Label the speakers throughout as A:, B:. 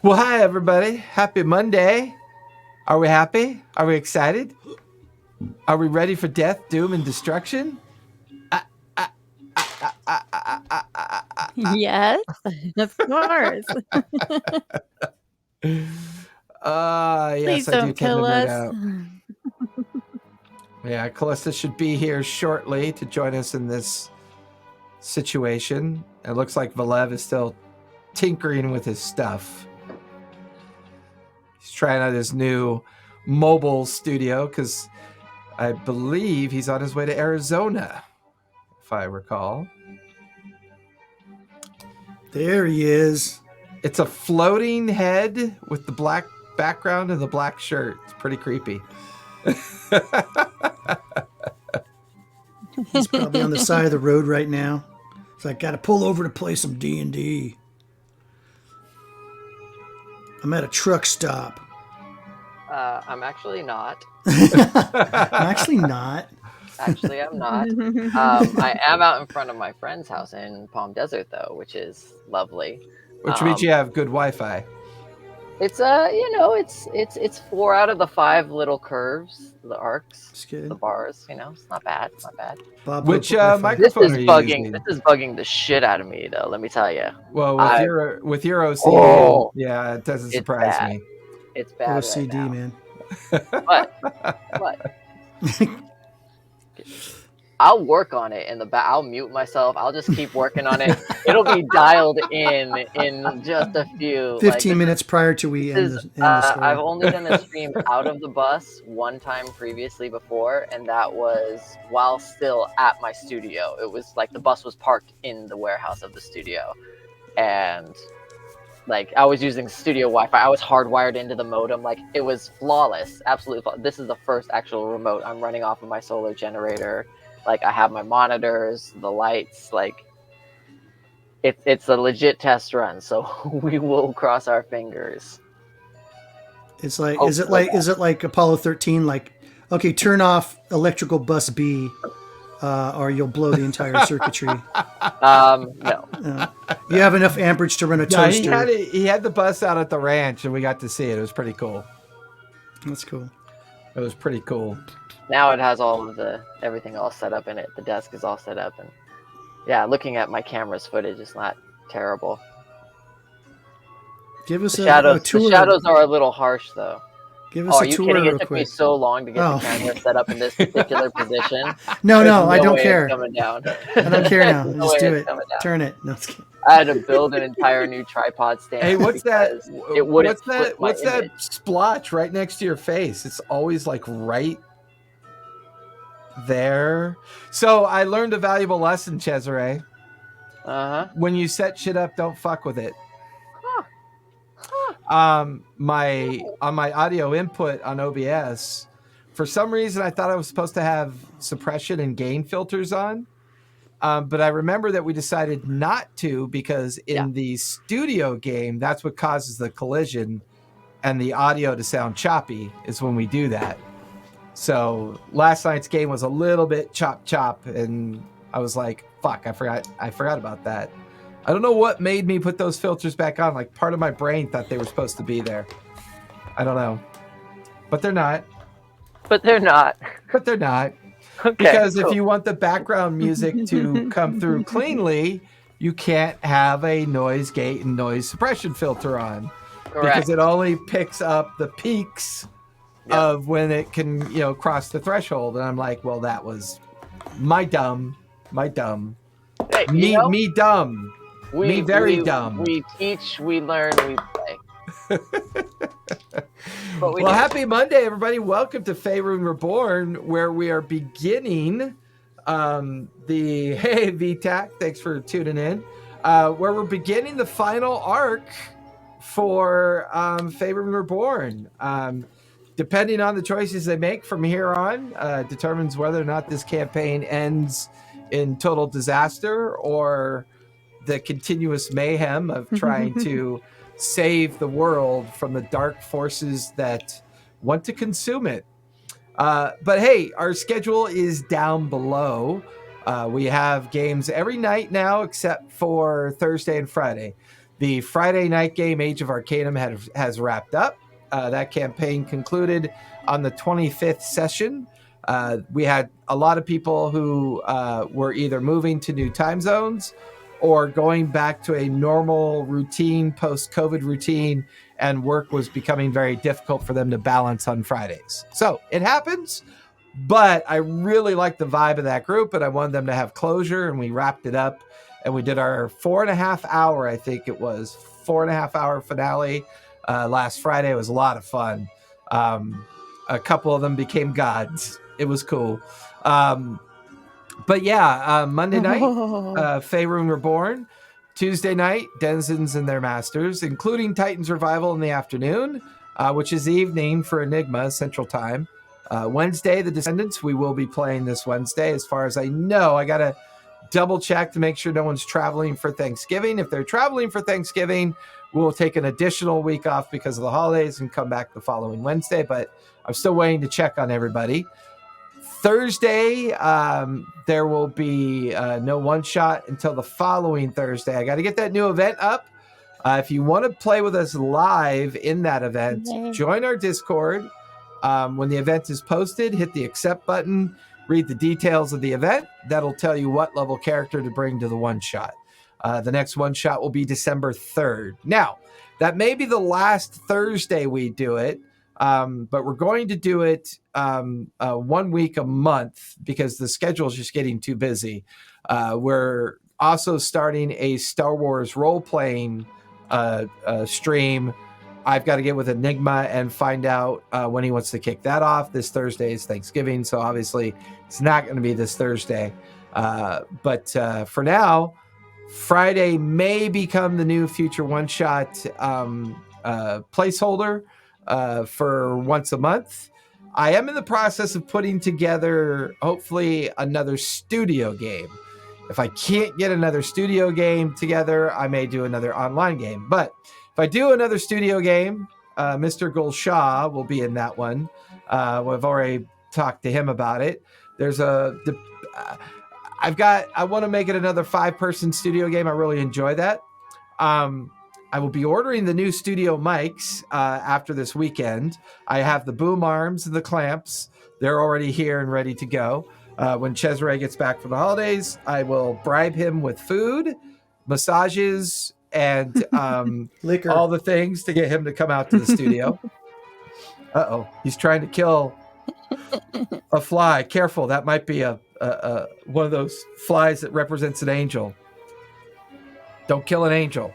A: Well, hi, everybody. Happy Monday. Are we happy? Are we excited? Are we ready for death, doom, and destruction?
B: Yes, of course.
A: Yes,
B: Please
A: I do
B: don't
A: tend to
B: kill
A: nerd
B: us.
A: out. Yeah, Callista should be here shortly to join us in this situation. It looks like Valev is still tinkering with his stuff. He's trying out his new mobile studio because I believe he's on his way to Arizona, if I recall.
C: There he is.
A: It's a floating head with the black background and the black shirt. It's pretty creepy.
C: He's probably on the side of the road right now. So I got to pull over to play some D&D. I'm at a truck stop.
D: I'm actually not.
C: I'm actually not.
D: Actually, I'm not. I am out in front of my friend's house in Palm Desert, though, which is lovely.
A: Which means you have good Wi-Fi.
D: It's it's 4 out of the 5 little curves, the arcs, the bars. It's not bad. It's not bad.
C: Bob,
A: which microphone
D: this is
A: are you
D: bugging.
A: using?
D: This is bugging the shit out of me, though. Let me tell you.
A: Well, with your OCD,
D: Oh,
A: yeah, it doesn't surprise me.
D: It's bad.
C: OCD,
D: right now.
C: man.
D: But I'll work on it in the back. I'll mute myself. I'll just keep working on it. It'll be dialed in just a few
C: 15 minutes prior to we end the story.
D: I've only done a stream out of the bus one time previously before, and that was while still at my studio. It was like the bus was parked in the warehouse of the studio, and like I was using studio Wi-Fi. I was hardwired into the modem. Like it was flawless, absolutely flawless. This is the first actual remote I'm running off of my solar generator. Like I have my monitors, the lights. Like it's a legit test run. So we will cross our fingers.
C: It's like is it like Apollo 13? Like, okay, turn off electrical bus B, or you'll blow the entire circuitry.
D: No.
C: You have enough amperage to run a toaster.
A: He had the bus out at the ranch, and we got to see it. It was pretty cool.
C: That's cool.
A: It was pretty cool.
D: Now it has all of everything all set up in it. The desk is all set up, and yeah, looking at my camera's footage is not terrible.
C: Give us
D: a tour. The shadows are a little harsh, though.
C: Give us a tour real quick.
D: It took me so long to get the camera set up in this particular position.
C: No, I don't care.
D: Coming down.
C: I don't care now. Just do it. Turn it. No,
D: I had to build an entire new tripod stand.
A: Hey, what's that?
D: What's
A: that splotch right next to your face? It's always like right there. So I learned a valuable lesson, Cesare. When you set shit up, don't fuck with it. On my audio input on OBS, for some reason I thought I was supposed to have suppression and gain filters on, but I remember that we decided not to because in the studio game, that's what causes the collision and the audio to sound choppy is when we do that. So last night's game was a little bit chop, and I was like, fuck, I forgot about that. I don't know what made me put those filters back on. Like part of my brain thought they were supposed to be there. I don't know. But they're not. Okay, because cool. If you want the background music to come through cleanly, you can't have a noise gate and noise suppression filter on.
D: Correct.
A: Because it only picks up the peaks of when it can, cross the threshold. And I'm like, well, that was my dumb.
D: Hey,
A: me dumb. Me very dumb.
D: We teach, we learn, we play.
A: Well, happy Monday, everybody. Welcome to Faerun Reborn, where we are beginning hey, VTAC, thanks for tuning in, where we're beginning the final arc for Faerun Reborn. Depending on the choices they make from here on, determines whether or not this campaign ends in total disaster or the continuous mayhem of trying to save the world from the dark forces that want to consume it. But hey, our schedule is down below. We have games every night now except for Thursday and Friday. The Friday night game, Age of Arcanum, has wrapped up. That campaign concluded on the 25th session. We had a lot of people who were either moving to new time zones or going back to a normal routine, post-COVID routine, and work was becoming very difficult for them to balance on Fridays. So it happens, but I really liked the vibe of that group, and I wanted them to have closure, and we wrapped it up, and we did our 4.5 hour, I think it was, 4.5 hour finale last Friday. It was a lot of fun. A couple of them became gods. It was cool. But yeah, Monday night, Faerun Reborn. Tuesday night, Denizens and their Masters, including Titans Revival in the afternoon, which is the evening for Enigma Central Time. Wednesday, the Descendants. We will be playing this Wednesday, as far as I know. I got to double check to make sure no one's traveling for Thanksgiving. If they're traveling for Thanksgiving, we'll take an additional week off because of the holidays and come back the following Wednesday. But I'm still waiting to check on everybody. Thursday, there will be no one shot until the following Thursday. I got to get that new event up. If you want to play with us live in that event, join our Discord. When the event is posted, hit the accept button, read the details of the event. That'll tell you what level character to bring to the one shot. The next one shot will be December 3rd. Now, that may be the last Thursday we do it. But we're going to do it 1 week a month because the schedule is just getting too busy. We're also starting a Star Wars role-playing stream. I've got to get with Enigma and find out when he wants to kick that off. This Thursday is Thanksgiving, so obviously it's not going to be this Thursday. But for now, Friday may become the new future one-shot placeholder for once a month. I am in the process of putting together, hopefully, another studio game. If I can't get another studio game together, I may do another online game. But if I do another studio game, Mr. Gulshaw will be in that one. We've already talked to him about it. There's I want to make it another 5-person studio game. I really enjoy that. I will be ordering the new studio mics after this weekend. I have the boom arms and the clamps. They're already here and ready to go. When Cesare gets back from the holidays, I will bribe him with food, massages, and
C: liquor,
A: all the things to get him to come out to the studio. Uh-oh, he's trying to kill a fly. Careful, that might be a one of those flies that represents an angel. Don't kill an angel.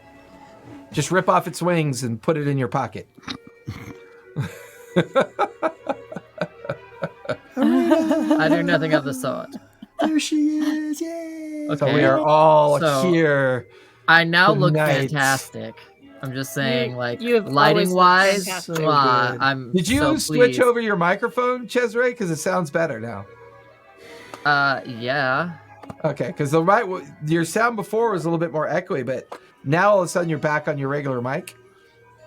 A: Just rip off its wings and put it in your pocket.
E: I do nothing of the sort.
C: There she is! Yay!
E: Okay.
A: So we are all here.
E: I now look
A: tonight.
E: Fantastic. I'm just saying,
B: you have
E: lighting wise,
B: fantastic.
C: So
E: I'm.
A: Did you
E: so
A: switch
E: pleased.
A: over your microphone, Cesare? Because it sounds better now.
E: Yeah.
A: Okay, because your sound before was a little bit more echoey, but now all of a sudden you're back on your regular mic.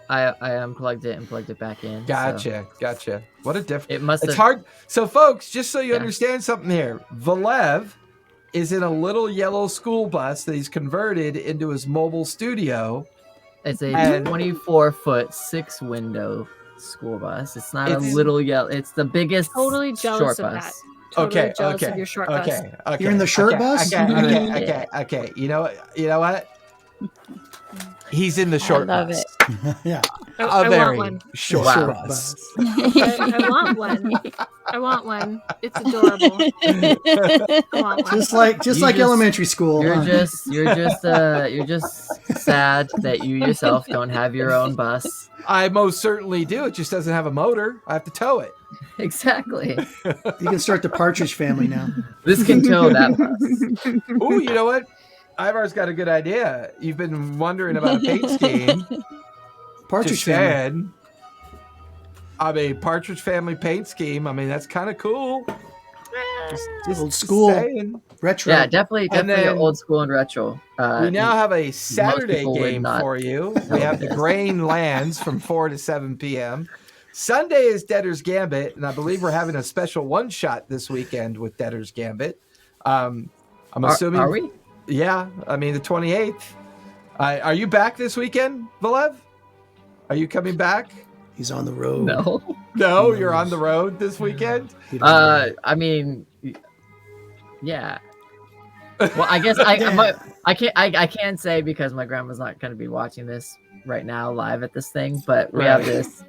E: I unplugged it and plugged it back in.
A: Gotcha. What a difference.
E: It must.
A: It's hard. So, folks, just so you understand something here, Valev is in a little yellow school bus that he's converted into his mobile studio.
E: It's a 24-foot 6-window school bus. It's not a little yellow. It's the biggest.
B: Totally jealous
E: short
B: of
E: bus.
B: that. Totally jealous of your short bus.
A: Okay.
C: You're in the short bus?
A: Okay. You know what? He's in the short
B: love
A: bus.
C: Yeah.
B: I want one.
A: Short
E: Wow.
A: bus.
B: I want one. I want one. It's adorable. I want one.
C: Just like elementary school.
E: You're
C: huh?
E: you're just sad that you yourself don't have your own bus.
A: I most certainly do. It just doesn't have a motor. I have to tow it.
E: Exactly.
C: You can start the Partridge Family now.
E: This can tow that bus.
A: Ooh, you know what? Ivar's got a good idea. You've been wondering about a paint scheme.
C: Partridge Family.
A: Partridge Family paint scheme. I mean, that's kind of cool. Just
C: Old school.
A: saying.
C: Retro.
E: Yeah, definitely
A: then
E: old school and retro.
A: We now have a Saturday
E: people would
A: game
E: not
A: for you. We have the Grain Lands from 4 to 7 p.m. Sunday is Debtor's Gambit, and I believe we're having a special one-shot this weekend with Debtor's Gambit. I'm assuming...
E: Are we?
A: Yeah, I mean, the 28th. Are you back this weekend, Valev? Are you coming back?
C: He's on the road.
E: No.
A: No, you're on the road this weekend.
C: He don't know.
E: I mean, yeah. Well, I guess I can't say because my grandma's not going to be watching this right now live at this thing, but we have this.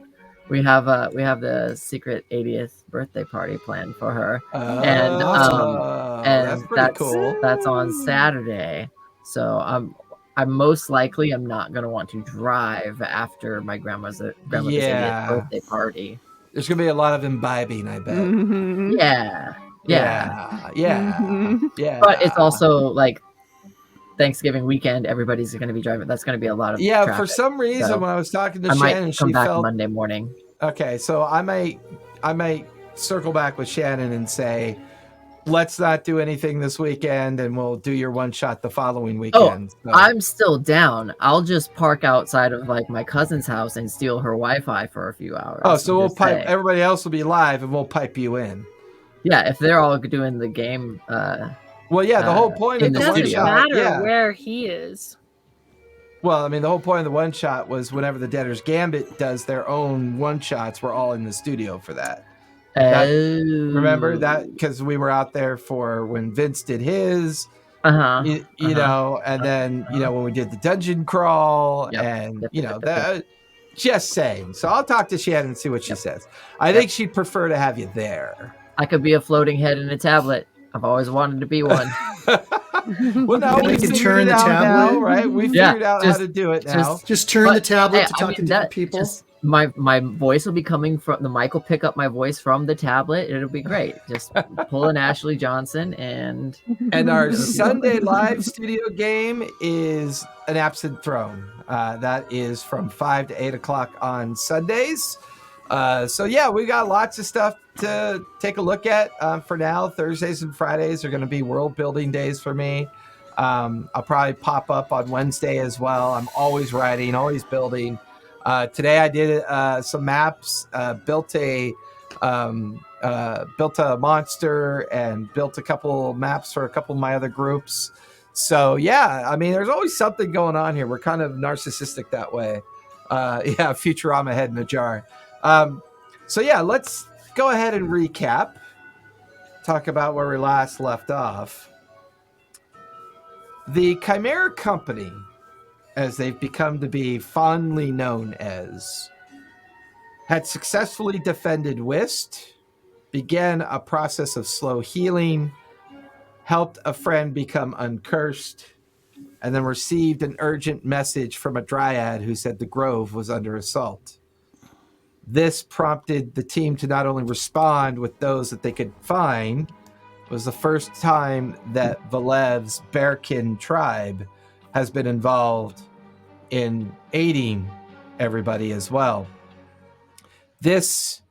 E: We have the secret 80th birthday party planned for her, and that's
A: cool.
E: That's on Saturday, so I'm most likely I'm not gonna want to drive after my grandma's 80th birthday party.
A: There's gonna be a lot of imbibing, I bet.
B: Mm-hmm.
A: Yeah.
E: But it's also like Thanksgiving weekend. Everybody's gonna be driving. That's gonna be a lot of traffic.
A: For some reason,
E: So
A: when I was talking to
E: I
A: Shannon,
E: might come
A: she
E: back
A: felt
E: Monday morning.
A: okay. So I might circle back with Shannon and say, let's not do anything this weekend, and we'll do your one shot the following weekend.
E: Oh, I'm still down. I'll just park outside of like my cousin's house and steal her Wi-Fi for a few hours.
A: Oh, so we'll pipe. Everybody else will be live, and we'll pipe you in.
E: Yeah, if they're all doing the game.
A: Well, yeah, the whole point of
E: in
A: the
E: the
A: one
B: Doesn't
E: studio.
A: shot.
B: matter
A: Yeah.
B: where he is.
A: Well, I mean, the whole point of the one shot was whenever the Debtor's Gambit does their own one shots, we're all in the studio for that. Remember that? Because we were out there for when Vince did his, you know, and then, you know, when we did the dungeon crawl that. Just saying. So I'll talk to Shannon and see what she says. I think she'd prefer to have you there.
E: I could be a floating head in a tablet. I've always wanted to be one.
A: Well, now we can
C: turn the tablet,
A: now, right? We figured out how to do it now.
C: Just turn the tablet to talk to different people.
E: My voice will be coming from the mic. Will pick up my voice from the tablet. It'll be great. Just pull an Ashley Johnson and
A: our Sunday live studio game is an Absent Throne. That is from 5 to 8 o'clock on Sundays. So yeah, we got lots of stuff to take a look at. For now, Thursdays and Fridays are going to be world building days for me. I'll probably pop up on Wednesday as well. I'm always writing, always building. Today I did some maps, built a monster, and built a couple maps for a couple of my other groups. So yeah, I mean, there's always something going on here. We're kind of narcissistic that way. Futurama head in a jar. So yeah, let's go ahead and recap. Talk about where we last left off. The Chimera Company, as they've become to be fondly known as, had successfully defended Whist, began a process of slow healing, helped a friend become uncursed, and then received an urgent message from a dryad who said the grove was under assault. This prompted the team to not only respond with those that they could find. It was the first time that Valev's Bearkin tribe has been involved in aiding everybody as well. This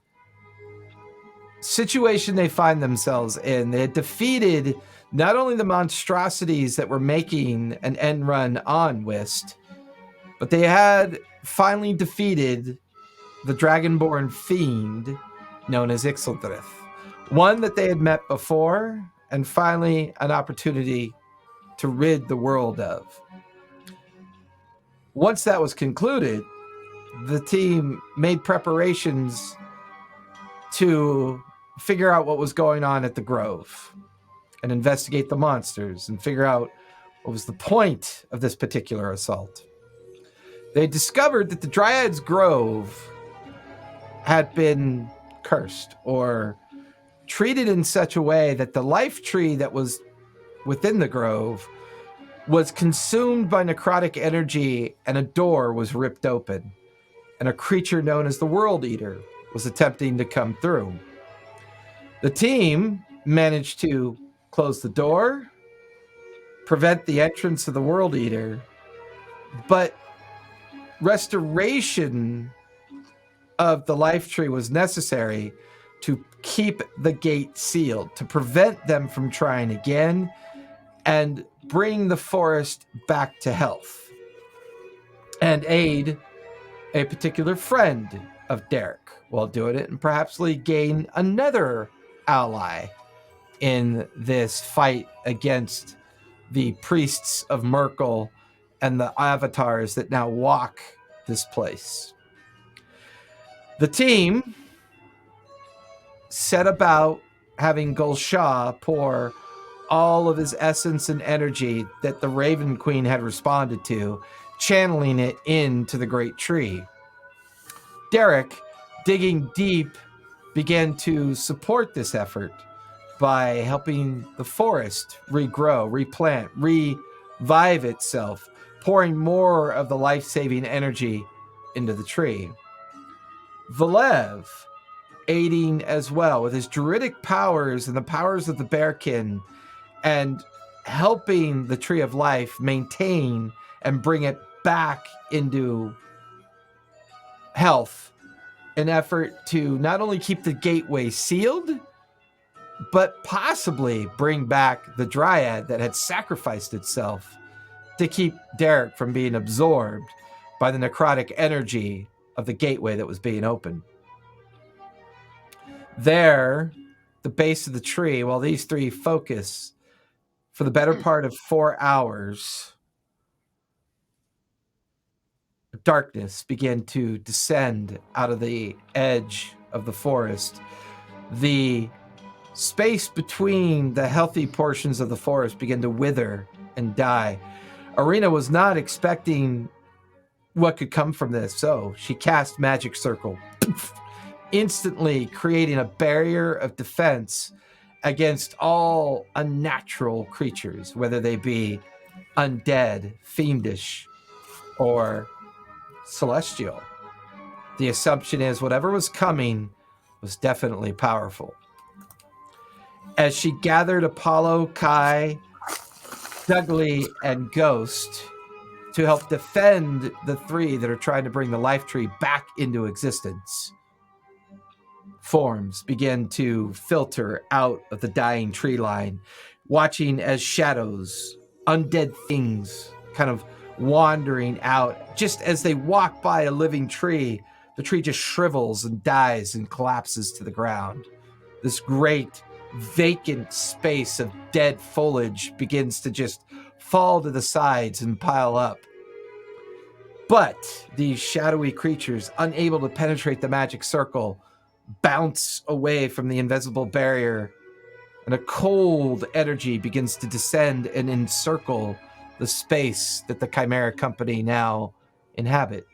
A: situation they find themselves in, they had defeated not only the monstrosities that were making an end run on Whist, but they had finally defeated the Dragonborn fiend known as Ixildrith, one that they had met before, and finally an opportunity to rid the world of. Once that was concluded, the team made preparations to figure out what was going on at the Grove and investigate the monsters and figure out what was the point of this particular assault. They discovered that the Dryad's Grove had been cursed or treated in such a way that the life tree that was within the grove was consumed by necrotic energy, and a door was ripped open, and a creature known as the World Eater was attempting to come through. The team managed to close the door, prevent the entrance of the World Eater, but restoration of the life tree was necessary to keep the gate sealed, to prevent them from trying again and bring the forest back to health and aid a particular friend of Derek while doing it, and perhaps gain another ally in this fight against the priests of Merkel and the avatars that now walk this place. The team set about having Gulsha pour all of his essence and energy that the Raven Queen had responded to, channeling it into the great tree. Derek, digging deep, began to support this effort by helping the forest regrow, replant, revive itself, pouring more of the life-saving energy into the tree. Velev, aiding as well with his druidic powers and the powers of the Bearkin, and helping the Tree of Life maintain and bring it back into health, an effort to not only keep the gateway sealed, but possibly bring back the Dryad that had sacrificed itself to keep Derek from being absorbed by the necrotic energy of the gateway that was being opened. There, the base of the tree, while these three focus for the better part of 4 hours, darkness began to descend out of the edge of the forest. The space between the healthy portions of the forest began to wither and die. Arena was not expecting what could come from this, so she cast Magic Circle, instantly creating a barrier of defense against all unnatural creatures, whether they be undead, fiendish, or celestial. The assumption is whatever was coming was definitely powerful. As she gathered Apollo, Kai, Dudley, and Ghost to help defend the three that are trying to bring the life tree back into existence, forms begin to filter out of the dying tree line, watching as shadows, undead things kind of wandering out. Just as they walk by a living tree, the tree just shrivels and dies and collapses to the ground. This great vacant space of dead foliage begins to just fall to the sides and pile up. But these shadowy creatures, unable to penetrate the magic circle, bounce away from the invisible barrier, and a cold energy begins to descend and encircle the space that the Chimera Company now inhabit.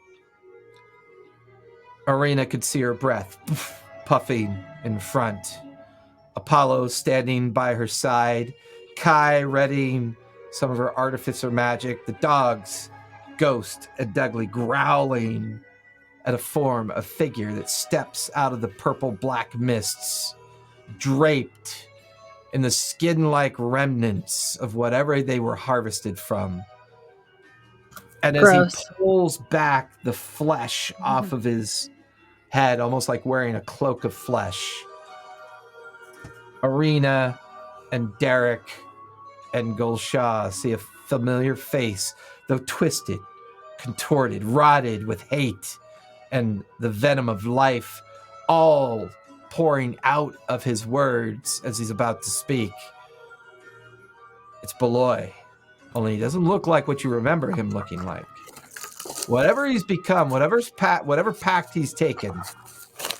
A: Arena could see her breath puffing in front. Apollo standing by her side, Kai readying some of her artificer magic, the dogs, Ghost and Dudley, growling at a figure that steps out of the purple-black mists, draped in the skin-like remnants of whatever they were harvested from. And as
B: Gross.
A: he pulls back the flesh off of his head, almost like wearing a cloak of flesh, Arena and Derek and Gulsha see a familiar face, though twisted, contorted, rotted with hate and the venom of life, all pouring out of his words as he's about to speak. It's Beloy, only he doesn't look like what you remember him looking like. Whatever he's become, whatever pact he's taken,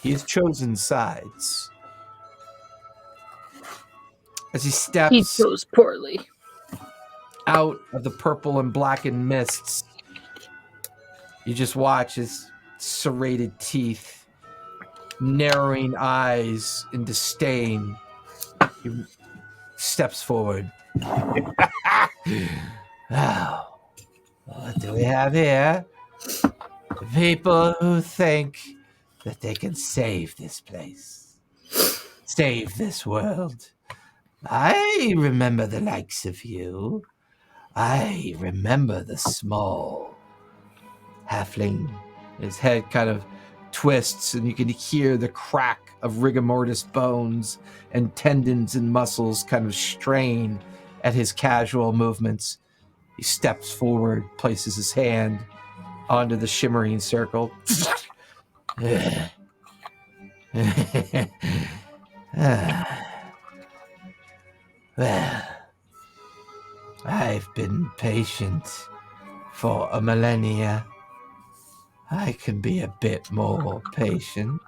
A: he's chosen sides. As he steps
B: He chose poorly.
A: out of the purple and blackened mists, you just watch his serrated teeth, narrowing eyes in disdain. He steps forward. Oh, what do we have here? People who think that they can save this place, save this world. I remember the likes of you. I remember the small halfling. His head kind of twists, and you can hear the crack of rigor mortis bones and tendons and muscles kind of strain at his casual movements. He steps forward, places his hand onto the shimmering circle. Well, I've been patient for a millennia. I can be a bit more patient.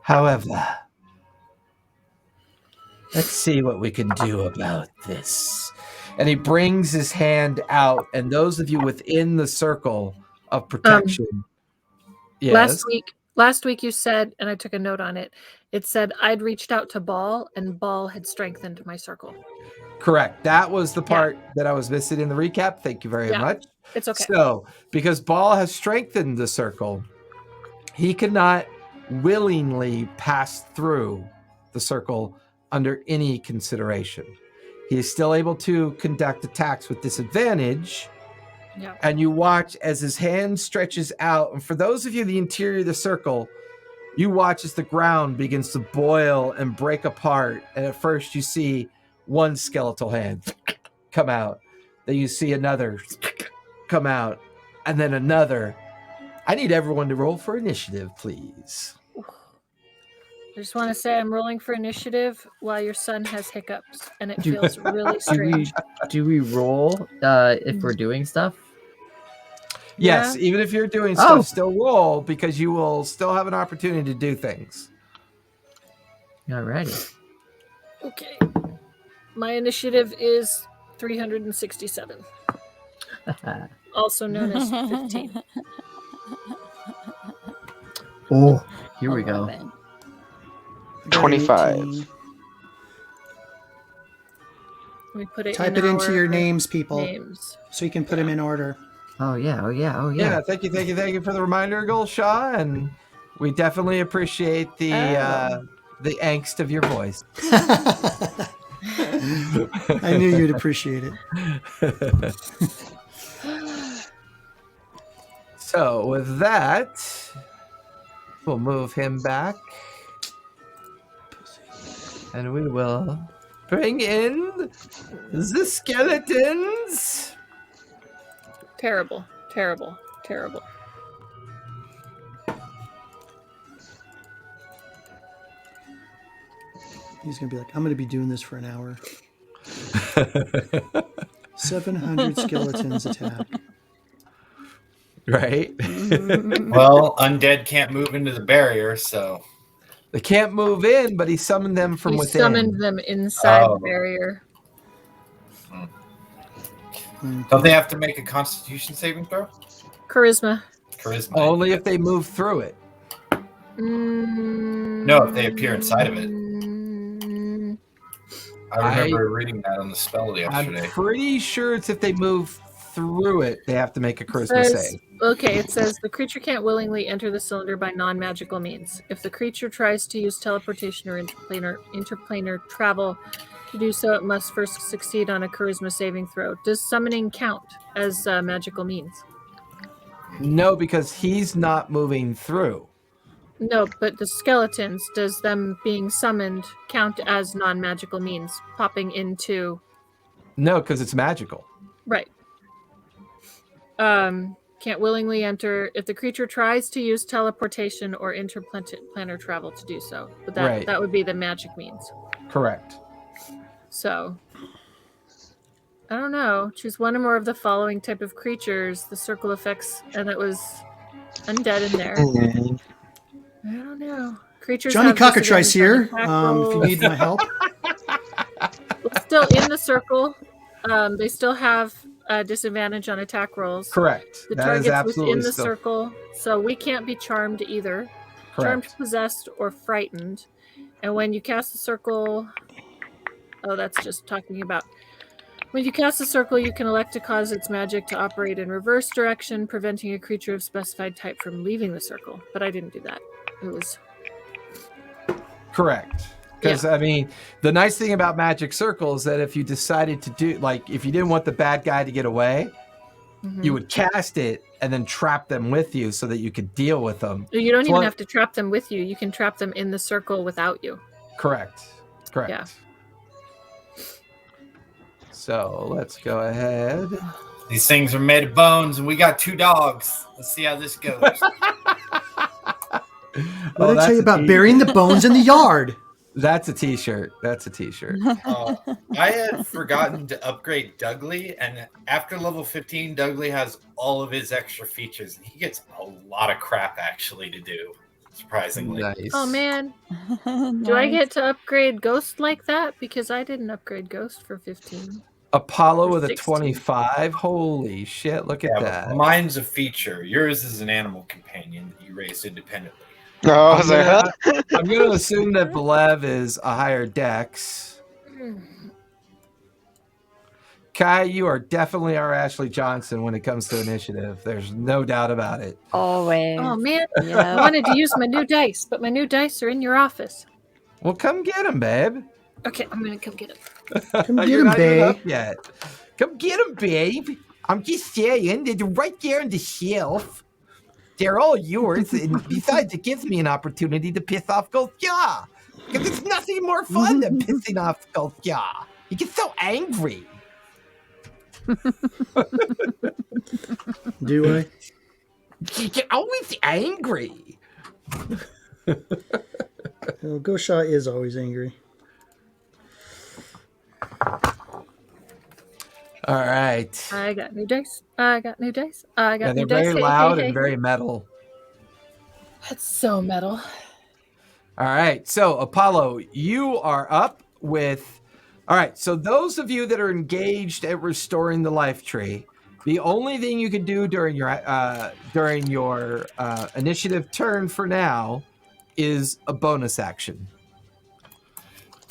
A: However, let's see what we can do about this. And he brings his hand out, and those of you within the circle of protection. Yes.
B: Last week you said, and I took a note on it, it said I'd reached out to Ball, and Ball had strengthened my circle.
A: Correct. That was the part that I was missing in the recap. Thank you very much.
B: It's okay.
A: So, because Ball has strengthened the circle, he cannot willingly pass through the circle under any consideration. He is still able to conduct attacks with disadvantage.
B: Yeah.
A: And you watch as his hand stretches out. And for those of you in the interior of the circle, you watch as the ground begins to boil and break apart. And at first you see one skeletal hand come out. Then you see another come out. And then another. I need everyone to roll for initiative, please.
B: I just want to say I'm rolling for initiative while your son has hiccups, and it feels really strange.
E: Do we roll if we're doing stuff?
A: Yes,
B: Yeah.
A: even if you're doing stuff, still roll, because you will still have an opportunity to do things.
E: Alrighty.
B: Okay. My initiative is 367. Also known as 15.
E: Oh, here we go.
F: 25.
C: 18.
B: Let me put it
C: Type
B: in
C: it into
B: our
C: your names, people,
B: names.
C: so you can put them in order.
E: Oh yeah.
A: Yeah, thank you for the reminder, Gulshaw, and we definitely appreciate the angst of your voice.
C: I knew you'd appreciate it.
A: So with that, we'll move him back, and we will bring in the skeletons.
B: Terrible.
C: He's gonna be like, I'm gonna be doing this for an hour. 700 skeletons attack.
A: Right?
G: Well, undead can't move into the barrier, so
A: They can't move in, but he summoned them from
B: He
A: within.
B: summoned them inside
G: Oh.
B: the barrier.
G: don't they have to make a Constitution saving throw?
B: Charisma.
G: Charisma.
A: Only if they move through it.
G: No, if they appear inside of it. I remember reading that on the spell yesterday.
A: I'm pretty sure it's if they move through it, they have to make a charisma
B: Says-
A: save.
B: Okay, it says the creature can't willingly enter the cylinder by non-magical means. If the creature tries to use teleportation or interplanar travel to do so, it must first succeed on a charisma saving throw. Does summoning count as magical means?
A: No, because he's not moving through.
B: No, but the skeletons, does them being summoned count as non-magical means? Popping into...
A: No, because it's magical.
B: Right. Can't willingly enter if the creature tries to use teleportation or interplanar travel to do so. But that would be the magic means.
A: Correct.
B: So, I don't know. Choose one or more of the following type of creatures. The circle effects, and it was undead in there. I don't know. Creatures.
C: Johnny
B: have
C: Cockatrice
B: disadvantage
C: here.
B: on attack
C: If you
B: rolls.
C: need my help.
B: Still in the circle. They still have a disadvantage on attack rolls.
A: Correct.
B: The
A: That is
B: target's
A: absolutely
B: within the
A: still
B: circle, so we can't be charmed either. Charmed,
A: correct.
B: possessed, or frightened. And when you cast the circle... Oh, that's just talking about... When you cast a circle, you can elect to cause its magic to operate in reverse direction, preventing a creature of specified type from leaving the circle. But I didn't do that. It was...
A: Correct. Because, I mean, the nice thing about Magic Circle is that if you decided to do, like, if you didn't want the bad guy to get away, you would cast it and then trap them with you so that you could deal with them.
B: You don't even
A: Well-
B: have to trap them with you. You can trap them in the circle without you.
A: Correct. Correct.
B: Yeah.
A: So let's go ahead.
G: These things are made of bones, and we got 2 dogs. Let's see how this goes.
C: What did I tell you about burying the bones in the yard?
A: That's a t-shirt. That's a t-shirt.
G: I had forgotten to upgrade Dudley, and after level 15, Dudley has all of his extra features, and he gets a lot of crap actually to do, surprisingly.
A: Nice.
B: Oh man, do I get to upgrade Ghost like that? Because I didn't upgrade Ghost for 15.
A: Apollo with a
B: 16.
A: 25. Holy shit! Look at
G: Yeah,
A: that.
G: but mine's a feature. Yours is an animal companion that you raised independently.
F: Oh, I
A: I'm
F: was like, huh?
A: going to assume that Belev is a higher dex. Kai, you are definitely our Ashley Johnson when it comes to initiative. There's no doubt about it.
H: Always.
B: Oh man, I
H: Yeah.
B: wanted to use my new dice, but my new dice are in your office.
A: Well, come get him, babe.
B: Okay, I'm gonna come get it.
C: Come get
A: You're
C: him,
A: not even
C: babe.
A: up yet. Come get him, babe. I'm just saying, they're right there on the shelf. They're all yours, and besides, it gives me an opportunity to piss off Gulfja. Because there's nothing more fun than pissing off Gulfja. You get so angry.
C: Do I?
A: You get always angry.
C: Well, Gosha is always angry.
A: All right.
B: I got new dice. I got new dice. I got
A: Yeah,
B: new
A: they're
B: dice.
A: very
B: Hey,
A: loud
B: hey,
A: and
B: hey.
A: very metal.
B: That's so metal.
A: All right. So, Apollo, you are up with. All right. So, those of you that are engaged at restoring the life tree, the only thing you can do during your initiative turn for now is a bonus action.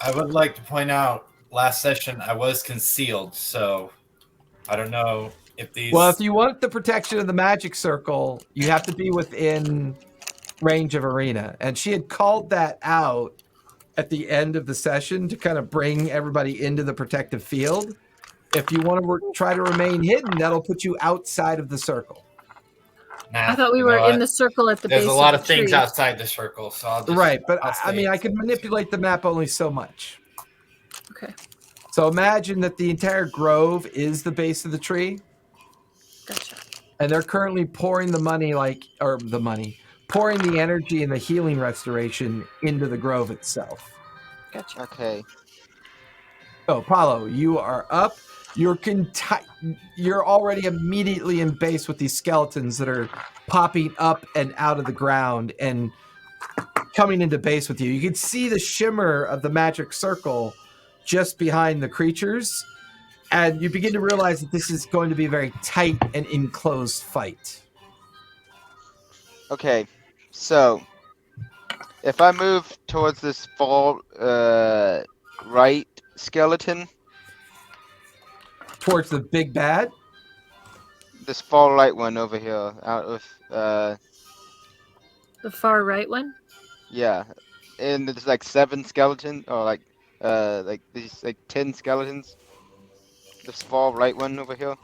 G: I would like to point out, last session I was concealed, so I don't know if these.
A: Well, if you want the protection of the magic circle, you have to be within range of Arena. And she had called that out at the end of the session to kind of bring everybody into the protective field. If you want to try to remain hidden, that'll put you outside of the circle.
G: Nah,
B: I thought we
G: you
B: were
G: know
B: in
G: what?
B: the circle at the
G: There's
B: base
G: a lot
B: of
G: of
B: the
G: things
B: tree.
G: outside the circle, so I'll just.
A: Right, but
G: I'll
A: I
G: stay
A: mean, I
G: inside
A: can
G: the
A: manipulate the map only so much.
B: Okay,
A: So imagine that the entire grove is the base of the tree,
B: gotcha.
A: and they're currently pouring the pouring the energy and the healing restoration into the grove itself.
B: Gotcha.
F: Okay.
A: So, Apollo, you are up. You're already immediately in base with these skeletons that are popping up and out of the ground and coming into base with you. You can see the shimmer of the magic circle just behind the creatures, and you begin to realize that this is going to be a very tight and enclosed fight.
F: Okay. So, if I move towards this far right skeleton,
A: Towards the big bad?
F: this far right one over here, out of
B: The far right one.
F: yeah, and there's like 7 skeletons, or like these like 10 skeletons. This far right one over here.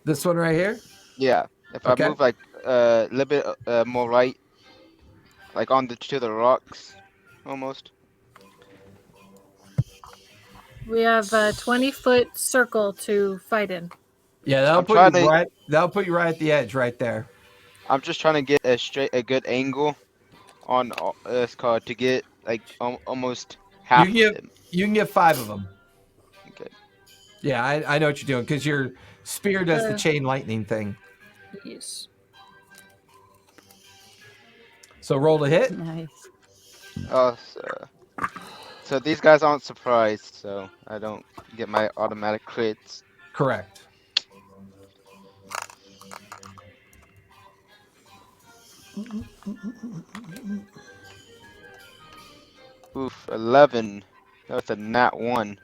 A: This one right here?
F: Yeah. If
A: Okay.
F: I move like a little bit more right, like to the rocks, almost.
B: We have a 20-foot circle to fight in.
A: Yeah, that'll
F: I'm
A: put
F: trying
A: you
F: to-
A: right. That'll put you right at the edge, right there.
F: I'm just trying to get a good angle on this card to get like almost half
A: You
F: of
A: can
F: them.
A: You can get 5 of them.
F: Okay.
A: Yeah, I know what you're doing because your spear does the
B: Uh.
A: chain lightning thing.
B: Yes.
A: So roll to hit.
H: Nice.
F: Oh, so these guys aren't surprised, so I don't get my automatic crits.
A: Correct.
F: Oof, 11. That's a nat 1.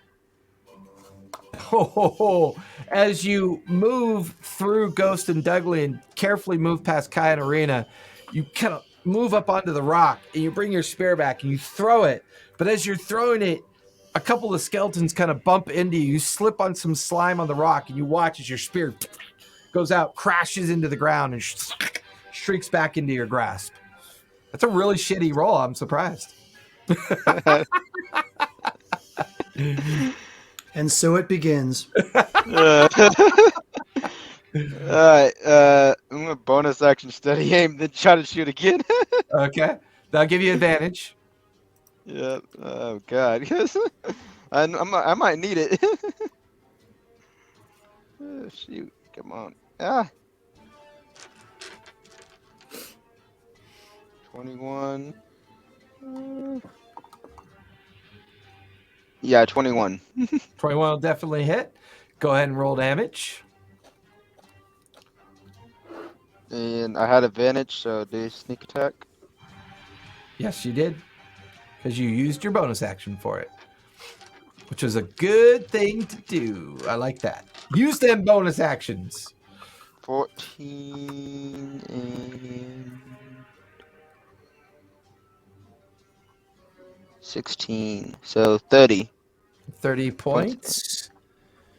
A: As you move through Ghost and Dudley and carefully move past Kai and Arena, you kind of move up onto the rock and you bring your spear back and you throw it. But as you're throwing it, a couple of skeletons kind of bump into you. You slip on some slime on the rock and you watch as your spear goes out, crashes into the ground, and shrieks back into your grasp. That's a really shitty roll. I'm surprised.
C: And so it begins.
F: Alright, I'm gonna bonus action steady aim, then try to shoot again.
A: Okay. That'll give you advantage.
F: Yep. Oh God. I might need it. Oh, shoot. Come on. Ah. 21. Yeah, 21.
A: 21 will definitely hit. Go ahead and roll damage.
F: And I had advantage, so do sneak attack.
A: Yes, you did. Because you used your bonus action for it. Which was a good thing to do. I like that. Use them bonus actions.
F: 14 and 16. So 30.
A: 30 points.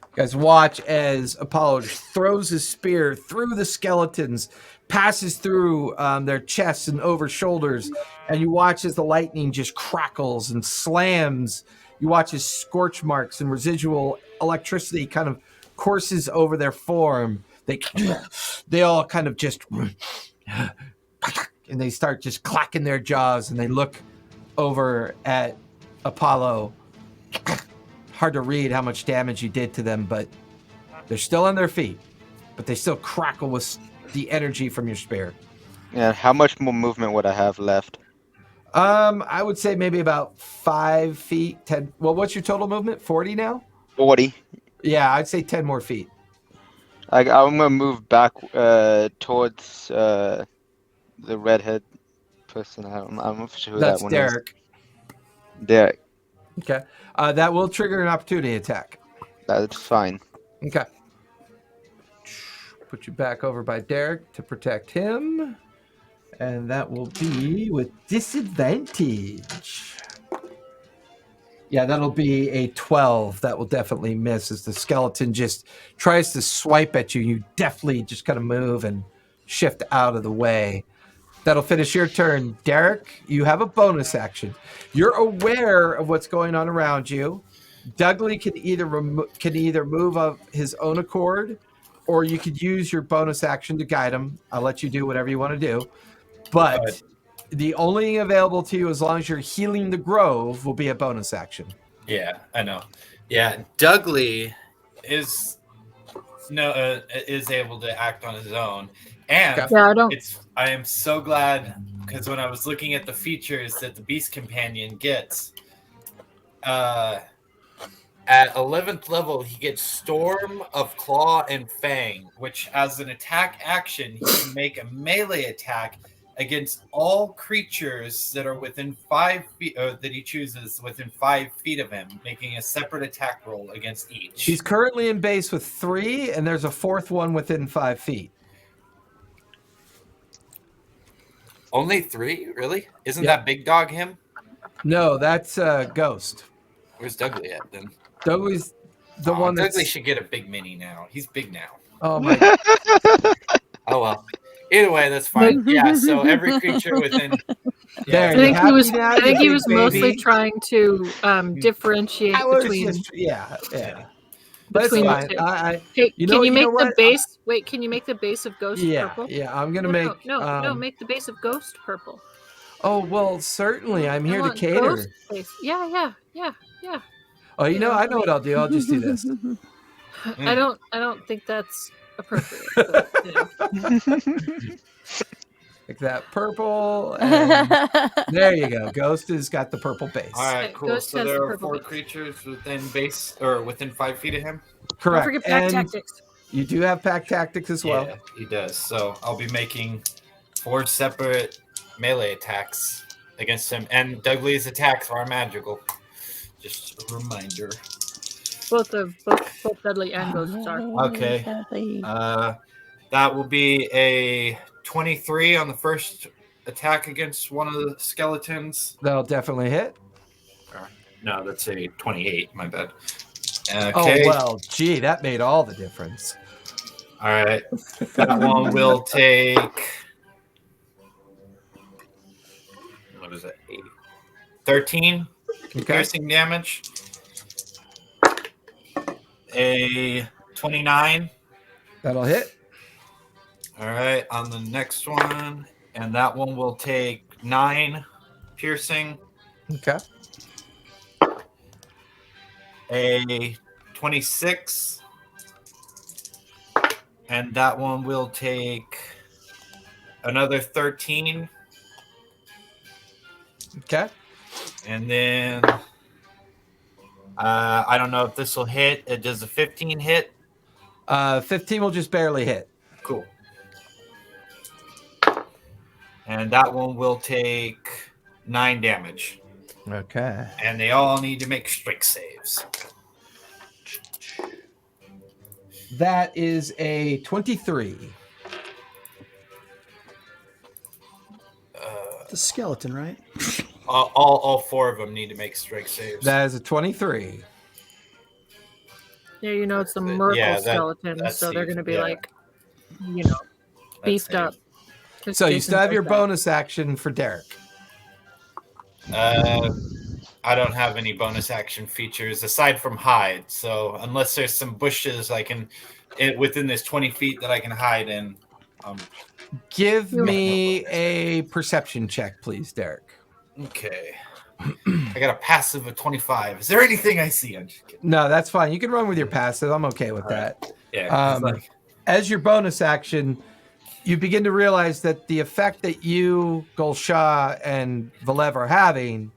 A: You guys watch as Apollo just throws his spear through the skeletons, passes through their chests and over shoulders, and you watch as the lightning just crackles and slams. You watch as scorch marks and residual electricity kind of courses over their form. They all kind of just, and they start just clacking their jaws, and they look over at Apollo. Hard to read how much damage you did to them, but they're still on their feet. But they still crackle with the energy from your spear.
F: And how much more movement would I have left?
A: I would say maybe about 5 feet, 10. Well, what's your total movement? 40 now?
F: 40.
A: Yeah, I'd say 10 more feet.
F: I'm gonna move back towards the redhead person. I'm not sure who
A: That's
F: that one
A: Derek.
F: is. Derek.
A: Okay. That will trigger an opportunity attack.
F: That's fine.
A: Okay. Put you back over by Derek to protect him. And that will be with disadvantage. Yeah, that'll be a 12. That will definitely miss as the skeleton just tries to swipe at you. You definitely just kind of move and shift out of the way. That'll finish your turn. Derek, you have a bonus action. You're aware of what's going on around you. Dudley can either move of his own accord, or you could use your bonus action to guide him. I'll let you do whatever you want to do. But the only thing available to you, as long as you're healing the grove, will be a bonus action.
G: Yeah, I know. Yeah, Dudley is able to act on his own, and I am so glad because when I was looking at the features that the Beast Companion gets, at 11th level he gets Storm of Claw and Fang, which as an attack action he can make a melee attack against all creatures that are within 5 feet, that he chooses within 5 feet of him, making a separate attack roll against each.
A: He's currently in base with 3, and there's a 4th one within 5 feet.
G: Only 3? Really? Isn't that Big Dog him?
A: No, that's Ghost.
G: Where's Dudley at then?
A: Dudley's the one that's...
G: Dudley should get a big mini now. He's big now.
A: Oh, my...
G: Oh, well. Either way, that's fine. Yeah, so every creature within...
A: There,
B: I think he was mostly trying to differentiate between...
A: yeah. That's fine.
B: Hey, can you make the base... Wait, can you make the base of Ghost purple?
A: Yeah, I'm going to make...
B: No, make the base of Ghost purple.
A: Oh, well, certainly. I'm here to cater.
B: Yeah.
A: Oh, I know what I'll do. I'll just do this.
B: I don't think that's appropriate. But,
A: Like that purple. And there you go. Ghost has got the purple base.
G: All right, cool.
B: Ghost
G: So
B: has
G: there
B: the
G: are
B: purple
G: 4
B: base.
G: creatures within base or within 5 feet of him.
A: Correct.
B: Don't forget pack tactics.
A: You do have pack tactics as well.
G: Yeah, he does. So I'll be making 4 separate melee attacks against him, and Dudley's attacks are magical. Just a reminder.
B: Both Dudley and Ghost are.
G: Okay. That will be a 23 on the first attack against one of the skeletons.
A: That'll definitely hit.
G: No, that's a 28. My bad.
A: Okay. Oh,
G: Okay.
A: well, gee, that made all the difference.
G: All right. That one will take... What is it? 13 piercing damage. A 29.
A: That'll hit.
G: All right, on the next one, and that one will take 9 piercing.
A: Okay.
G: a 26. And that one will take another 13.
A: Okay.
G: And then I don't know if this will hit. It does a 15 hit.
A: 15 will just barely hit.
G: Cool. And that one will take 9 damage.
A: Okay.
G: And they all need to make strength saves.
A: That is a 23.
C: The skeleton, right?
G: All 4 of them need to make strength saves.
A: That is a 23.
B: Yeah, you know it's the Merkel skeleton, so they're going to be like, you know, beefed up.
A: So you still have your bonus action for Derek.
G: I don't have any bonus action features aside from hide. So unless there's some bushes I can, within this 20 feet that I can hide in.
A: Give me a perception check, please, Derek.
G: Okay. I got a passive of 25. Is there anything I see? I'm just kidding.
A: No, that's fine. You can run with your passive. I'm okay with that.
G: Right. Yeah.
A: As your bonus action, you begin to realize that the effect that you, Gulsha, and Valev are having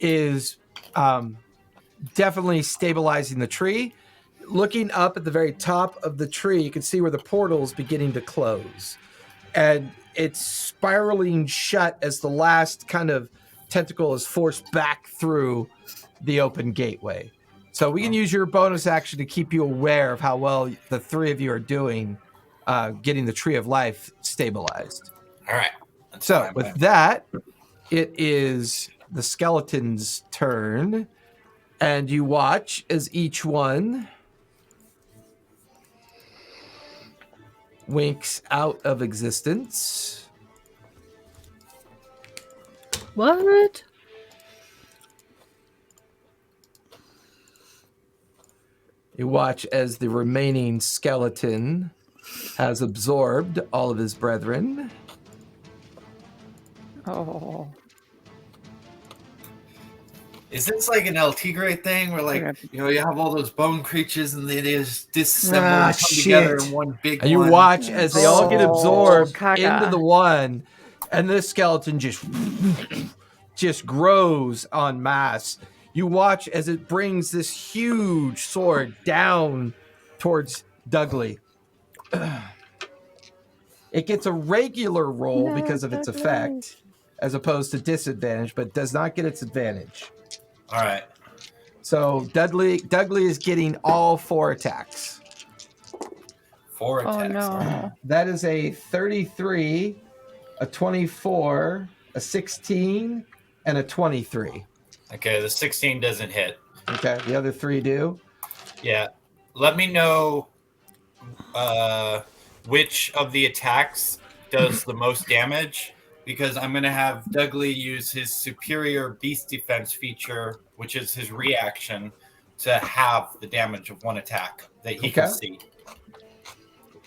A: is definitely stabilizing the tree. Looking up at the very top of the tree, you can see where the portal is beginning to close. And it's spiraling shut as the last kind of tentacle is forced back through the open gateway. So we can use your bonus action to keep you aware of how well the 3 of you are doing getting the Tree of Life stabilized.
G: All right.
A: So with that, it is the skeleton's turn. And you watch as each one winks out of existence.
B: What?
A: You watch as the remaining skeleton has absorbed all of his brethren.
B: Oh.
G: Is this like an El Tigre thing where, like, you know, you have all those bone creatures and they just disassemble and come together in one big
A: and you
G: one?
A: watch as they all get absorbed
B: caca.
A: into the one, and this skeleton just grows en masse. You watch as it brings this huge sword down towards Dudley. It gets a regular roll because of its effect, as opposed to disadvantage, but does not get its advantage.
G: All right.
A: So Dudley is getting all 4 attacks.
G: 4 attacks.
B: Oh no.
A: That is a 33, a 24, a 16, and a 23.
G: Okay, the 16 doesn't hit.
A: Okay, the other 3 do.
G: Yeah. Let me know which of the attacks does the most damage, because I'm going to have Dudley use his superior beast defense feature, which is his reaction, to have the damage of one attack that he can see.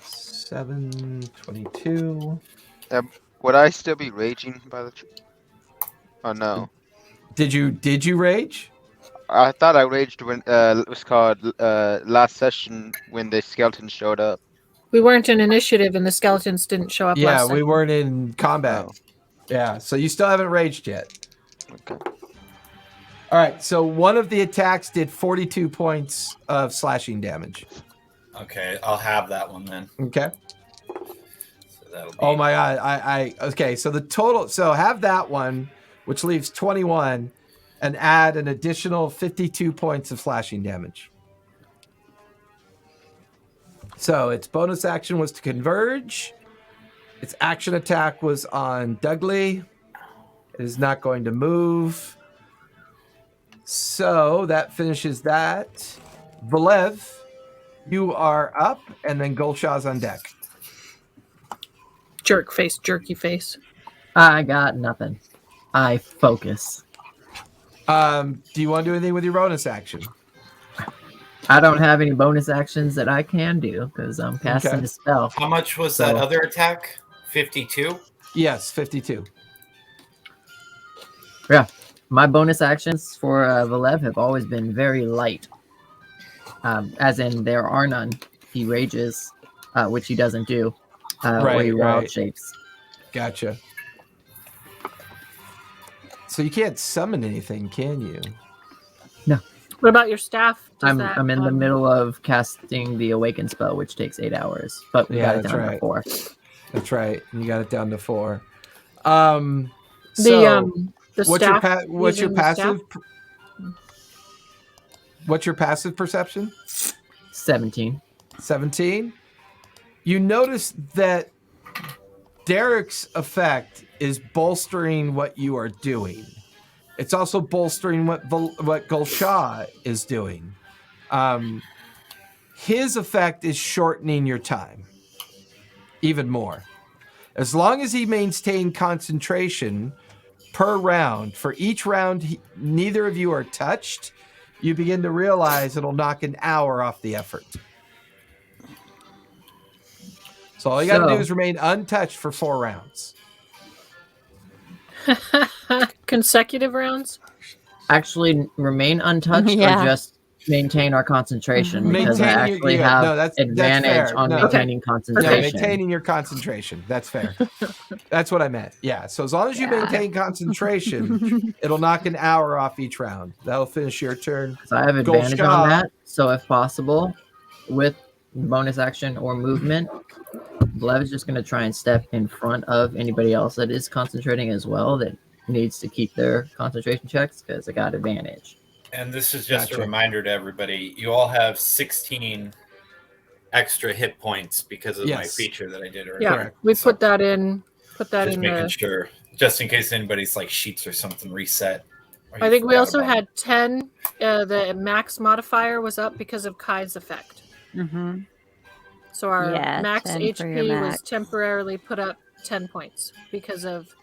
A: 7, 22.
F: Would I still be raging by the... Oh, no.
A: Did you rage?
F: I thought I raged when it was called last session when the skeleton showed up.
B: We weren't in initiative and the skeletons didn't show up last
A: Yeah,
B: time.
A: we weren't in combat.
F: Oh.
A: Yeah, so you still haven't raged yet.
F: Okay.
A: All right, so one of the attacks did 42 points of slashing damage.
G: Okay, I'll have that one then.
A: Okay.
G: So that'll be...
A: Oh my god, okay, so the total, so have that one, which leaves 21, and add an additional 52 points of slashing damage. So its bonus action was to converge. Its action attack was on Dudley. It is not going to move. So that finishes that. Valev, you are up, and then Gulsha's on deck.
B: Jerky face.
E: I got nothing. I focus.
A: Do you want to do anything with your bonus action?
E: I don't have any bonus actions that I can do because I'm casting a spell.
G: How much was that other attack? 52?
A: Yes, 52.
E: Yeah. my bonus actions for Valev have always been very light. As in, there are none. He rages, which he doesn't do, or he wild shapes.
A: Gotcha. So you can't summon anything, can you?
E: No.
B: What about your staff?
E: I'm in the middle of casting the Awaken spell, which takes 8 hours, but we got it down to 4.
A: That's right. You got it down to 4.
B: The staff.
A: What's your passive? What's your passive perception?
E: 17.
A: 17. You notice that Derek's effect is bolstering what you are doing. It's also bolstering what Gulsha is doing. His effect is shortening your time even more. As long as he maintains concentration per round, for each round neither of you are touched, you begin to realize it'll knock an hour off the effort. So all you got to do is remain untouched for 4 rounds.
B: Consecutive rounds?
E: Actually, remain untouched or just maintain our concentration? Because I actually have advantage on maintaining concentration.
A: No, maintaining your concentration. That's fair. That's what I meant. Yeah. So as long as you maintain concentration, it'll knock an hour off each round. That'll finish your turn.
E: So I have advantage on that. So if possible, with bonus action or movement, Blev is just going to try and step in front of anybody else that is concentrating as well that needs to keep their concentration checks because I got advantage.
G: And this is just a reminder to everybody, you all have 16 extra hit points because of my feature that I did earlier.
B: Yeah, we put that in.
G: Just making sure, just in case anybody's like sheets or something reset.
B: I think we also had 10. The max modifier was up because of Kai's effect.
H: Mm-hmm.
B: So our max HP was temporarily put up 10 points because of...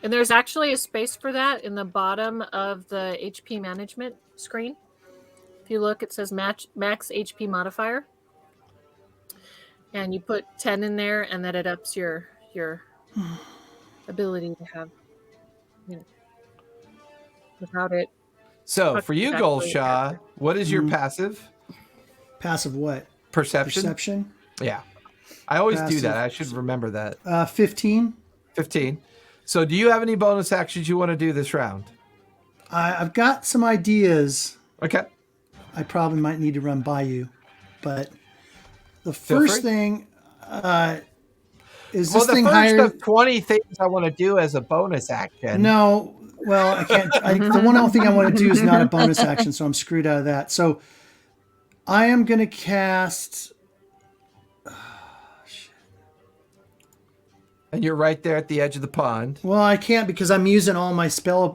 B: And there's actually a space for that in the bottom of the HP management screen. If you look, it says max HP modifier. And you put 10 in there, and then it ups your ability to have, without it.
A: So for you, Gulsha, what is your passive?
C: Passive what?
A: Perception?
C: Perception?
A: Yeah. I always do that. I should remember that.
C: 15.
A: 15. So do you have any bonus actions you want to do this round?
C: I've got some ideas.
A: Okay.
C: I probably might need to run by you. But the first thing is this thing higher...
A: Well, the first of 20 things I want to do as a bonus action.
C: No. Well, I can't... the one thing I want to do is not a bonus action, so I'm screwed out of that. So I am going to cast...
A: And you're right there at the edge of the pond.
C: Well, I can't because I'm using all my spell.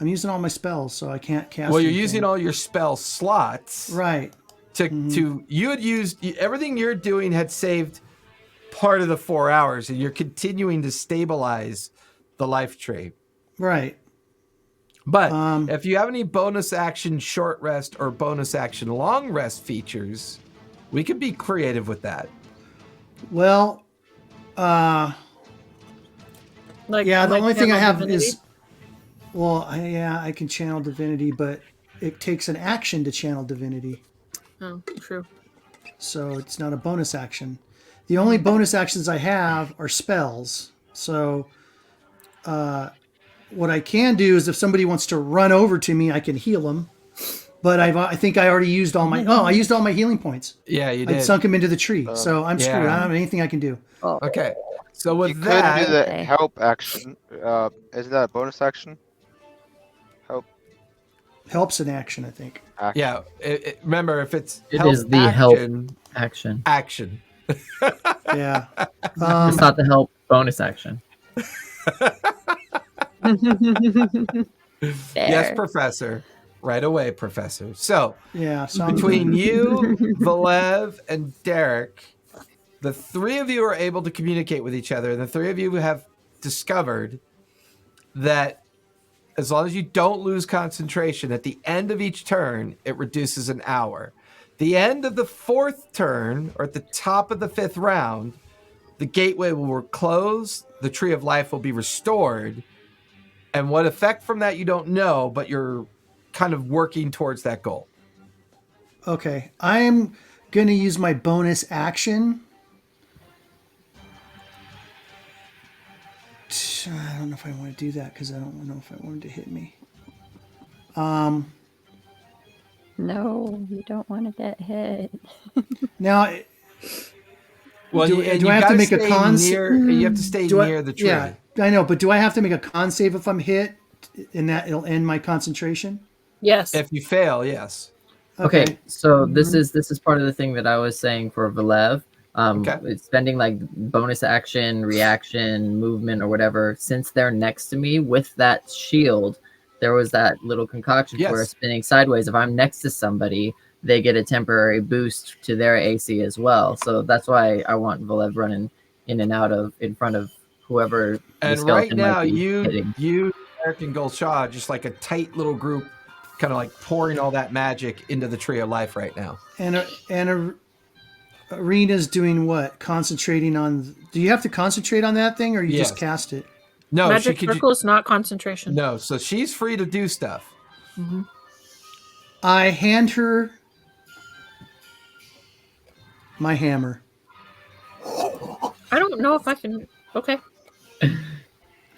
C: I'm using all my spells, so I can't cast.
A: Well, you're using all your spell slots,
C: right?
A: You had used everything you're doing had saved part of the 4 hours, and you're continuing to stabilize the life tree,
C: right?
A: But if you have any bonus action short rest or bonus action long rest features, we can be creative with that.
C: Well. The only thing I have is, I can channel divinity, but it takes an action to channel divinity.
B: Oh, true.
C: So it's not a bonus action. The only bonus actions I have are spells. So what I can do is if somebody wants to run over to me, I can heal them. But I think I already used all my... I used all my healing points.
A: Yeah, you did.
C: I sunk them into the tree. So I'm screwed. I don't have anything I can do.
H: Oh.
A: Okay. So with
F: you
A: that...
F: could do the help action. Isn't that a bonus action? Help.
C: Help's an action, I think.
F: Action.
A: Yeah. Remember, if it's
E: it
A: help
E: is the
A: action,
E: help action.
A: Action.
C: Yeah.
E: It's not the help bonus action.
A: Yes, Professor. Right away, Professor. So,
C: so
A: between you, Valev, and Derek, the 3 of you are able to communicate with each other. And the 3 of you have discovered that as long as you don't lose concentration, at the end of each turn, it reduces an hour. The end of the 4th turn, or at the top of the 5th round, the gateway will close, the Tree of Life will be restored, And what effect from that you don't know, but you're kind of working towards that goal.
C: Okay, I'm going to use my bonus action. I don't know if I want to do that because I don't know if I want him to hit me.
H: No, you don't want to get hit.
C: Now,
A: Well,
C: do I have to make a con?
A: You have to stay near the tree.
C: Yeah, I know, but do I have to make a con save if I'm hit? And that it'll end my concentration?
B: Yes.
A: If you fail, yes.
E: Okay, so this is part of the thing that I was saying for Velev. It's spending like bonus action, reaction, movement, or whatever. Since they're next to me with that shield, there was that little concoction where spinning sideways. If I'm next to somebody, they get a temporary boost to their AC as well. So that's why I want Velev running in and out of in front of whoever.
A: And right now, you American Gulshaw, just like a tight little group, kind of like pouring all that magic into the tree of life right now.
C: And Arena's doing what? Concentrating on. Do you have to concentrate on that thing, or you just cast it?
A: No,
B: magic circle is not concentration.
A: No, so she's free to do stuff.
B: Mm-hmm.
C: I hand her my hammer.
B: I don't know if I can. Okay.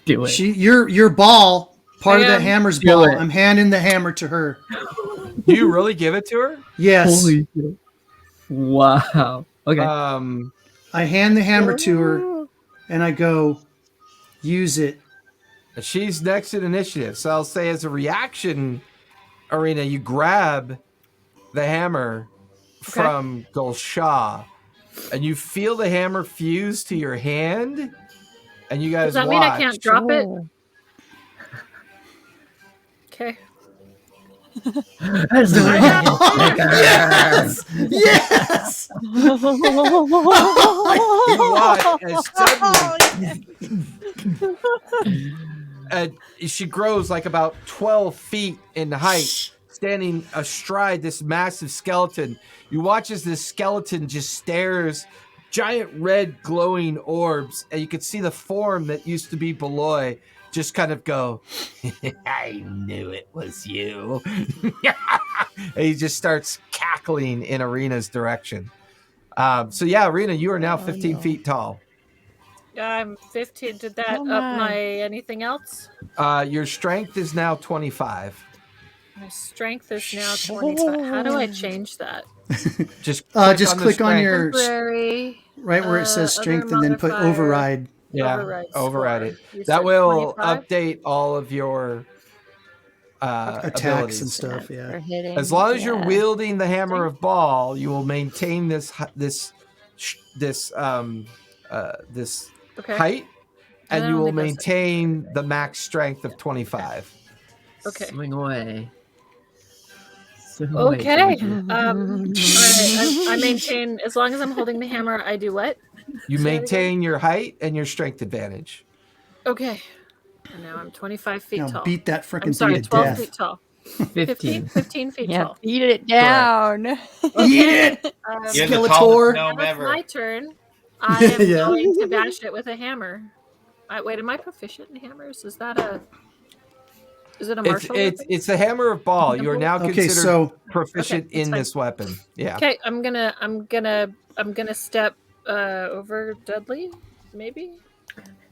E: Do it.
C: Your ball, part of the hammer's ball. I'm handing the hammer to her.
A: Do you really give it to her?
C: Yes.
E: Holy shit. Wow. Okay.
C: I hand the hammer to her, and I go, use it.
A: She's next in initiative, so I'll say as a reaction, Arena, you grab the hammer from Gulshaw, and you feel the hammer fuse to your hand, and you guys
B: Does that mean I can't drop it? Okay.
C: Yes! Yes!
A: You watch as suddenly, and she grows like about 12 feet in height, standing astride this massive skeleton. You watch as this skeleton just stares, giant red glowing orbs, and you can see the form that used to be Beloy just kind of go, I knew it was you. And he just starts cackling in Arena's direction. So yeah, Arena, you are now 15 feet tall.
B: I'm 15. Did that up my anything else?
A: Your strength is now 25.
B: My strength is now 25. How do I change that?
A: Just
C: click on your
B: temporary,
C: right where it says strength, and then put override.
A: Yeah, override it. That will 25? Update all of your
C: attacks
A: abilities
C: and stuff. Yeah.
A: As long as you're wielding the hammer of Ball, you will maintain this height, and you will maintain the max strength of 25.
B: Okay.
E: Swing away.
B: Okay. I maintain, as long as I'm holding the hammer, I do what?
A: You maintain your height and your strength advantage.
B: Okay. And now I'm 25 feet tall.
C: Beat that frickin'
B: I'm sorry,
C: thing to
B: 12
C: death.
B: feet tall.
E: 15
B: feet tall.
H: Beat it down.
C: Eat it! Skeletor.
B: That's my turn. I am going to bash it with a hammer. Wait, am I proficient in hammers? Is it a martial weapon?
A: It's the hammer of Ball. You are now considered proficient in this weapon. Yeah.
B: Okay, I'm gonna step over Dudley, maybe?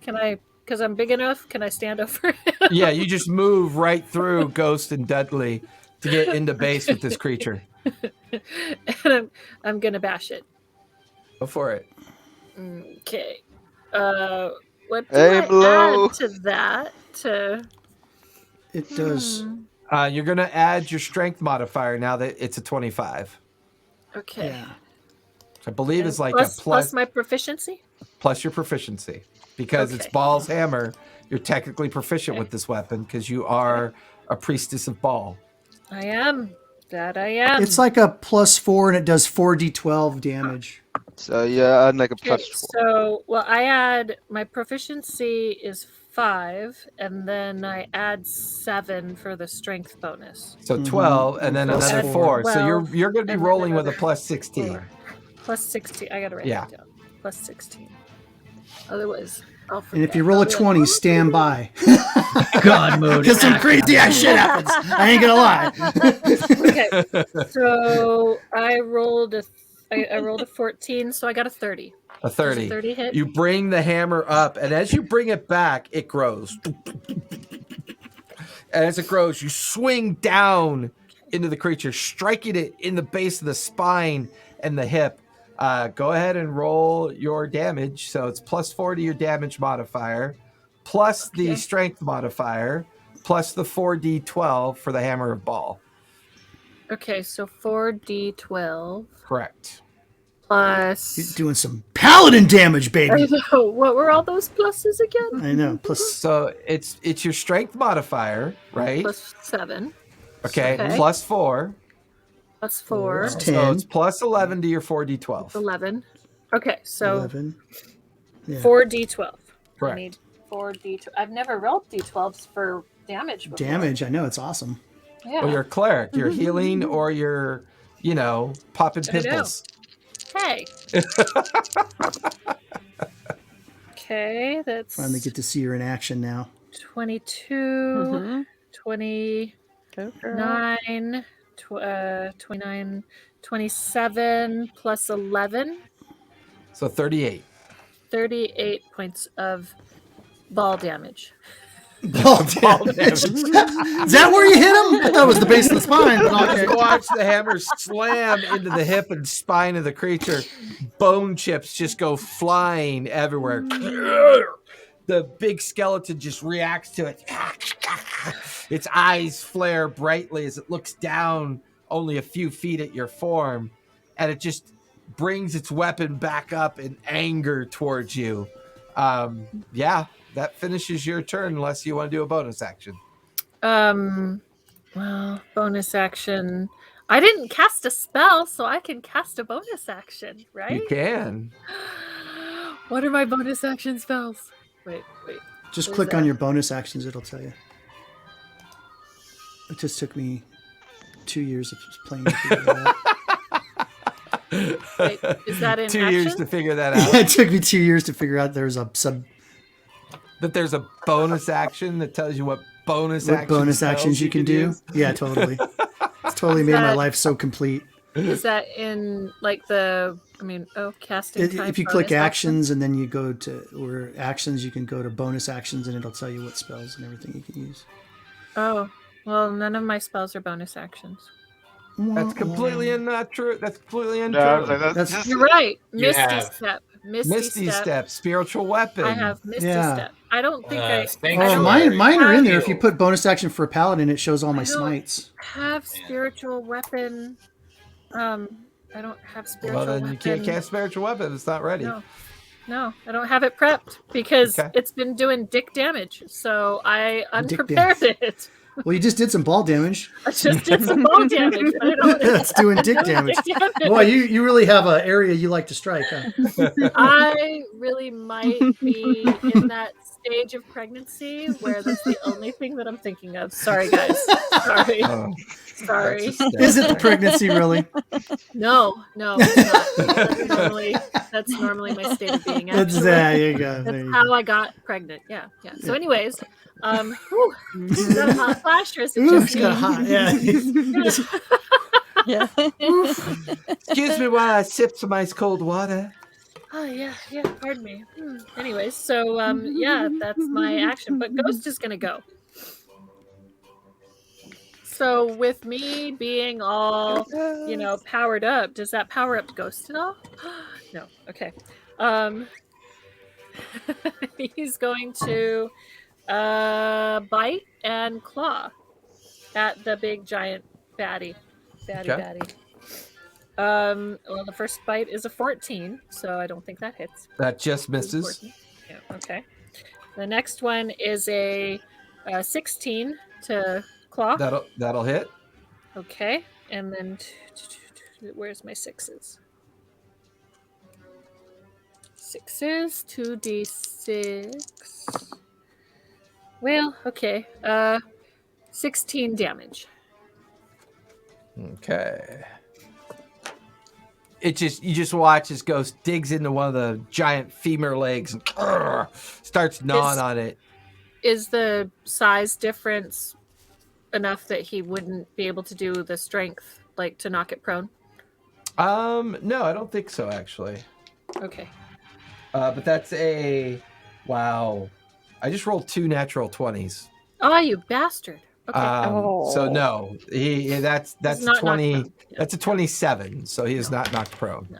B: Can I, because I'm big enough, can I stand over him?
A: Yeah, you just move right through Ghost and Dudley to get into base with this creature.
B: And I'm gonna bash it.
A: Go for it.
B: Okay. What do I add to that?
C: It does.
A: You're going to add your strength modifier now that it's a 25.
B: Okay.
C: Yeah.
A: I believe it's like
B: plus my proficiency?
A: Plus your proficiency. Because it's Ball's hammer, you're technically proficient with this weapon because you are a priestess of Ball.
B: I am. That I am.
C: It's like a +4 and it does 4d12 damage.
F: So yeah, I'd like a +4.
B: So, I add, my proficiency is 5, and then I add 7 for the strength bonus.
A: So 12, and then another 4. So you're going to be rolling with a +16.
B: +16. I got to write that down. +16. Otherwise, I'll forget.
C: And if you roll a
B: I'll be
C: 20,
B: like,
C: stand by.
E: God mode.
C: Because some crazy ass shit happens. I ain't gonna lie.
B: Okay, so I rolled a 14, so I got a 30.
A: A
B: Does
A: 30.
B: a 30 hit?
A: You bring the hammer up, and as you bring it back, it grows. And as it grows, you swing down into the creature, striking it in the base of the spine and the hip. Go ahead and roll your damage. So it's +4 to your damage modifier, plus the strength modifier, plus the 4d12 for the hammer of ball.
B: Okay, so 4d12
A: Correct.
B: plus.
C: You're doing some paladin damage, baby.
B: I know. What were all those pluses again?
C: I know. Plus,
A: So it's your strength modifier, right?
B: Plus 7.
A: Okay.
B: Okay.
A: Plus 4.
B: Plus 4.
C: Plus 10.
A: So it's plus 11 to your 4d12.
B: 11. Okay, so
C: 11. Yeah.
B: 4d12.
A: Correct.
B: I need 4d12. I've never rolled d12s for damage before.
C: Damage. I know. It's awesome.
B: Yeah.
A: Well, you're a cleric. You're healing or you're, popping
B: I know.
A: pimples.
B: Hey. Okay, that's
C: Finally get to see her in action now.
B: 22, 29,
H: Go girl.
B: 29, 27 plus 11,
A: So 38.
B: 38 points of ball damage.
C: Ball damage. Is that where you hit him? I thought it was the base of the spine. But okay.
A: You watch the hammer slam into the hip and spine of the creature. Bone chips just go flying everywhere. The big skeleton just reacts to it. Its eyes flare brightly as it looks down only a few feet at your form, and it just brings its weapon back up in anger towards you. That finishes your turn unless you want to do a bonus action.
B: Well, bonus action. I didn't cast a spell, so I can cast a bonus action, right?
A: You can.
B: What are my bonus action spells? Wait.
C: Just
B: What
C: click
B: is
C: on
B: that?
C: your bonus actions. It'll tell you. It just took me 2 years of playing to figure that out.
B: Wait, is that in
A: 2
B: action?
A: years to figure that
C: Yeah,
A: out.
C: it took me 2 years to figure out there's a sub.
A: That there's a bonus action that tells you what bonus
C: actions you can do.
A: use.
C: Yeah, totally. It's totally made my life so complete.
B: Is that in like casting time?
C: If you
B: bonus
C: click
B: action?
C: actions and then you go to actions, you can go to bonus actions and it'll tell you what spells and everything you can use.
B: Oh, well, none of my spells are bonus actions.
A: That's completely not true. That's completely untrue.
F: Yeah, I was like, that's just,
B: You're right.
G: You
B: Misty
G: have-
B: step.
A: Misty step, spiritual weapon.
B: I have Misty
C: Yeah.
B: step. I don't think
G: thanks
B: I
C: Oh,
B: don't
C: mine are in there.
G: have-
C: If you put bonus action for a paladin, it shows all my
B: I don't-
C: smites.
B: have spiritual weapon. I don't have spiritual
A: Well, then
B: weapon.
A: you can't cast spiritual weapon. It's not ready.
B: No, I don't have it prepped because
A: Okay.
B: it's been doing dick damage. So I
C: Dick
B: unprepared it.
C: Well, you just did some ball damage.
B: I just did some ball damage. But I don't
C: That's doing dick damage. Boy, you really have an area you like to strike, huh?
B: I really might be in that stage of pregnancy where that's the only thing that I'm thinking of. Sorry, guys. Sorry.
A: Oh,
B: Sorry.
A: that's a step.
C: Is it the pregnancy, really?
B: No, it's not. That's normally my state of being.
C: That's
B: Actually.
C: there you go. There
B: That's
C: you
B: how
C: go.
B: I got pregnant. Yeah. So, anyways, is that a hot flash or is it
C: Ooh,
B: just
C: it's got
B: me?
C: hot. Yeah.
H: Yeah.
A: Excuse me while I sip some ice cold water.
B: Oh yeah. Pardon me. Anyways, so that's my action. But Ghost is gonna go. So with me being all, powered up, does that power up Ghost at all? No. Okay. He's going to bite and claw at the big giant baddie.
A: Okay.
B: Well, the first bite is a 14, so I don't think that hits.
A: That just misses.
B: 14. Yeah, okay. The next one is a 16 to claw.
A: That'll hit.
B: Okay, and then where's my sixes? 2d6. Well, okay. 16 damage.
A: Okay. you just watch this ghost digs into one of the giant femur legs and starts gnawing on it.
B: Is the size difference enough that he wouldn't be able to do the strength, like to knock it prone?
A: No, I don't think so, actually.
B: Okay.
A: But that's a wow. I just rolled 2 natural 20s.
B: Oh, you bastard. Okay.
A: So no, that's
B: He's
A: a
B: not
A: 20.
B: knocked prone.
A: That's a 27. So he is not knocked prone.
B: No.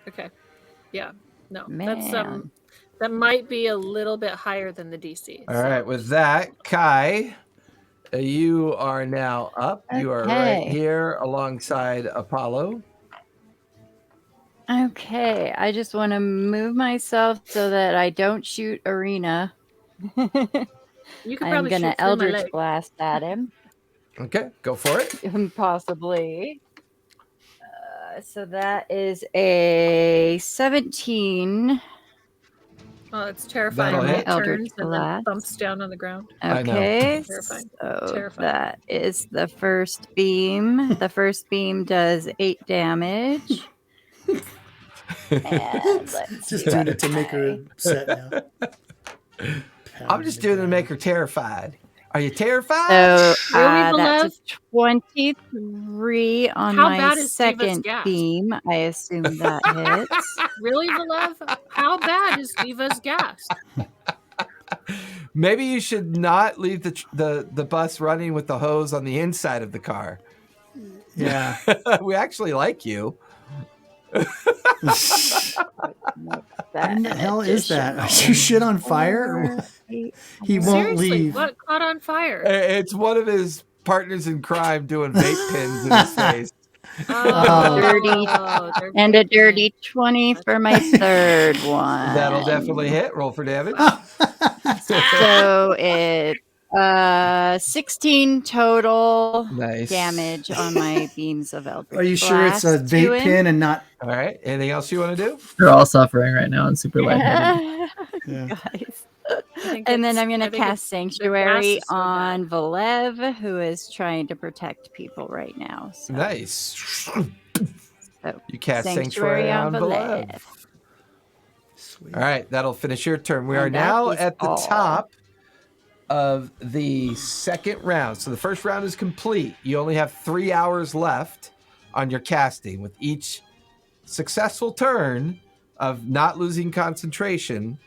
B: Okay. Yeah. No.
H: Man.
B: That's that might be a little bit higher than the DC.
A: All right. With that, Kai, you are now up. You are right
H: Okay.
A: here alongside Apollo.
H: Okay, I just want to move myself so that I don't shoot Arena.
B: You could
H: I'm
B: probably
H: gonna
B: shoot through my
H: Eldritch
B: leg.
H: Blast at him,
A: Okay, go for it.
H: possibly. So that is a 17.
B: Oh, it's terrifying.
A: That'll
B: when
A: hit.
B: it turns
H: Eldritch
B: and then
H: Blast.
B: bumps down on the ground.
A: I know.
H: Okay,
B: Terrifying.
H: so
B: Terrifying.
H: that is the first beam. The first beam does 8 damage. And let's
C: Just
H: see
C: doing
H: what
C: it to make her upset now.
A: I'm just doing it to make her terrified. Are you terrified?
H: So
B: Really,
H: that's a 23 on
B: How
H: my
B: bad is Diva's
H: second
B: gas?
H: beam. I assume that hits.
B: Really, Valev? How bad is Diva's gas?
A: Maybe you should not leave the bus running with the hose on the inside of the car.
C: Yeah.
A: We actually like you.
C: What in the hell is that? Are you shit on fire? Or what? He won't
B: Seriously,
C: leave.
B: what caught on fire?
A: It's one of his partners in crime doing vape pens in his face.
B: Oh,
H: Dirty.
B: they're
H: And a
B: vaping.
H: dirty 20 for my third one.
A: That'll definitely hit. Roll for damage.
H: So it's 16 total
A: Nice.
H: damage on my beams of Eldritch
C: Are you sure it's a
H: Blast to
C: vape
H: him.
C: pen and not?
A: All right. Anything else you want to do?
E: They're all suffering right now and super lightheaded.
C: Yeah.
H: Guys.
B: I think
H: And then
B: it's-
H: I'm going
B: I
H: to
B: think
H: cast
B: it's-
H: Sanctuary
B: is so bad.
H: on Valev, who is trying to protect people right now. So,
A: Nice.
H: so
A: You cast Sanctuary on Valev.
C: Sweet.
A: All right. That'll finish your turn. We are
H: And that
A: now
H: is
A: at the
H: all.
A: top of the second round. So the first round is complete. You only have 3 hours left on your casting. With each successful turn of not losing concentration.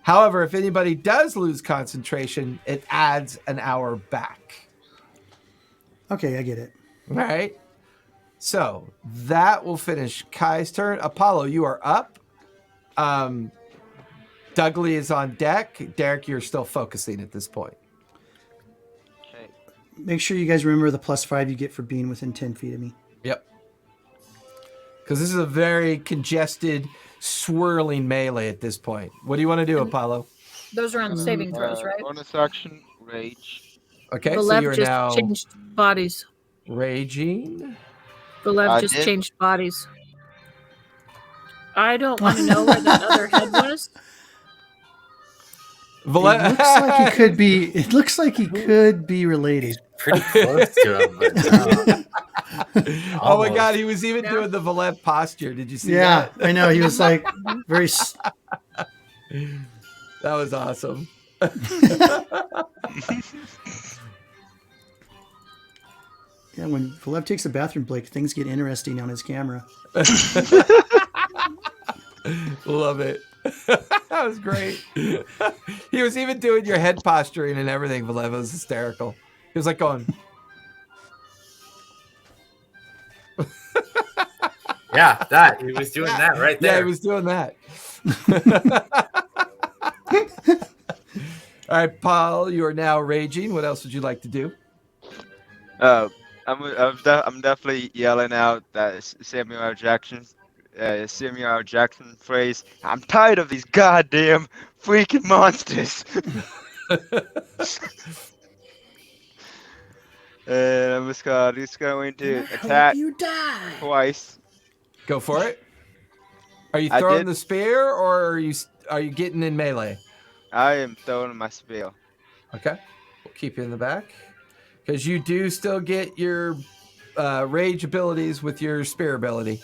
A: However, if anybody does lose concentration, it adds an hour back.
C: Okay, I get it.
A: All right. So that will finish Kai's turn. Apollo, you are up. Dougley is on deck. Derek, you're still focusing at this point.
F: Okay.
C: Make sure you guys remember the +5 you get for being within 10 feet of me.
A: Yep. Because this is a very congested, swirling melee at this point. What do you want to do, Apollo?
B: Those are on saving throws, right?
F: Bonus action, rage.
A: Okay,
B: The
A: so
B: left
A: you're
B: just
A: now
B: changed bodies.
A: raging.
B: The left
F: I
B: just
F: did.
B: changed bodies. I don't want to know where that other head was.
C: It looks like he could be. It looks like he could be related.
G: Pretty close to him, but no.
A: Oh my
G: Almost.
A: God, he was even
B: Yeah.
A: doing the Valev posture. Did you see
C: Yeah,
A: that?
C: I know. He was like very.
A: That was awesome.
C: Yeah, when Valev takes a bathroom break, things get interesting on his camera.
A: Love it. That was great. He was even doing your head posturing and everything, Valev. It was hysterical. He was like going,
G: Yeah, that he was doing that right there.
A: yeah, he was doing that. All right, Paul, you are now raging. What else would you like to do?
F: I'm definitely yelling out that Samuel L. Jackson phrase. I'm tired of these goddamn freaking monsters. And I'm just going to attack
C: You die.
F: twice.
A: Go for it. Are you
F: I
A: throwing
F: did.
A: the spear or are you getting in melee?
F: I am throwing my spear.
A: Okay, we'll keep you in the back because you do still get your rage abilities with your spear ability.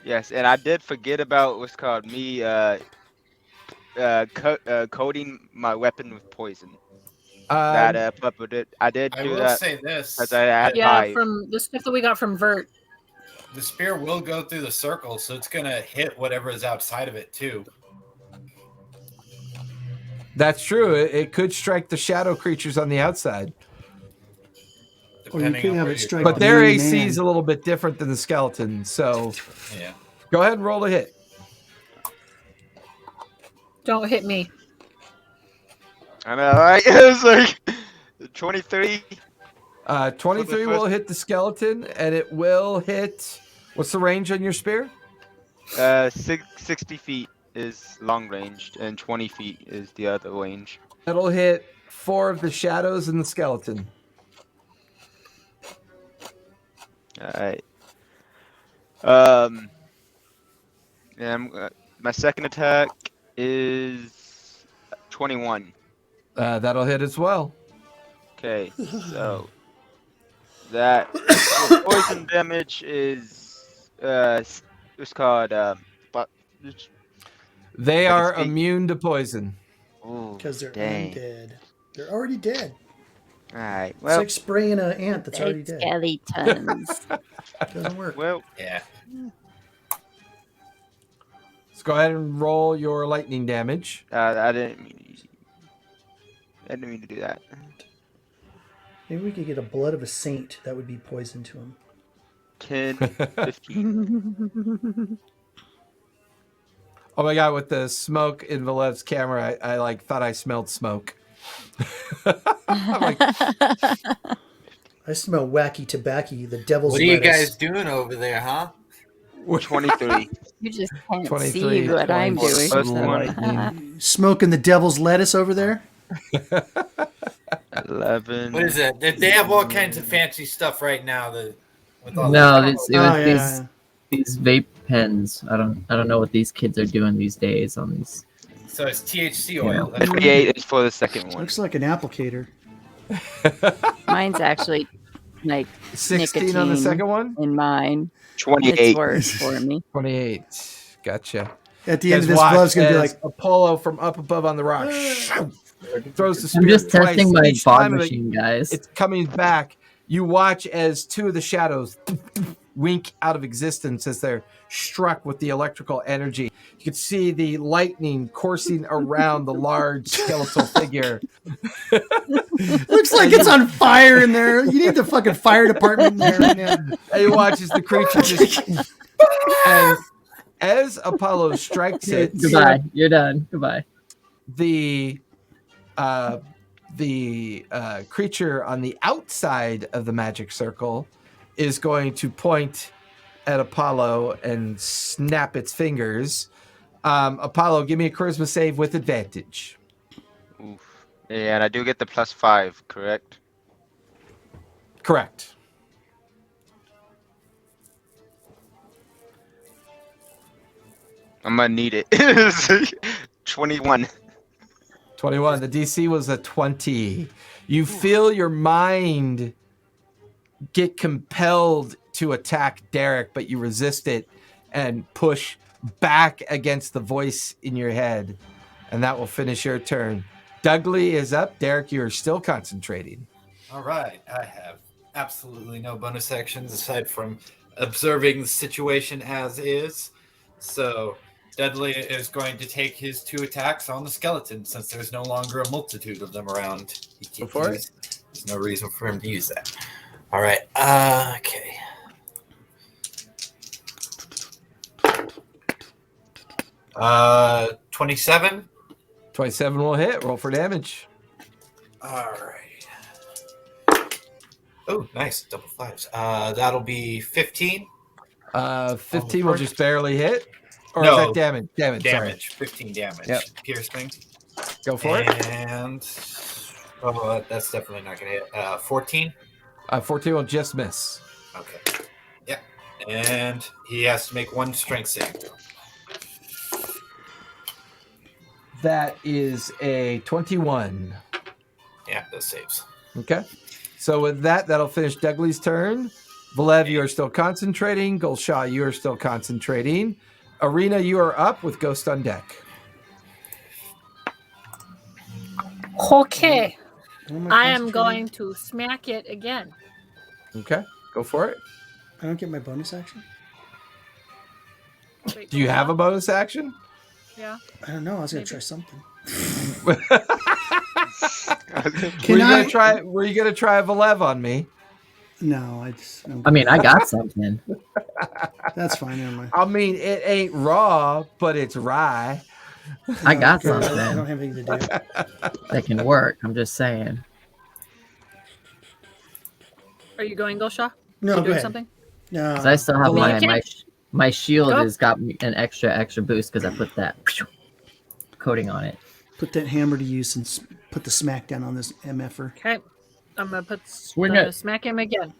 F: Yes, and I did forget about what's called me coating my weapon with poison. But I did
G: I
F: do
G: will
F: that
G: say this.
F: because I had
B: Yeah,
F: 5.
B: from the stuff that we got from Vert.
G: The spear will go through the circle, so it's going to hit whatever is outside of it, too.
A: That's true. It could strike the shadow creatures on the outside.
C: Or you could have it strike
A: But
C: the
A: their
C: main
A: AC
C: man.
A: is a little bit different than the skeleton. So
G: Yeah.
A: go ahead and roll a hit.
B: Don't hit me.
F: I know, right? It was like 23.
A: 23 will hit the skeleton, and it will hit. What's the range on your spear?
F: 60 feet is long ranged, and 20 feet is the other range.
A: It'll hit 4 of the shadows and the skeleton.
F: All right. And my second attack is 21.
A: That'll hit as well.
F: Okay, so that poison damage is it's called but
A: They
F: I can
A: are
F: speak.
A: immune to poison.
C: Because they're
F: dang.
C: undead. They're already dead.
F: All right.
C: It's
F: Well,
C: like spraying an ant that's already
H: Dead
C: dead.
H: skeletons.
C: Doesn't work.
F: well,
G: Yeah.
A: Let's go ahead and roll your lightning damage.
F: I didn't mean to do that.
C: Maybe we could get a blood of a saint. That would be poison to him.
F: 10, 15.
A: Oh my god! With the smoke in Valev's camera, I like thought I smelled smoke. I'm like,
C: I smell wacky tobacco. The devil's
G: What are you
C: lettuce.
G: guys doing over there, huh?
F: 23.
H: You just can't
A: 23,
H: see what I'm doing.
F: Plus
H: so-
A: lightning.
C: Smoking the devil's lettuce over there?
F: 11.
G: What is that? They have all kinds of fancy stuff right now. With all
E: No,
G: the-
E: it was
C: Oh, yeah.
E: these vape pens. I don't know what these kids are doing these days on these.
G: So it's THC oil.
E: Yeah.
G: That's
F: 28 is for the second one.
C: Looks like an applicator.
H: Mine's actually like
A: 16 on the
H: nicotine
A: second one.
H: in mine.
F: 28.
H: It's worse for me.
A: 28. Gotcha.
C: At the end of
A: Guys,
C: this,
A: watch
C: Vlog's going to be
A: as
C: like,
A: Apollo from up above on the rock throws the spear.
E: I'm just testing
A: twice.
E: my
A: Each
E: fog
A: time
E: machine, guys.
A: It's coming back. You watch as 2 of the shadows wink out of existence as they're struck with the electrical energy. You can see the lightning coursing around the large skeletal figure.
C: looks like it's on fire in there. You need the fucking fire department in there right now.
A: And you watch as the creature just as Apollo strikes it.
E: Goodbye. You're done. Goodbye.
A: The creature on the outside of the magic circle is going to point at Apollo and snap its fingers. Apollo, give me a charisma save with advantage.
F: Oof. Yeah, and I do get the +5, correct?
A: Correct.
F: I'm gonna need it. 21.
A: 21. The DC was a 20. You feel your mind get compelled to attack Derek, but you resist it and push back against the voice in your head. And that will finish your turn. Dougley is up. Derek, you're still concentrating.
G: All right. I have absolutely no bonus actions aside from observing the situation as is. So Dudley is going to take his 2 attacks on the skeleton since there's no longer a multitude of them around.
A: Go for it.
G: There's no reason for him to use that. All right. Okay. Uh, 27.
A: 27 will hit. Roll for damage.
G: All right. Oh, nice. Double 5s. That'll be 15.
A: 15 will just barely hit. Or
G: No.
A: is that damage? Damage.
G: Damage. 15 damage.
A: Yep.
G: Piercing.
A: Sorry. Go for it.
G: And that's definitely not going to hit. 14.
A: 14 will just miss.
G: Okay. Yeah. And he has to make 1 strength save.
A: That is a 21.
G: Yeah, those saves.
A: Okay. So with that, that'll finish Dougley's turn. Valev, you are still concentrating. Gulsha, you are still concentrating. Arena, you are up with Ghost on deck.
B: Okay.
C: What
B: I am going to smack it again.
A: Okay, go for it.
C: I don't get my bonus action?
B: Wait,
A: Do you have a bonus action?
B: Yeah.
C: I don't know. I was going to try something.
A: Were you gonna try Valev on me?
C: No,
E: I mean, I got something.
C: That's fine. Never mind.
A: I mean, it ain't raw, but it's rye.
E: I got
C: I
E: something
C: don't have anything to do.
E: that can work. I'm just saying.
B: Are you going, Gulsha?
C: No,
B: you
C: go
B: doing
C: ahead.
B: something?
C: No.
E: Because I still have my shield
B: Go.
E: has got an extra boost because I put that coating on it.
C: Put that hammer to use and put the smack down on this MFer.
B: Okay. I'm going to smack him again.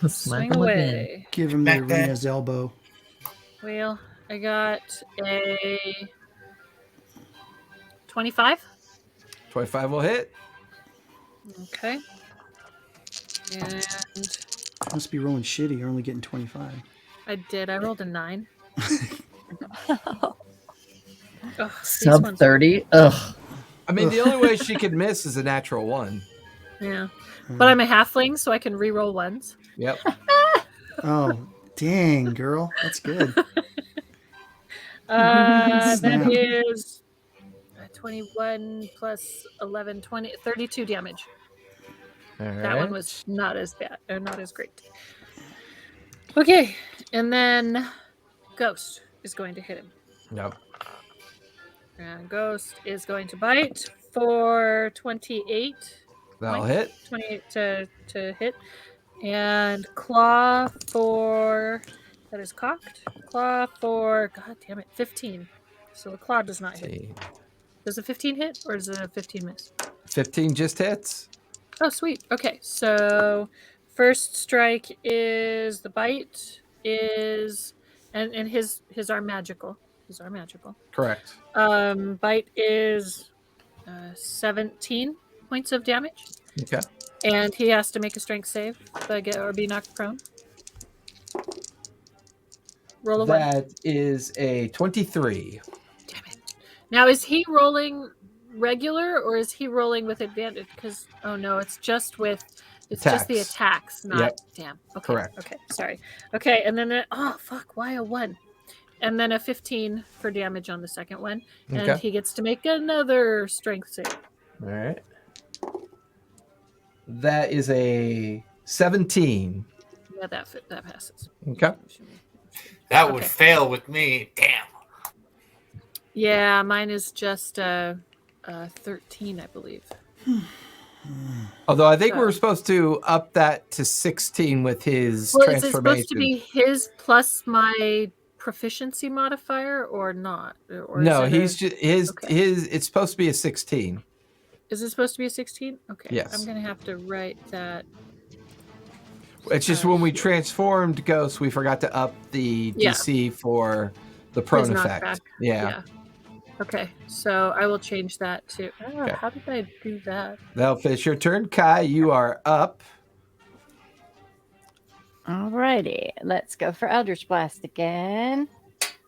E: Swing
B: away.
C: Give him the arena's elbow.
B: Well, I got a 25.
A: 25 will hit.
B: Okay. And
C: Must be rolling shitty. You're only getting 25.
B: I did. I rolled a 9. Ugh,
E: Sub 30? Ugh.
A: I mean, the only way she could miss is a natural 1.
B: Yeah. But I'm a halfling, so I can re-roll ones.
A: Yep.
C: Oh, dang, girl. That's good.
B: That is 21 plus 11, 20, 32 damage.
A: All right.
B: That one was not as bad, or not as great. Okay, and then Ghost is going to hit him.
A: Yep.
B: And Ghost is going to bite for 28.
A: That'll hit.
B: 28 to hit. And Claw for... That is cocked. Claw for... God damn it, 15. So the Claw does not hit. Does a 15 hit, or is it a 15 miss?
A: 15 just hits.
B: Oh, sweet. Okay, so first strike is the bite is... And his are magical. His are magical.
A: Correct.
B: Bite is 17 points of damage.
A: Okay.
B: And he has to make a strength save or be knocked prone. Roll a 1.
A: That is a 23.
B: Damn it. Now, is he rolling regular or is he rolling with advantage? Because, oh no, it's just the attacks, not...
A: Yep.
B: Damn. Okay.
A: Correct.
B: Okay, sorry. Okay, and then, why a 1? And then a 15 for damage on the second one. And he gets to make another strength save.
A: All right. That is a 17.
B: Yeah, that passes.
A: Okay.
G: That would fail with me. Damn.
B: Yeah, mine is just 13, I believe.
A: Although I think we were supposed to up that to 16 with his transformation.
B: Is it supposed to be his plus my proficiency modifier or not? Or
A: no, he's just his. It's supposed to be a 16.
B: Is it supposed to be a 16? Okay.
A: Yes.
B: I'm gonna have to write that.
A: It's just when we transformed Ghost, we forgot to up the DC for the prone effect. Yeah.
B: Okay, so I will change that to... How did I do that?
A: That'll finish your turn. Kai, you are up.
H: Alrighty, let's go for Eldritch Blast again.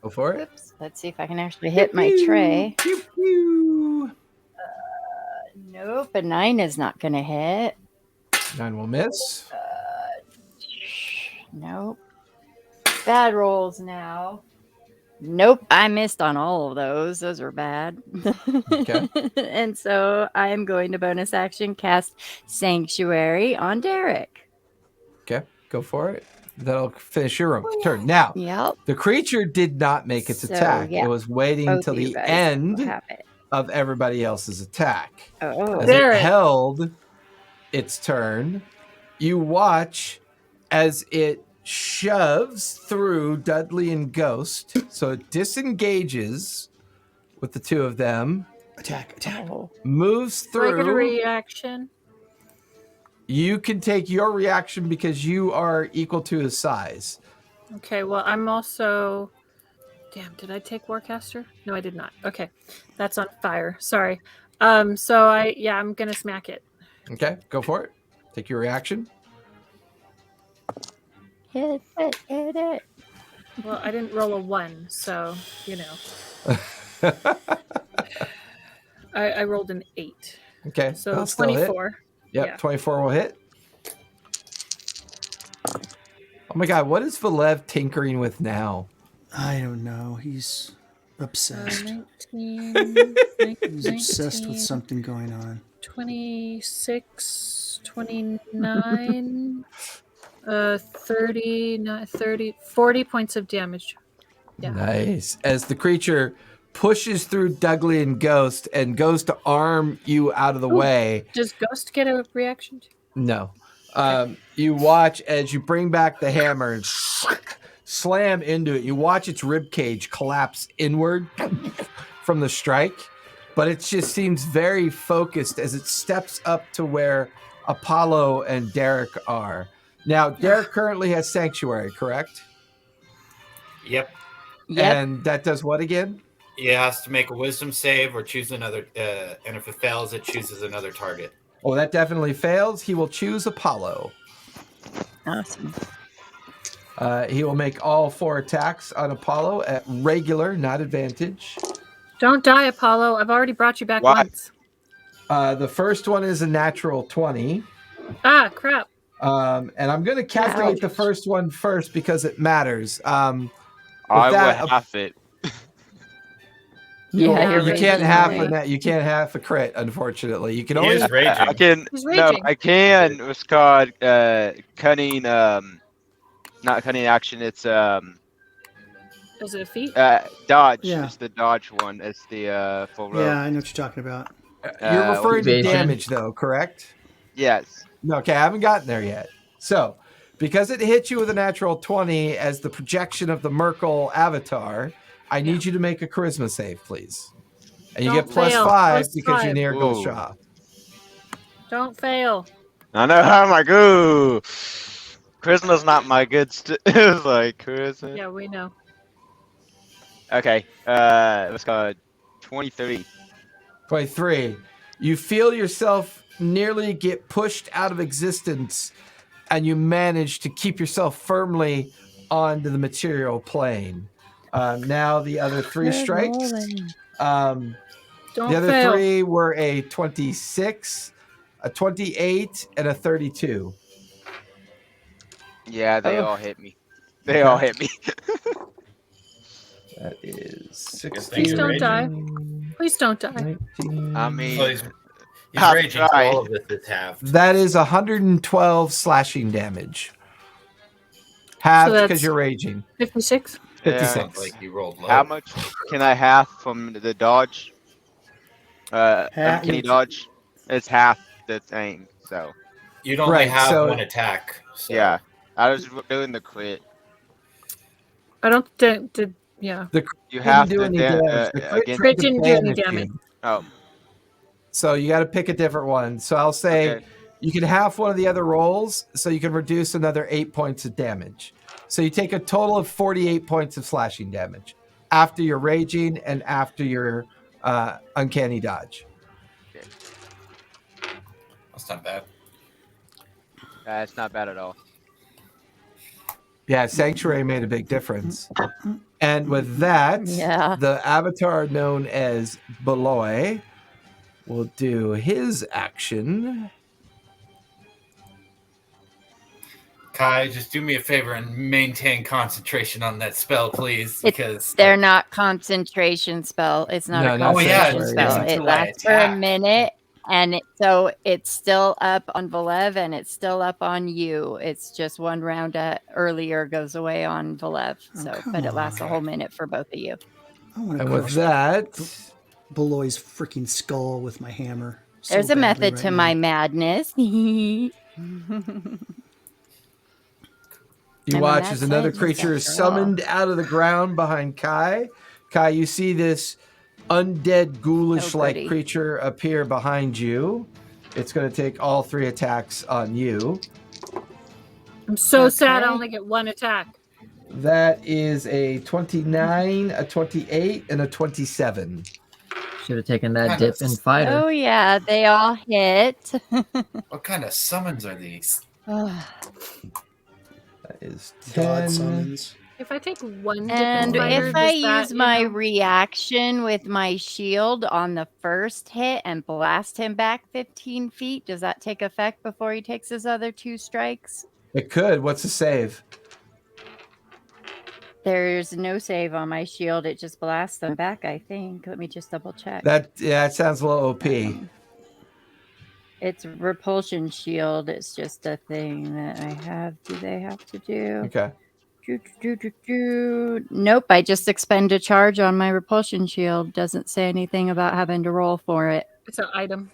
A: Go for it.
H: Oops. Let's see if I can actually hit my tray.
A: Pew, pew.
H: Nope, a 9 is not going to hit.
A: 9 will miss.
H: Nope. Bad rolls now. Nope, I missed on all of those. Those were bad.
A: Okay.
H: And so I am going to bonus action cast Sanctuary on Derek.
A: Okay, go for it. That'll finish your turn. Now, the creature did not make its attack. It was waiting until the end of everybody else's attack. As it held its turn, you watch as it shoves through Dudley and Ghost. So it disengages with the two of them.
C: Attack.
A: Moves through.
B: Do I get a reaction?
A: You can take your reaction because you are equal to his size.
B: Okay, well, I'm also... Damn, did I take Warcaster? No, I did not. Okay, that's on fire. Sorry. I'm gonna smack it.
A: Okay, go for it. Take your reaction.
H: Hit it, hit it.
B: Well, I didn't roll a 1, so, you know. I rolled an 8.
A: Okay,
B: So
A: that'll still hit.
B: 24.
A: Yep,
B: Yeah.
A: 24 will hit. Oh my god, what is Valev tinkering with now?
C: I don't know. He's obsessed.
B: 19,
C: He's obsessed with something going on.
B: 26, 29, 30, 40 points of damage. Yeah.
A: Nice. As the creature pushes through Dudley and Ghost and goes to arm you out of the way.
B: Does Ghost get a reaction?
A: No. You watch as you bring back the hammer and slam into it. You watch its rib cage collapse inward from the strike, but it just seems very focused as it steps up to where Apollo and Derek are. Now, Derek currently has Sanctuary, correct?
G: Yep.
A: And that does what again?
G: He has to make a wisdom save or choose another, and if it fails, it chooses another target.
A: Oh, that definitely fails. He will choose Apollo.
H: Awesome.
A: He will make all 4 attacks on Apollo at regular, not advantage.
B: Don't die, Apollo. I've already brought you back
F: What?
B: once.
A: The first one is a natural 20.
B: Ah, crap.
A: And I'm going to calculate the first one first because it matters.
F: I will half it.
H: Yeah,
A: you can't have a crit, unfortunately. You can
G: He
A: always
G: is raging.
F: I can.
B: He's
F: No,
B: raging.
F: I can. It's called cunning. Not cunning action. It's
B: Is it a feat?
F: dodge.
C: Yeah.
F: It's the dodge one. It's the full row.
C: Yeah, I know what you're talking about.
A: You're referring to
E: evasion.
A: damage, though, correct?
F: Yes.
A: No, okay, I haven't gotten there yet. So, because it hits you with a natural 20 as the projection of the Merkel avatar, I need you to make a charisma save, please. And you
B: Don't
A: get plus
B: fail.
A: 5
B: Plus
A: because you're
B: 5.
A: near
F: Ooh.
A: Gulshaw.
B: Don't fail.
F: I know how my goo. Charisma's not my good. It's like charisma.
B: Yeah, we know.
F: Okay. Let's go 23.
A: 23. You feel yourself nearly get pushed out of existence, and you manage to keep yourself firmly onto the material plane. Now the other 3 strikes.
B: Don't
A: The other
B: fail.
A: 3 were a 26, a 28, and a 32.
F: Yeah, they
A: Oh.
F: all hit me. They all hit me.
A: That is 16.
B: Please don't die. Please don't die.
A: 19.
F: I mean,
G: So he's
F: I'll
G: raging, so
F: try.
G: all of this is halved.
A: That is 112 slashing damage. Halved
B: that's-
A: because you're raging.
B: 56.
A: 56.
G: Sounds like you rolled low.
F: how much can I half from the dodge?
C: Half-
F: Can you dodge? It's half the thing. So
G: You'd only
A: Right,
G: have
A: so-
G: one attack. So.
F: yeah, I was doing the crit.
B: I don't think. Yeah.
F: You have
A: do
F: to
A: any damage. The crit
F: against.
B: Crit didn't do any
A: advantage
B: damage.
A: you.
F: Oh,
A: So you got to pick a different one. So I'll say
F: okay.
A: you can half one of the other rolls, so you can reduce another 8 points of damage. So you take a total of 48 points of slashing damage after your raging and after your uncanny dodge.
G: That's not bad.
F: It's not bad at all.
A: Yeah, Sanctuary made a big difference. And with that,
H: Yeah.
A: the avatar known as Beloy will do his action.
G: Kai, just do me a favor and maintain concentration on that spell, please, because
H: They're not concentration spell. It's not
A: No,
H: a
A: not
H: concentration
A: concentration.
H: spell.
G: It's
H: It
G: until I
H: lasts for a
G: attack.
H: minute, and so it's still up on Valev, and it's still up on you. It's just one round earlier goes away on Valev.
C: Oh,
H: So,
C: come
H: but it lasts a
C: on.
H: whole minute for both of you.
C: I want to
A: And with
C: crush
A: that,
C: Beloy's freaking skull with my hammer. so
H: There's a
C: badly
H: method
C: right
H: to
C: now.
H: my madness.
A: you
H: I'm a
A: watch
H: mad
A: as another
H: scientist
A: creature is
H: after all.
A: summoned out of the ground behind Kai. Kai, you see this undead, ghoulish-like
H: pretty.
A: creature appear behind you. It's going to take all 3 attacks on you.
B: I'm so sad I
H: Okay.
B: only get 1 attack.
A: That is a 29, a 28, and a 27.
E: Should have taken that
G: Kind
E: dip
G: of-
E: in fighter.
H: Oh yeah, they all hit.
G: what kind of summons are these?
A: That is
C: God
A: 10.
C: summons.
B: If I take one
H: And
B: Dipping Spider,
H: if I
B: does that,
H: use my reaction with my shield on the first hit and blast him back 15 feet, does that take effect before he takes his other 2 strikes?
A: It could. What's the save?
H: There's no save on my shield. It just blasts them back, I think. Let me just double check.
A: That sounds a little OP.
H: It's repulsion shield. It's just a thing that I have. Do they have to do?
A: Okay.
H: Nope. I just expend a charge on my repulsion shield. Doesn't say anything about having to roll for it.
B: It's an item.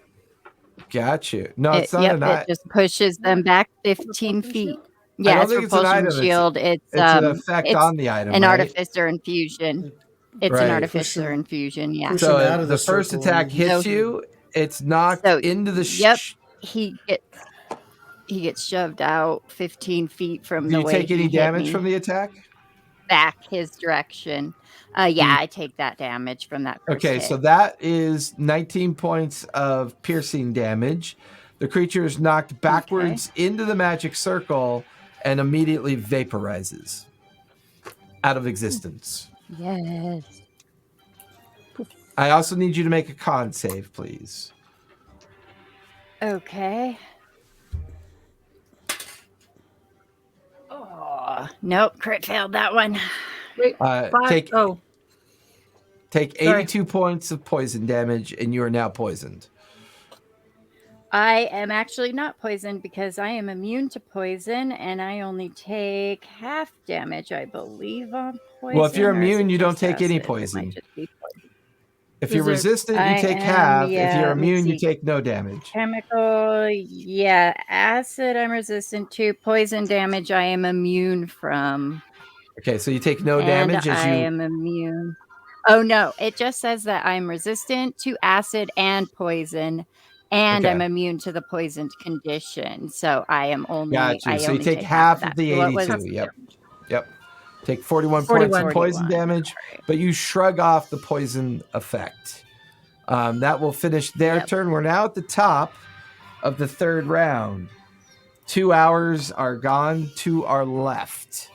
A: Got you. No, it's not an item.
H: It just pushes them back 15 feet. Yeah, it's repulsion shield. It's
A: an effect on the item.
H: An
A: right?
H: artificer infusion. It's an artificer infusion. Yeah.
A: So out of the first attack hits you. It's knocked into the.
H: He gets shoved out 15 feet from the way.
A: Do you take any damage from the attack?
H: Back his direction. I take that damage from that.
A: Okay, so that is 19 points of piercing damage. The creature is knocked backwards into the magic circle and immediately vaporizes out of existence.
H: Yes.
A: I also need you to make a con save, please.
H: Okay. Oh, nope, crit failed that one.
B: Wait,
A: take 82 points of poison damage, and you are now poisoned.
H: I am actually not poisoned because I am immune to poison, and I only take half damage, I believe, on poison.
A: Well, if you're immune, you don't take any poison. If you're resistant, you take half. If you're immune, you take no damage.
H: Chemical, acid I'm resistant to. Poison damage I am immune from.
A: Okay, so you take no damage
H: I am immune. Oh, no. It just says that I'm resistant to acid and poison, and I'm immune to the poisoned condition. So I am only...
A: Got you. So you take half of the 82. Yep. Take 41 points of poison damage, but you shrug off the poison effect. That will finish their turn. We're now at the top of the third round. 2 hours are gone. 2 are left.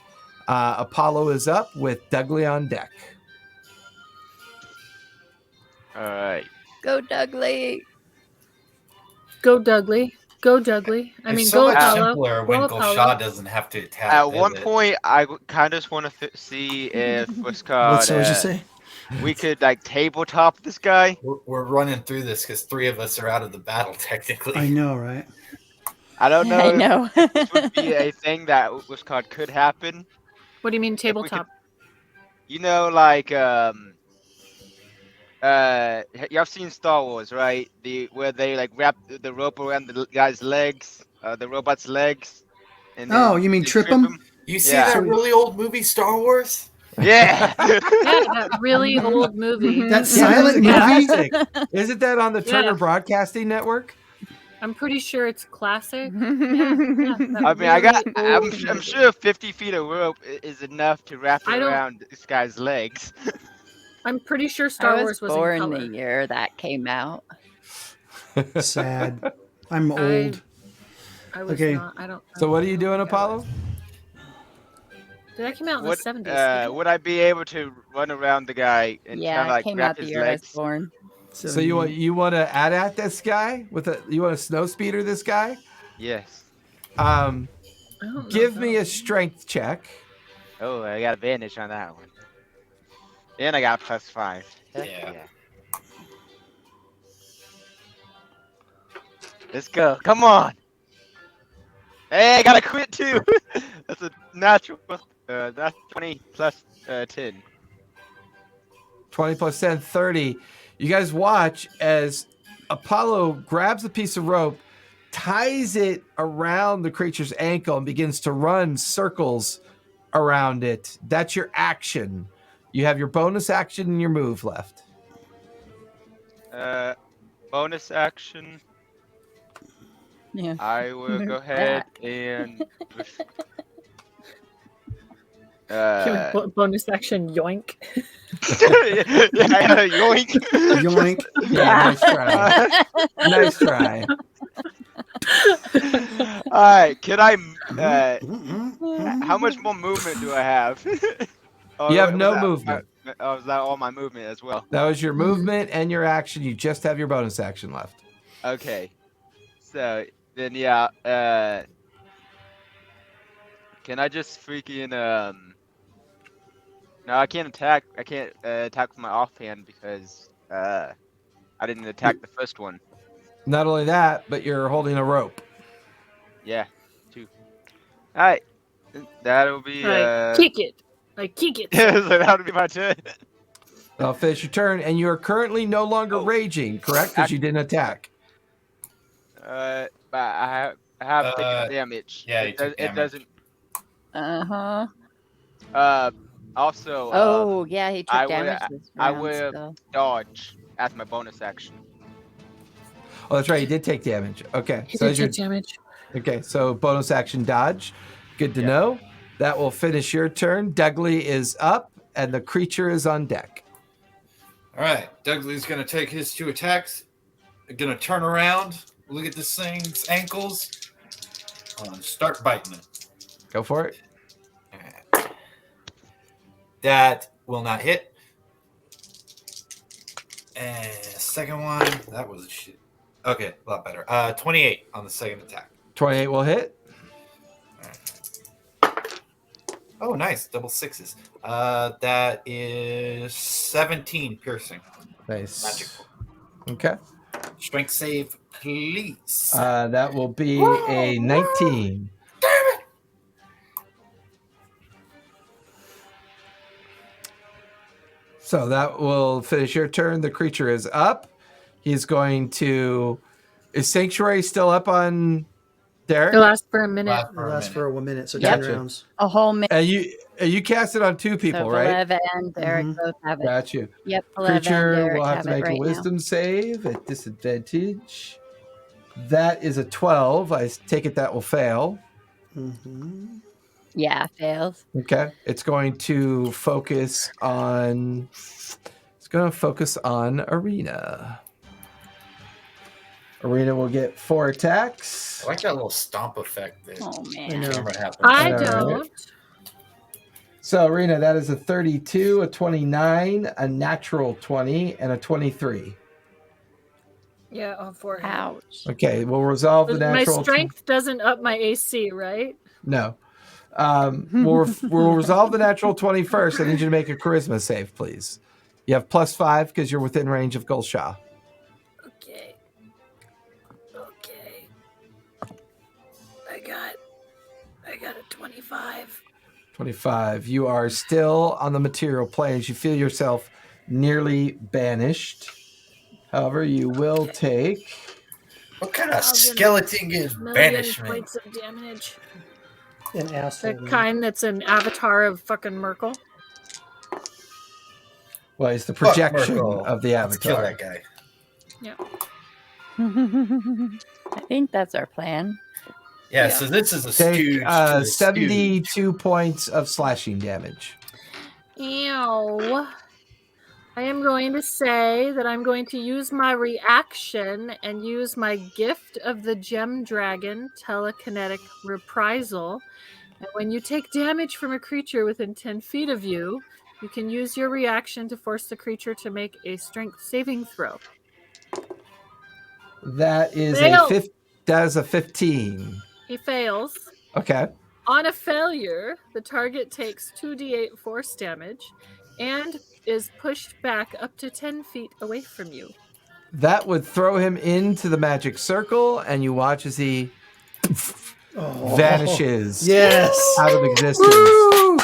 A: Apollo is up with Dudley on deck.
F: All right.
H: Go, Dudley.
B: Go, Dudley. Go, Dudley. I mean, go, Apollo.
G: Simpler when Gulshaw doesn't have to attack.
F: At one point, I kind of just want to see if what's called.
C: What did you say?
F: We could tabletop this guy.
G: We're running through this because 3 of us are out of the battle technically.
C: I know, right?
F: I don't know.
H: I know.
F: This would be a thing that what's called could happen.
B: What do you mean tabletop?
F: Y'all seen Star Wars, right? Where they wrap the rope around the guy's legs, the robot's legs. And
C: you mean trip him?
G: You see that really old movie, Star Wars?
F: Yeah.
B: That really old movie.
C: That silent movie?
A: Isn't that on the Turner Broadcasting Network?
B: I'm pretty sure it's classic.
F: I'm sure 50 feet of rope is enough to wrap it around this guy's legs.
B: I'm pretty sure Star Wars was
H: born
B: in color.
H: the year that came out.
C: Sad. I'm old.
B: I was not. I don't.
A: So what are you doing, Apollo?
B: That came out in the 70s.
F: Would I be able to run around the guy and
H: came
F: wrap
H: out the
F: his
H: year
F: legs?
H: I was born.
A: So you want to add at this guy you want to snow speeder this guy?
F: Yes.
A: Give me a strength check.
F: Oh, I got advantage on that one. And I got +5.
G: Yeah.
F: Let's go. Come on. Hey, I got to quit too. That's a natural. That's 20 plus 10.
A: 20 plus 10, 30. You guys watch as Apollo grabs a piece of rope, ties it around the creature's ankle, and begins to run circles around it. That's your action. You have your bonus action and your move left.
F: Bonus action.
H: Yeah.
F: I will go ahead and.
B: Bonus action, yoink.
F: Yoink.
C: Yoink.
A: Yeah, nice try. Nice try.
F: All right, can I? How much more movement do I have?
A: You have no movement.
F: Was that all my movement as well?
A: That was your movement and your action. You just have your bonus action left.
F: Okay. So then, yeah. Can I just freaking No, I can't attack. I can't attack with my offhand because I didn't attack the first one.
A: Not only that, but you're holding a rope.
F: Yeah, 2. All right, that'll be.
B: Kick it. Kick it.
F: So that'll be my turn.
A: I'll finish your turn, and you are currently no longer raging, correct? Because you didn't attack.
F: But I have taken damage.
G: Yeah,
F: it doesn't.
H: Uh-huh.
F: Also.
H: Oh, yeah, he took damage this round.
F: I will dodge as my bonus action.
A: Oh, that's right. You did take damage. Okay.
B: He did take damage.
A: Okay, so bonus action dodge. Good to know. That will finish your turn. Dougley is up, and the creature is on deck.
G: All right. Dougley's going to take his 2 attacks. Going to turn around, look at this thing's ankles, and start biting it.
A: Go for it.
G: That will not hit. And second one, that was a shit. Okay, a lot better. 28 on the second attack.
A: 28 will hit.
G: Oh, nice. Double 6s. That is 17 piercing.
A: Nice.
G: Magical.
A: Okay.
G: Strength save, please.
A: That will be a 19.
G: Damn it!
A: So that will finish your turn. The creature is up. He's going to... Is Sanctuary still up on Derek?
B: It'll last for a minute.
C: It'll last for a minute, so
A: Gotcha.
C: 10 rounds.
H: A whole minute.
A: You cast it on 2 people,
H: So
A: right?
H: Valev and Derek both have it.
A: Got you.
H: Yep, Valev and
A: Creature
H: Derek
A: will have to
H: it
A: make
H: right
A: a wisdom save at disadvantage. That is a 12. I take it that will fail.
C: Mm-hmm.
H: Yeah, fails.
A: Okay. It's going to focus on... It's going to focus on Arena. Arena will get 4 attacks.
G: I like that little stomp effect that
H: Oh,
C: I
H: man.
C: know.
G: camera happens.
B: I
A: All right.
B: don't.
A: So, Arena, that is a 32, a 29, a natural 20, and a 23.
B: Yeah, on 4.
H: Ouch.
A: Okay, we'll resolve the
B: My
A: natural...
B: strength doesn't up my AC, right?
A: No. We'll resolve the natural 20 first. I need you to make a charisma save, please. You have +5 because you're within range of Gulshaw.
B: Okay. I got a 25.
A: 25. You are still on the material planes. You feel yourself nearly banished. However, you will take...
G: What kind of skeleton gives banishment?
B: Points of damage.
C: An
B: The
C: asshole.
B: kind that's an avatar of fucking Merkel.
A: Well, it's the projection
G: Merkel.
A: of the
G: Let's kill
A: avatar.
G: that guy.
B: Yeah.
H: I think that's our plan.
G: Yeah, so this is a
A: Take
G: stooge.
A: 72 points of slashing damage.
B: Ew. I am going to say that I'm going to use my reaction and use my gift of the Gem Dragon telekinetic reprisal. And when you take damage from a creature within 10 feet of you, you can use your reaction to force the creature to make a strength saving throw.
A: That is a 15.
B: He fails.
A: Okay.
B: On a failure, the target takes 2d8 force damage and is pushed back up to 10 feet away from you.
A: That would throw him into the magic circle, and you watch as he vanishes out of existence.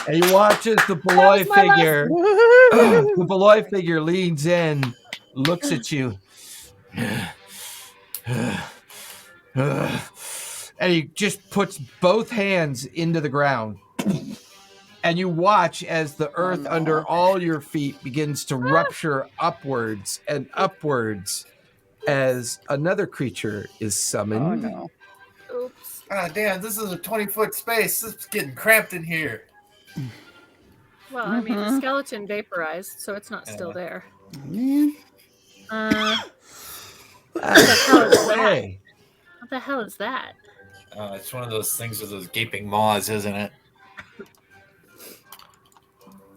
A: And you watch as the Beloy figure, the Beloy figure leans in, looks at you, and he just puts both hands into the ground. And you watch as the earth under all your feet begins to rupture upwards and upwards as another creature is summoned.
H: Oh, no.
B: Oops.
G: Ah, damn, this is a 20-foot space. This is getting cramped in here.
B: Well, I mean, the skeleton vaporized, so it's not still there.
A: Hey,
B: What What the hell is that?
G: It's one of those things with those gaping maws, isn't it?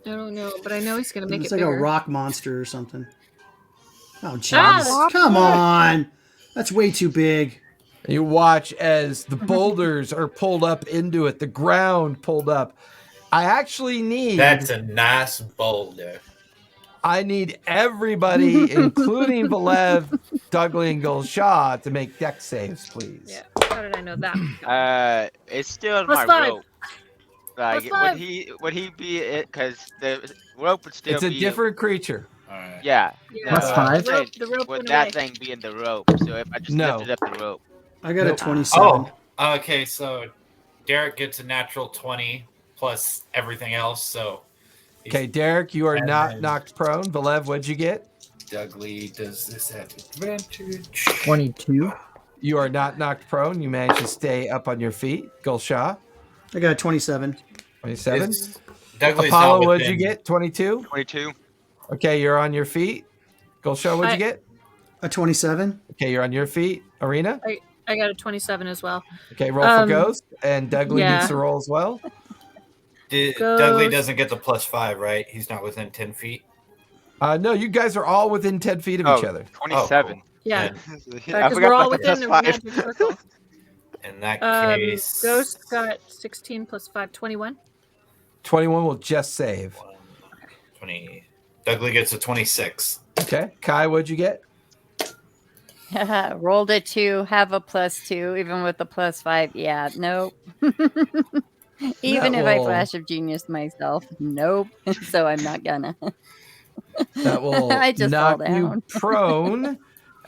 B: I don't know, but I know he's going to make
C: It's
B: it
C: like
B: bigger.
C: a rock monster or something. Oh, jeez.
B: Ah,
C: Come on. That's way too big.
A: You watch as the boulders are pulled up into it, the ground pulled up. I actually need...
G: That's a nice boulder.
A: I need everybody, including Valev, Dougley, and Gulshaw, to make deck saves, please.
B: Yeah. How did I know that?
F: It's still
B: Plus
F: my
B: 5.
F: rope. Like,
B: Plus 5.
F: would he be it? Because the rope would still
A: It's
F: be...
A: a different creature.
G: All right.
F: Yeah.
E: Plus 5?
B: The rope
F: Would
B: went
F: that
B: away.
F: thing be in the rope? So if I just
A: No.
F: lifted up the rope.
C: I got a
A: Nope.
C: 27.
G: Oh, okay. So Derek gets a natural 20 plus everything else. So
A: Okay, Derek, you are
G: And
A: not
G: then-
A: knocked prone. Valev, what'd you get?
G: Dougley does this at advantage.
E: 22.
A: You are not knocked prone. You managed to stay up on your feet. Gulshaw,
C: I got a 27.
A: 27.
G: It's- Dougley's
A: Apollo,
G: not
A: what'd you
G: within-
A: get? 22.
F: 22.
A: Okay, you're on your feet. Gulshaw, what'd you get?
C: A 27.
A: Okay, you're on your feet. Arena.
B: I got a 27 as well.
A: Okay, roll for Ghost. And Dougley
B: yeah.
A: needs to roll as well.
G: Dougley doesn't get the plus 5, right? He's not within 10 feet.
A: No, you guys are all within 10 feet of each other.
F: 27.
G: cool.
B: Yeah.
G: And
F: I
B: Because
F: forgot
B: we're all
F: about the
B: within
F: plus
B: the
F: 5.
B: magic circle.
G: in that case,
B: Ghost got 16 plus 5, 21.
A: 21 will just save.
G: 20. Dougley gets a 26.
A: Okay. Kai, what'd you get?
H: Rolled a 2, have a +2, even with the +5. Yeah, nope. Even if I
A: will-
H: flash of genius myself, nope. So I'm not gonna.
A: That will
H: I just
A: knock
H: fall
A: you
H: down.
A: prone.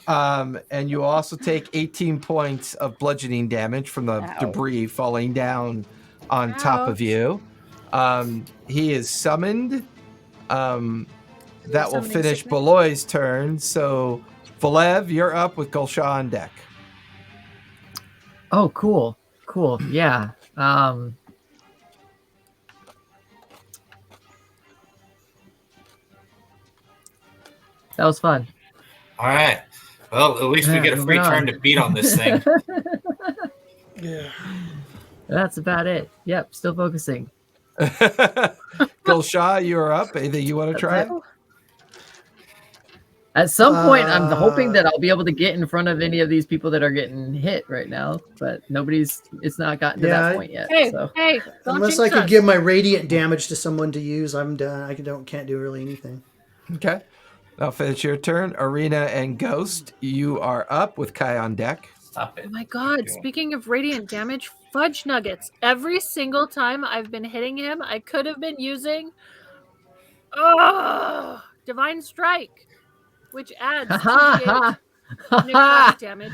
A: And you also take 18 points of bludgeoning damage from the
H: Ow.
A: debris falling down on top of
B: Ouch.
A: you. He is summoned. That will
B: summoning
A: finish
B: sickness?
A: Beloy's turn. So, Valev, you're up with Gulshaw on deck.
E: Oh, cool. Cool. Yeah. That was fun.
G: All right. Well, at least we
E: Yeah,
G: get a free
E: moving
G: turn
E: on.
G: to beat on this thing.
C: Yeah.
E: That's about it. Yep. Still focusing.
A: Gulshaw, you're up. Anything you want to try?
E: At some point, I'm hoping that I'll be able to get in front of any of these people that are getting hit right now, but it's not gotten to
C: Yeah,
E: that point yet.
B: Hey,
E: So
B: hey, don't
C: Unless I
B: jinx
C: could
B: us.
C: give my radiant damage to someone to use, I'm done. Can't do really anything.
A: Okay. I'll finish your turn. Arena and Ghost, you are up with Kai on deck.
G: Stop it.
B: Oh my god, speaking of radiant damage, fudge nuggets. Every single time I've been hitting him, I could have been using Divine Strike, which adds 2d8 necrotic damage.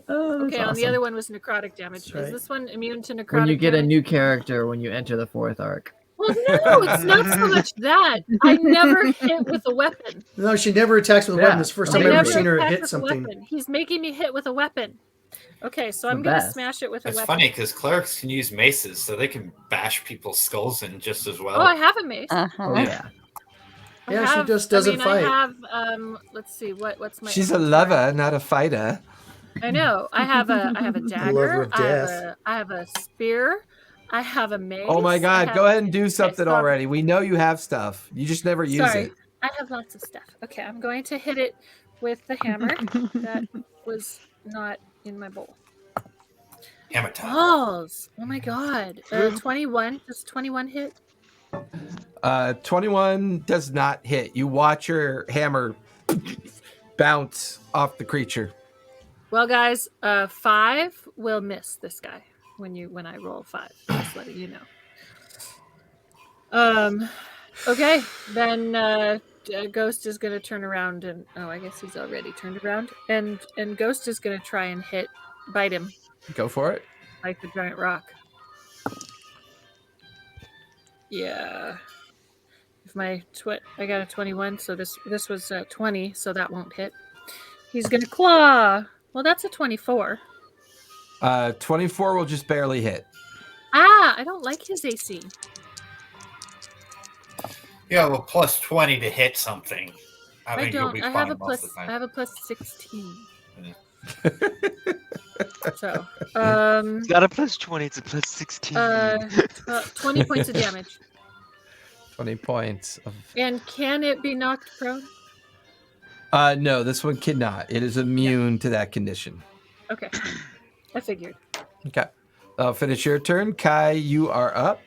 E: Oh, that's
B: Okay, on the
E: awesome.
B: other one was necrotic damage.
C: That's right.
B: Is this one immune to necrotic
E: When you get a
B: damage?
E: new character when you enter the 4th arc.
B: Well, no, it's not so much that. I never hit with a weapon.
C: No, she never attacks with a
E: Yeah.
C: weapon. It's the first
E: I
C: time I've ever
E: never
C: seen her
B: attack
C: hit
B: with a
C: something.
B: weapon. He's making me hit with a weapon. Okay, so I'm
E: The
B: gonna
E: best.
B: smash it with a
G: It's
B: weapon.
G: funny because clerics can use maces, so they can bash people's skulls in just as well.
B: Oh, I have a mace.
H: Uh-huh.
E: Oh, yeah.
B: I
C: Yeah, she
B: have-
C: just doesn't fight.
B: I have let's see, what's my
A: She's a lover, not a fighter.
B: I know. I have a dagger.
C: lover of death.
B: I have a spear. I have a mace.
A: Oh my
B: I
A: God,
B: have-
A: go ahead and do something
B: stop.
A: already. We know you have stuff. You just never use
B: Sorry.
A: it.
B: I have lots of stuff. Okay, I'm going to hit it with the hammer. That was not in my bowl.
G: Hammer time.
B: Balls. Oh my god. 21. Does 21 hit?
A: 21 does not hit. You watch your hammer bounce off the creature.
B: Well, guys, 5 will miss this guy when I roll 5. Just letting you know. Okay, then Ghost is gonna turn around and I guess he's already turned around and Ghost is gonna try and bite him
A: Go for it.
B: like the giant rock. Yeah. If I got a 21, so this was 20, so that won't hit. He's gonna claw. Well, that's a 24.
A: 24 will just barely hit.
B: I don't like his AC.
G: Yeah, well, plus 20 to hit something. I think you'll
B: don't.
G: be
B: I
G: fine
B: have a
G: most
B: plus.
G: of the
B: I
G: time.
B: have a plus 16. So,
F: It's not a plus 20, it's a plus 16.
B: 20 points of damage.
A: 20 points.
B: And can it be knocked prone?
A: No, this one cannot. It is immune to that condition.
B: Okay. I figured.
A: Okay. I'll finish your turn. Kai, you are up.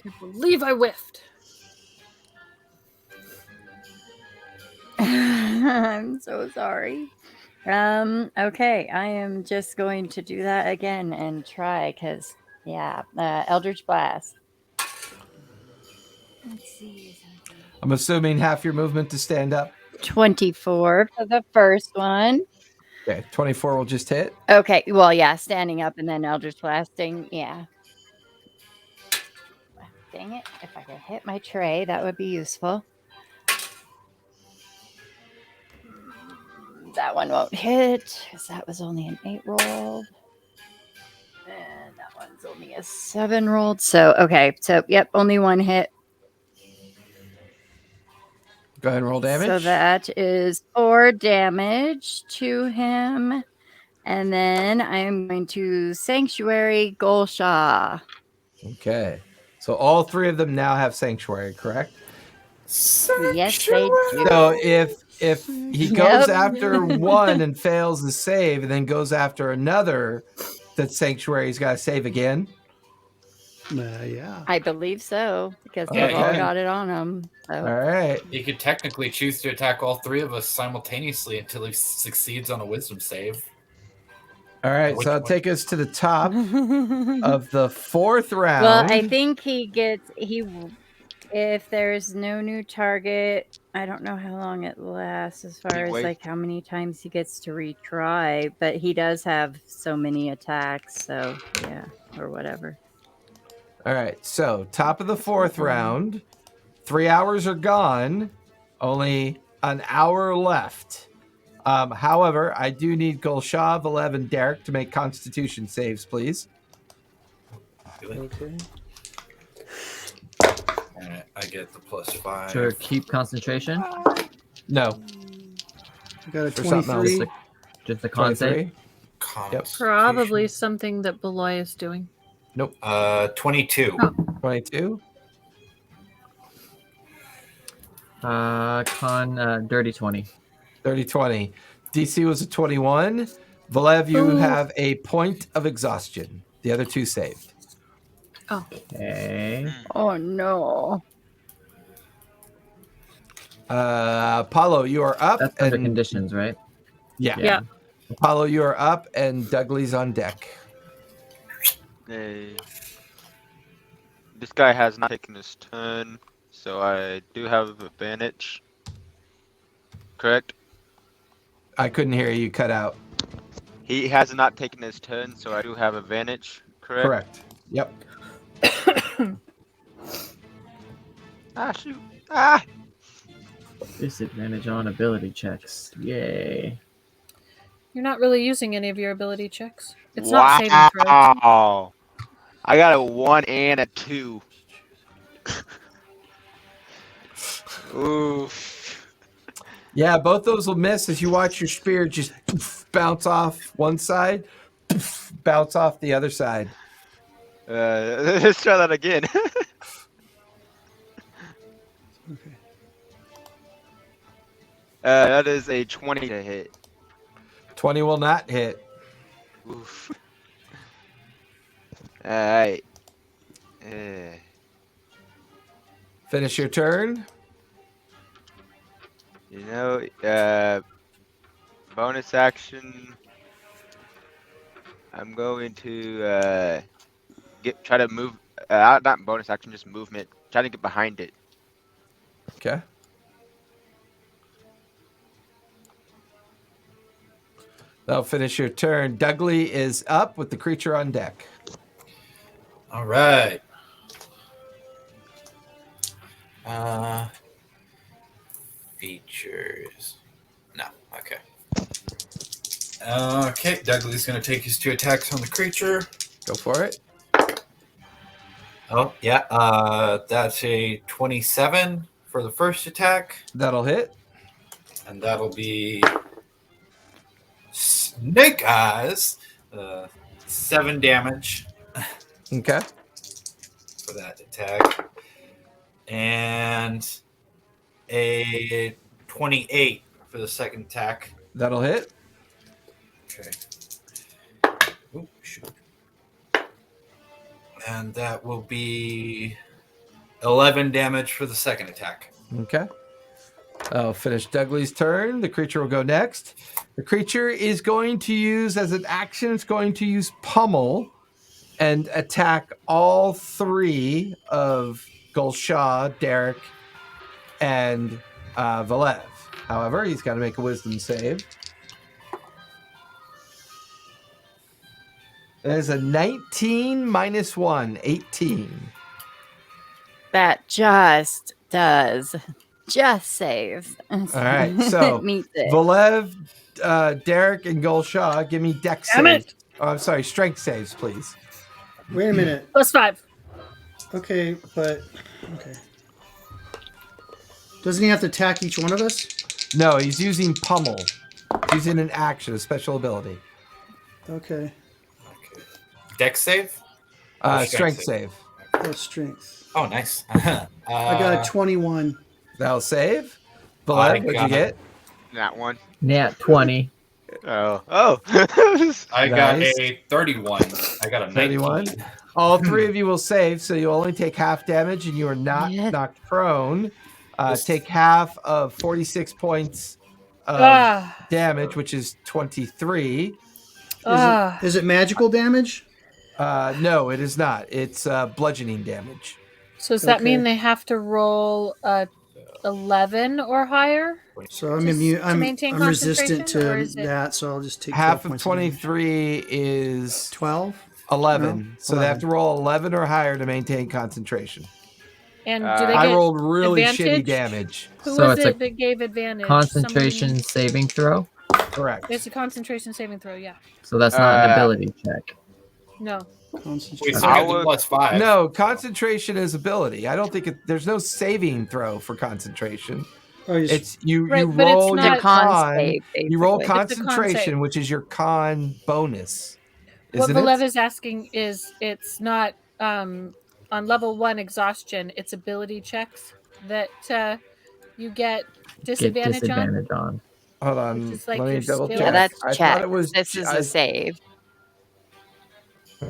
B: Can't believe I whiffed.
H: I'm so sorry. Okay, I am just going to do that again and try because, Eldritch Blast. Let's see.
A: I'm assuming half your movement to stand up.
H: 24 for the first one.
A: Okay, 24 will just hit.
H: Okay, well, yeah, standing up and then Eldritch Blasting, yeah. Dang it, if I could hit my tray, that would be useful. That one won't hit because that was only an 8 rolled. And that one's only a 7 rolled. So, okay. So, yep, only one hit.
A: Go ahead and roll damage.
H: So that is 4 damage to him. And then I am going to Sanctuary Golshaw.
A: Okay. So all 3 of them now have Sanctuary, correct?
H: Yes, they do.
A: So if he goes after one and fails the save and then goes after another, that Sanctuary's got to save again?
C: Yeah.
H: I believe so, because they've all got it on them. So.
A: All right.
G: He could technically choose to attack all 3 of us simultaneously until he succeeds on a wisdom save.
A: All right, so that'll take us to the top of the 4th round.
H: Well, I think if there's no new target, I don't know how long it lasts as far as like how many times he gets to retry, but he does have so many attacks, so yeah, or whatever.
A: All right, so top of the 4th round, 3 hours are gone, only an hour left. However, I do need Golshaw, Valev, and Derek to make Constitution saves, please.
G: Okay. Alright, I get the +5.
E: To keep concentration?
A: No.
C: You got a
A: For something else.
C: 23.
E: Just the con save?
A: Yep.
B: Probably something that Beloy is doing.
A: Nope.
G: 22.
A: 22.
E: Dirty 20.
A: 30-20. DC was a 21. Valev, you have a point of exhaustion. The other 2 saved.
B: Oh.
E: Okay.
H: Oh, no.
A: Apollo, you are up.
E: That's under conditions, right?
A: Yeah. Apollo, you are up, and Dougley's on deck.
F: Hey. This guy has not taken his turn, so I do have advantage. Correct?
A: I couldn't hear you, cut out.
F: He has not taken his turn, so I do have advantage. Correct?
A: Correct. Yep.
F: Shoot.
E: Disadvantage on ability checks. Yay.
B: You're not really using any of your ability checks. It's not saving throws.
F: Wow. I got a 1 and a 2. Oof.
A: Yeah, both those will miss as you watch your spear just bounce off one side, bounce off the other side.
F: Let's try that again.
C: Okay.
F: That is a 20 to hit.
A: 20 will not hit.
F: Oof. Alright.
A: Finish your turn.
F: You know, bonus action. I'm going to try to move. Not bonus action, just movement. Try to get behind it.
A: Okay. That'll finish your turn. Dougley is up with the creature on deck.
G: All right. Features. No. Okay. Okay. Dougley's going to take his 2 attacks on the creature.
A: Go for it.
G: Oh, yeah. That's a 27 for the first attack.
A: That'll hit.
G: And that'll be Snake Eyes. 7 damage
A: Okay.
G: for that attack. And a 28 for the second attack.
A: That'll hit.
G: Okay. Oh, shoot. And that will be 11 damage for the second attack.
A: Okay. I'll finish Dougley's turn. The creature will go next. The creature is going to use, as an action, it's going to use Pummel and attack all 3 of Gulshaw, Derek, and Valev. However, he's got to make a wisdom save. There's a 19 minus 1, 18.
H: That just does. Just saves.
A: All right, so
H: Meets it.
A: Valev, Derek, and Gulshaw, give me dex
B: Damn
A: saves.
B: it.
A: Oh, I'm sorry, strength saves, please.
C: Wait a minute.
B: +5.
C: Okay, but okay. Doesn't he have to attack each one of us?
A: No, he's using Pummel. He's using an action, a special ability.
C: Okay.
G: Dex save?
A: Strength save.
C: Oh, strength.
G: Oh, nice.
C: I got a 21.
A: That'll save.
G: I
A: Valev, what'd you
G: got
A: get?
F: That one.
E: Nat 20.
F: Oh.
G: I got
A: Nice.
G: a 31. I got a
A: 31.
G: 19.
A: All 3 of you will save, so you only take half damage and you are not
H: Yes.
A: knocked prone. Take half of 46 points of damage, which is 23.
C: Is it magical damage?
A: No, it is not. It's bludgeoning damage.
B: So does that
C: Okay.
B: mean they have to roll 11 or higher?
C: So I'm
B: To-
C: immune.
B: to
C: I'm
B: maintain
C: resistant
B: concentration, or
C: to
B: is it-
C: that, so I'll just take
A: Half
C: 12
A: of
C: points damage.
A: 23 is
C: 12.
A: 11.
C: No,
A: So they have
C: 11.
A: to roll 11 or higher to maintain concentration.
B: And
F: Uh,
B: do they
A: I
B: get
A: rolled really shitty
B: advantage?
A: damage.
B: Who
E: So
B: was
E: it's a
B: it that gave advantage?
E: Concentration saving throw.
A: Correct.
B: It's a concentration saving throw, yeah.
E: So that's not an
F: Uh,
E: ability check.
B: No.
G: We
C: Concentration.
G: still get the +5.
A: No, concentration is ability. I don't think there's no saving throw for concentration.
C: Oh, you
A: It's you
B: Right,
A: you
B: but it's
A: roll
B: not-
A: your
H: The con
A: con.
H: save,
A: You roll
H: basically.
B: It's a con
A: concentration,
B: save.
A: which is your con bonus.
B: What
A: Isn't
B: Valev
A: it?
B: is asking is it's not on level 1 exhaustion, it's ability checks that you get
E: Get
B: disadvantage on.
E: disadvantage on.
A: Hold on.
B: Which is like
A: Let me
B: your
A: double
B: skill.
A: check.
H: Yeah, that's
A: I
H: check.
A: thought it was.
H: This is
A: I-
H: a save.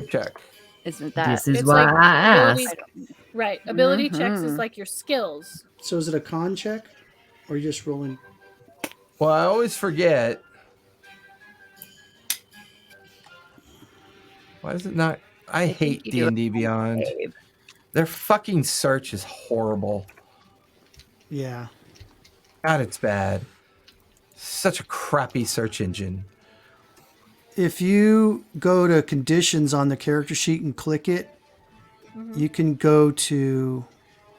A: check.
H: Isn't that?
E: This is
B: It's
E: why
B: like
E: I
B: ability-
E: asked.
B: Right. Ability checks is
H: Mhm.
B: like your skills.
C: So is it a con check, or are you just rolling?
A: Well, I always forget. Why is it not? I hate
H: you do
A: D&D Beyond.
H: Save.
A: Their fucking search is horrible.
C: Yeah.
A: God, it's bad. Such a crappy search engine.
C: If you go to conditions on the character sheet and click it, you can go to,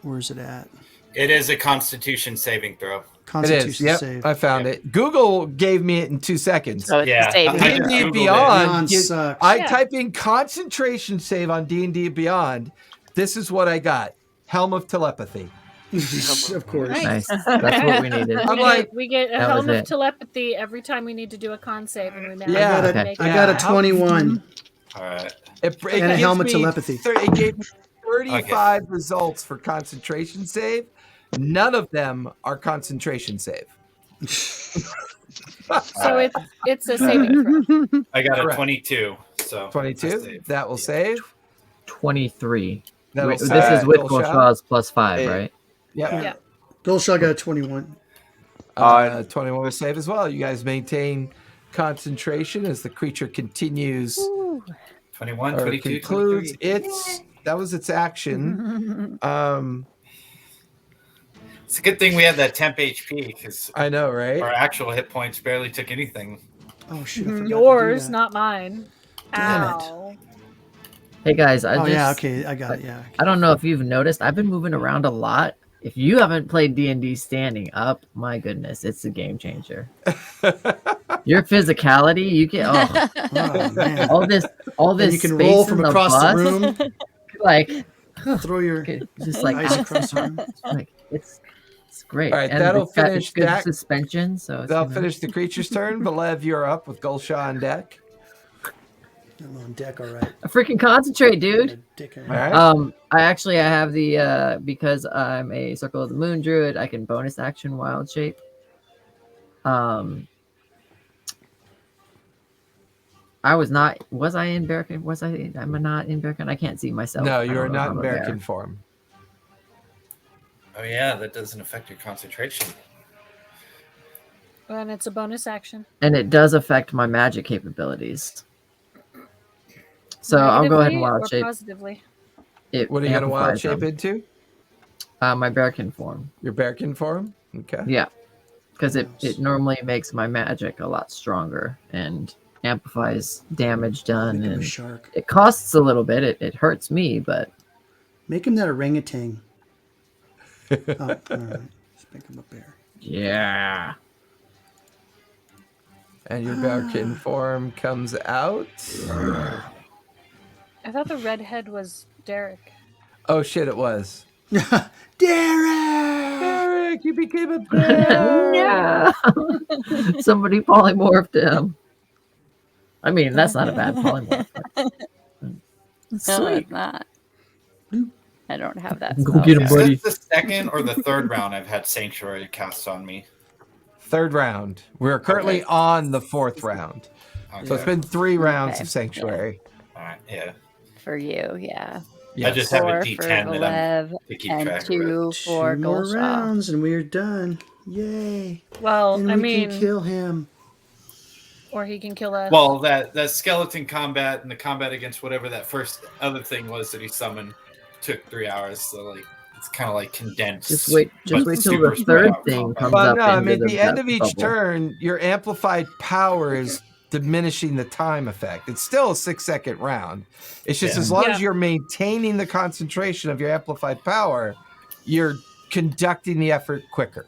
C: where's it at?
G: It is a Constitution saving throw.
A: It
C: Constitution
A: is. Yep,
C: save.
A: I found it. Google gave me it in 2 seconds.
H: So it's
G: Yeah.
H: a saving
G: I
H: throw.
G: just
A: D&D
G: Googled it.
A: Beyond.
C: Beyond sucks.
A: I
B: Yeah.
A: type in concentration save on D&D Beyond. This is what I got. Helm of Telepathy.
C: Of course.
B: Nice.
E: Nice. That's what we needed.
A: I'm like,
B: We get a
E: That was
B: helm of
E: it.
B: telepathy every time we need to do a con save, and we manage
A: Yeah.
B: to
E: Okay.
B: make
C: I
B: it.
C: got a
A: Yeah.
C: 21.
G: All right.
A: it
C: And a
A: gives
C: helm of
A: me
C: telepathy.
A: It gave me 35 results for concentration save. None of them are concentration save.
B: So it's a saving throw.
G: I got a
A: Correct.
G: 22. So
A: 22.
G: that's a save.
A: That will save.
E: 23.
A: That'll
E: Wait,
A: save.
E: this is with
A: Gulshaw.
E: Gulshaw's +5,
F: Hey.
E: right?
A: Yep.
B: Yeah.
C: Gulshaw got a 21.
A: 21 will save as well. You guys maintain concentration as the creature continues
G: 21,
A: or
G: 22,
A: concludes
G: 23.
A: that was its action.
G: It's a good thing we had that temp HP because
A: I know, right?
G: our actual hit points barely took anything.
C: Oh, shit. I forgot to do
B: Yours,
C: that.
B: not mine.
C: Damn it.
B: Ow.
E: Hey guys,
C: Oh, yeah, okay. I got it. Yeah.
E: I don't know if you've noticed, I've been moving around a lot. If you haven't played D&D standing up, my goodness, it's a game changer. Your physicality, you get
C: Oh, man.
E: all this
C: And you can
E: space
C: roll
E: in
C: from
E: the
C: across
E: bus,
C: the room,
E: like
C: throw your
E: just like
C: ice across the room.
E: like it's great.
A: All right,
E: And
A: that'll
E: it's got-
A: finish
E: it's good
A: that.
E: suspension. So it's
A: That'll
E: gonna-
A: finish the creature's turn. Valev, you're up with Gulshaw on deck.
C: I'm on deck, all right.
E: A freaking concentrate, dude.
C: Dick.
A: All right.
E: I have the because I'm a Circle of the Moon druid, I can bonus action wild shape. Was I in Bearkin? Am I not in Bearkin? I can't see myself.
A: No, you are not in Bearkin form.
G: Oh yeah, that doesn't affect your concentration.
B: And it's a bonus action.
E: And it does affect my magic capabilities. So I'll go ahead and wild shape.
B: Positively.
A: What are you going to wild shape into?
E: My Bearkin form.
A: Your Bearkin form? Okay.
E: Yeah. Because it normally makes my magic a lot stronger and amplifies damage done.
C: Make him
E: and
C: a shark.
E: It costs a little bit. It hurts me, but...
C: Make him that orangutan. Oh, all right. Let's make him a bear.
E: Yeah.
A: And your Bearkin form comes out.
B: I thought the redhead was Derek.
A: Oh shit! It was
C: Derek.
A: Derek. You became a bear.
E: Yeah. Somebody polymorphed him. I mean, that's not a bad polymorph.
H: No,
E: Sweet.
H: it's not. I don't have that.
E: Go get him,
G: Is
E: buddy.
G: this the second or the third round I've had Sanctuary cast on me?
A: Third round. We're currently on the fourth round.
G: Okay.
A: So it's been 3 rounds
H: Okay.
A: of Sanctuary.
G: All right, yeah.
H: For you, yeah.
A: Yes.
G: I just have a
H: 4
G: D10
H: for
G: that I'm
H: Valev
G: to keep
H: and
G: track
H: 2
G: of.
H: for
C: 2 more
H: Golshaw.
C: rounds and we're done. Yay.
B: Well,
C: And
B: I
C: we
B: mean,
C: can kill him.
B: or he can kill us.
G: Well, that skeleton combat and the combat against whatever that first other thing was that he summoned took 3 hours. So like it's kind of like condensed.
E: Just wait till
G: but
E: the
G: super spread
E: third
G: out
E: thing
G: combat.
E: comes
A: Well,
E: up.
A: no, I
E: into
A: mean, the end
E: death
A: of each
E: bubble.
A: turn, your amplified power is diminishing the time effect. It's still a 6-second round. It's just
G: Yeah.
A: as long
B: Yeah.
A: as you're maintaining the concentration of your amplified power, you're conducting the effort quicker.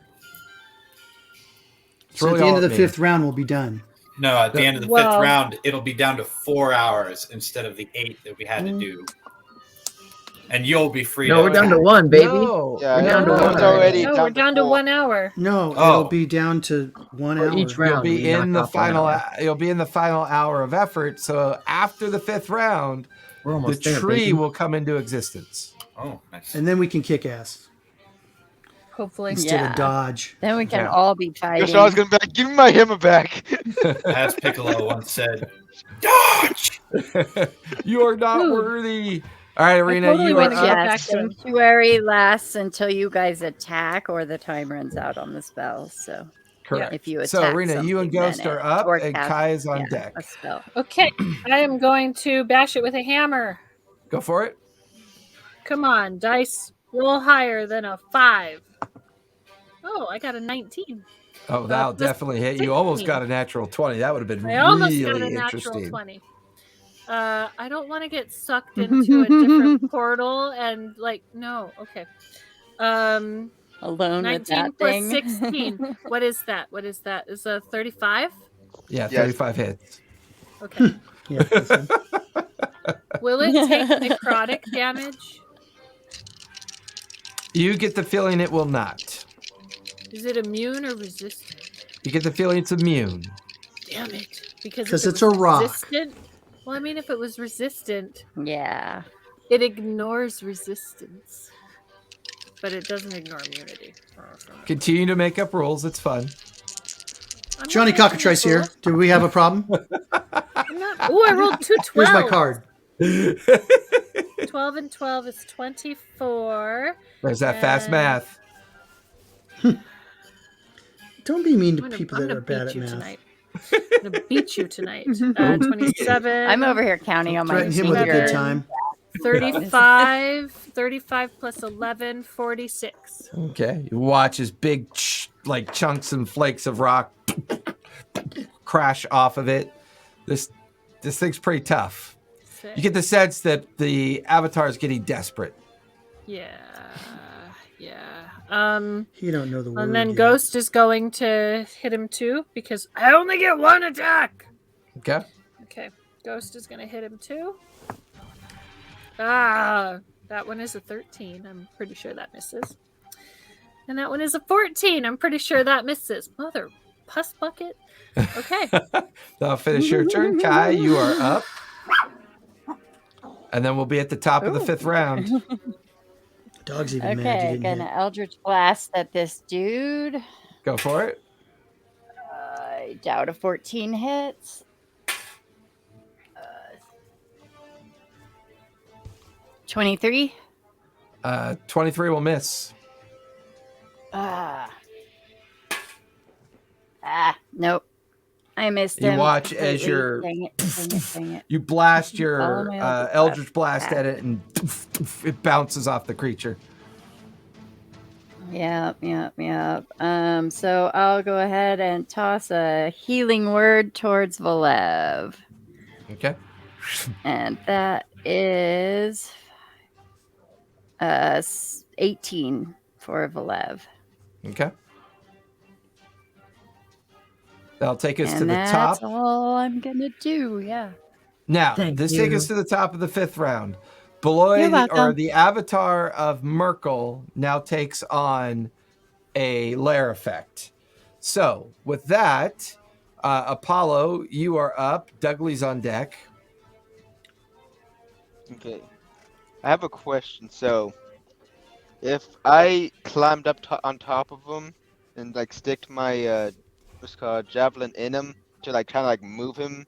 A: It's
C: So
A: really
C: at the end
A: all
C: of the
A: it means.
C: 5th round, we'll be done.
G: No, at the end of the
B: Well-
G: fifth round, it'll be down to 4 hours instead of the 8 that we had to do. And you'll be free.
E: No, we're down to 1, baby.
A: No.
F: Yeah,
E: We're down to
F: it was
E: 1
F: already
B: no, we're down to
F: 4.
B: 1 hour.
C: No,
G: Oh.
C: it'll be down to 1
E: For
C: hour.
E: each round.
A: You'll be
E: we
A: in
E: knock
A: the
E: off 1
A: final.
E: hour.
A: You'll be in the final hour of effort. So after the 5th round,
E: We're
A: the
E: almost there,
A: tree
E: baby.
A: will come into existence.
G: Oh, nice.
C: And then we can kick ass
B: Hopefully.
C: instead
H: Yeah.
C: of dodge.
H: Then we can
A: Yeah.
H: all be
F: Guess
H: fighting.
F: I was gonna be like, give me my hammer back.
G: As Piccolo once said, dodge!
A: You are not
B: Ooh.
A: worthy. All right, Arena,
B: totally
A: you
B: went
A: are
B: to get
A: up.
B: back to him.
H: Sanctuary lasts until you guys attack or the time runs out on the spell. So
A: Correct.
H: if you attack
A: So, Arena, you and
H: something, then
A: Ghost are
H: it-
A: up,
H: or
A: and
H: cast-
A: Kai is on
H: yeah,
A: deck.
H: a spell.
B: Okay, I am going to bash it with a hammer.
A: Go for it.
B: Come on, dice. Roll higher than a 5. Oh, I got a 19.
A: Oh, that'll
B: plus
A: definitely hit. You almost
B: 16.
A: got a natural 20. That would have been
B: I almost
A: really
B: got a natural
A: interesting.
B: 20. I don't want to get sucked into a different portal and no. Okay.
H: Alone with
B: 19
H: that
B: plus
H: thing.
B: 16. What is that? Is a 35?
A: Yeah,
F: Yes.
A: 35 hits.
B: Okay.
C: Yeah, that's it.
B: Will it take necrotic damage?
A: You get the feeling it will not.
B: Is it immune or resistant?
A: You get the feeling it's immune.
B: Damn it. Because
C: 'Cause
B: if it
C: it's
B: was
C: a rock.
B: Resistant, well, I mean, if it was resistant,
H: Yeah.
B: it ignores resistance. But it doesn't ignore immunity.
A: Continue to make up rules. It's fun.
B: I'm
C: Johnny
B: not making
C: Cockatrice
B: a
C: here.
B: rule.
C: Do we have a problem?
B: I'm not. Oh, I rolled 2
C: Here's
B: 12s.
C: my card.
B: 12 and 12 is 24.
A: There's that fast
B: And-
A: math.
C: Don't be mean
B: I'm
C: to
B: gonna,
C: people
B: I'm
C: that
B: gonna
C: are bad
B: beat
C: at
B: you
C: math.
B: tonight. I'm gonna beat you tonight. 27.
H: I'm over here counting on my
C: Threaten him with a good
H: fingers.
C: time.
B: 35 plus 11, 46.
A: Okay. You watch as big chunks and flakes of rock crash off of it. This thing's pretty tough. You get the sense that the avatar is getting desperate.
B: Yeah.
C: He don't know the word.
B: And then
C: yet.
B: Ghost is going to hit him too because I only get 1 attack.
A: Okay.
B: Okay. Ghost is going to hit him too. That one is a 13. I'm pretty sure that misses. And that one is a 14. I'm pretty sure that misses. Mother pus bucket. Okay.
A: That'll finish your turn. Kai, you are up. And then we'll be at the top of the 5th round.
C: Dog's even mad you
H: Okay,
C: didn't
H: gonna
C: hit.
H: Eldritch Blast at this dude.
A: Go for it.
H: I doubt a 14 hits. 23.
A: 23 will miss.
H: Nope. I missed
A: You
H: him.
A: watch as
H: completely.
A: your
H: Dang it.
A: you blast
H: Follow
A: your
H: my
A: Eldritch Blast at it, and it bounces off the creature.
H: Yep. So I'll go ahead and toss a healing word towards Valev.
A: Okay.
H: And that is 18 for Valev.
A: Okay. That'll take us
H: And
A: to the
H: that's
A: top.
H: all I'm gonna do, yeah.
A: Now,
E: Thank
A: this
E: you.
A: takes us to the top of the 5th round.
H: You're
A: Beloy,
H: welcome.
A: or the avatar of Merkel, now takes on a lair effect. So, with that, Apollo, you are up. Dougley's on deck.
F: Okay. I have a question. So, if I climbed up on top of him and like stick my what's it called javelin in him to like kind of like move him,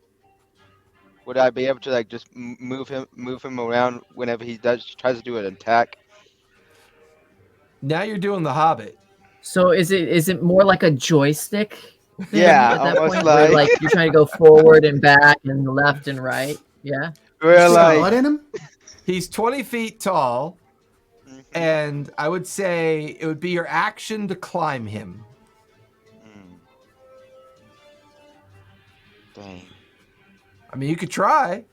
F: would I be able to like just move him around whenever he tries to do an attack?
A: Now you're doing the Hobbit.
E: So is it more like a joystick thing
F: Yeah,
E: at that
F: almost
E: point? Where,
F: like-
E: you're trying to go forward and back and left and right? Yeah.
F: Where
C: Stick a
F: like
C: butt in him?
A: He's 20 feet tall, and I would say it would be your action to climb him.
F: Dang.
A: I mean, you could try.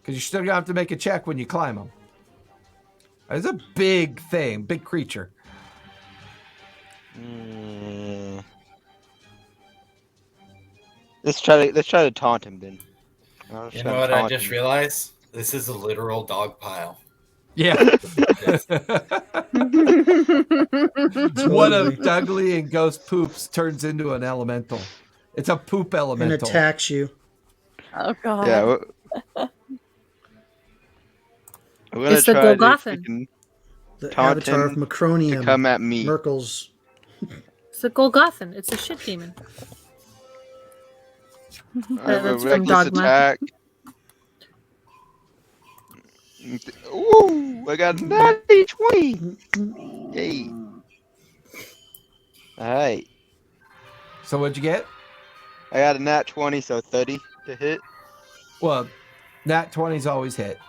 A: Because you're still going to have to make a check when you climb him. It's a big thing, big creature.
F: Let's try to taunt him then.
G: You know what I just realized? This is a literal dog pile.
A: Yeah. One of Dougley and Ghost Poops turns into an elemental. It's a poop elemental.
C: And attacks you.
H: Oh god.
F: Yeah. We're gonna
B: It's the
F: try to
B: Golgothan.
F: freaking
C: The
F: taunt
C: avatar of
F: him
C: Macronium.
F: to come at me.
C: Merkel's.
B: It's a Golgothan. It's a shit demon. That's from
F: Reckless
B: Dogma.
F: attack. Ooh, I got 90, 20. Yay. Alright.
A: So what'd you get?
F: I got a nat 20, so 30 to hit.
A: Well, nat 20's always hit.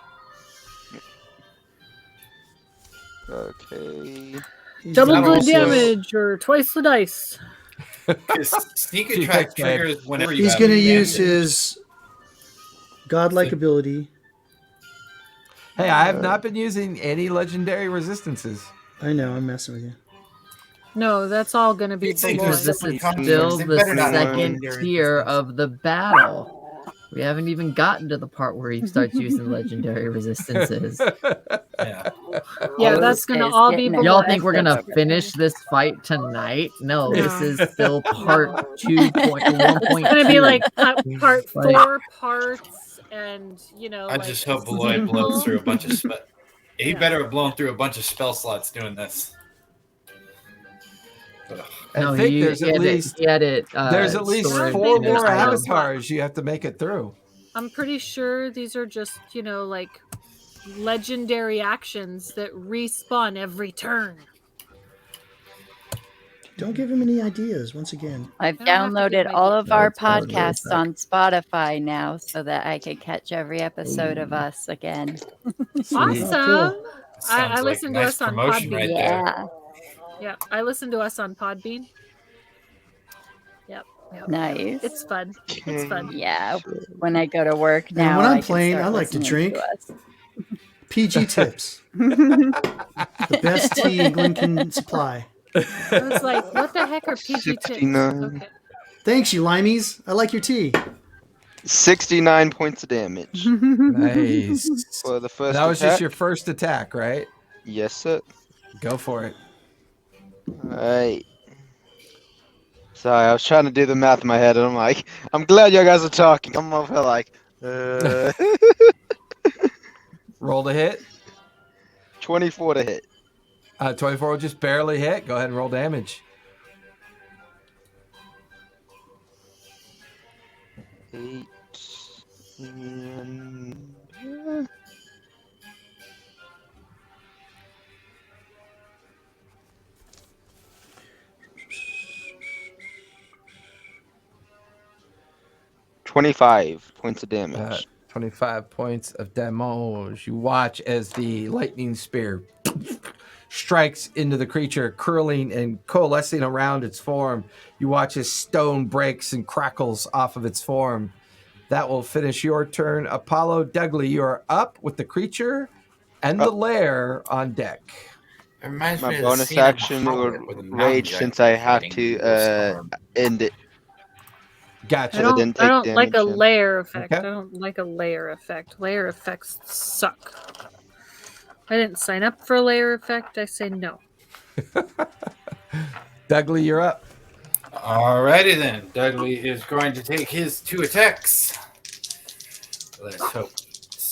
F: Okay.
B: Double
G: That
B: the
G: also-
B: damage or twice the dice.
G: Sneak attack triggers whenever you
C: He's
G: have
C: going to
G: advantage.
C: use his godlike ability.
A: Hey, I have not been using any legendary resistances.
C: I know, I'm messing with you.
B: No, that's all going to be
G: You'd think
B: below.
G: there's
E: This is
G: Somebody
E: still
G: comes,
E: the
G: they better not have
E: second
G: legendary
E: tier
G: resistance.
E: of the battle. We haven't even gotten to the part where he starts using legendary resistances.
G: Yeah.
B: Yeah, that's going to all be below.
E: Y'all think we're gonna finish this fight tonight? No,
B: No.
E: this is still part 2.1.2.
B: It's going to be like part
E: Like-
B: 4 parts, and
G: I just hope Beloy blows through a bunch of spell. He better have blown through a bunch of spell slots doing this.
A: I think there's at least
E: there's
A: at least
B: stored
A: 4
B: in
A: more
B: the item.
A: avatars you have to make it through.
B: I'm pretty sure these are just, like legendary actions that respawn every turn.
C: Don't give him any ideas, once again.
H: I've
B: I don't have to give
H: downloaded
B: my
H: all of our
E: details.
H: podcasts on Spotify now so that I can catch every episode of us again.
B: Awesome.
C: cool.
B: I listened to us on
G: promotion
B: Podbean.
G: right there.
H: Yeah,
B: Yeah, I listened to us on Podbean. Yep.
H: nice.
B: It's fun. It's fun.
H: Yeah, when I go to work
C: And
H: now.
C: when I'm
H: I can
C: playing,
H: start
C: I like to
H: listening
C: drink.
H: us.
C: PG tips. The best tea England can supply.
B: I was like, what the heck are PG tips?
F: 69.
B: Okay.
C: Thanks, you limeys. I like your tea.
F: 69 points of damage
A: Nice.
F: for the first
A: That was
F: attack.
A: just your first attack, right?
F: Yes, sir.
A: Go for it.
F: Alright. Sorry, I was trying to do the math in my head, and I'm like, I'm glad you guys are talking. I'm over here like,
A: Roll to hit.
F: 24 to hit.
A: 24 will just barely hit. Go ahead and roll damage.
F: 8 and 25 points of damage.
A: 25 points of damage. You watch as the lightning spear strikes into the creature, curling and coalescing around its form. You watch as stone breaks and crackles off of its form. That will finish your turn. Apollo, Dougley, you are up with the creature and the lair on deck.
G: My
F: bonus action will rage since I have to end it.
A: Gotcha.
B: I don't like a layer effect.
A: Okay.
B: I don't like a layer effect. Layer effects suck. I didn't sign up for a layer effect. I say no.
A: Dougley, you're up.
G: Alrighty then. Dougley is going to take his 2 attacks. Let's hope.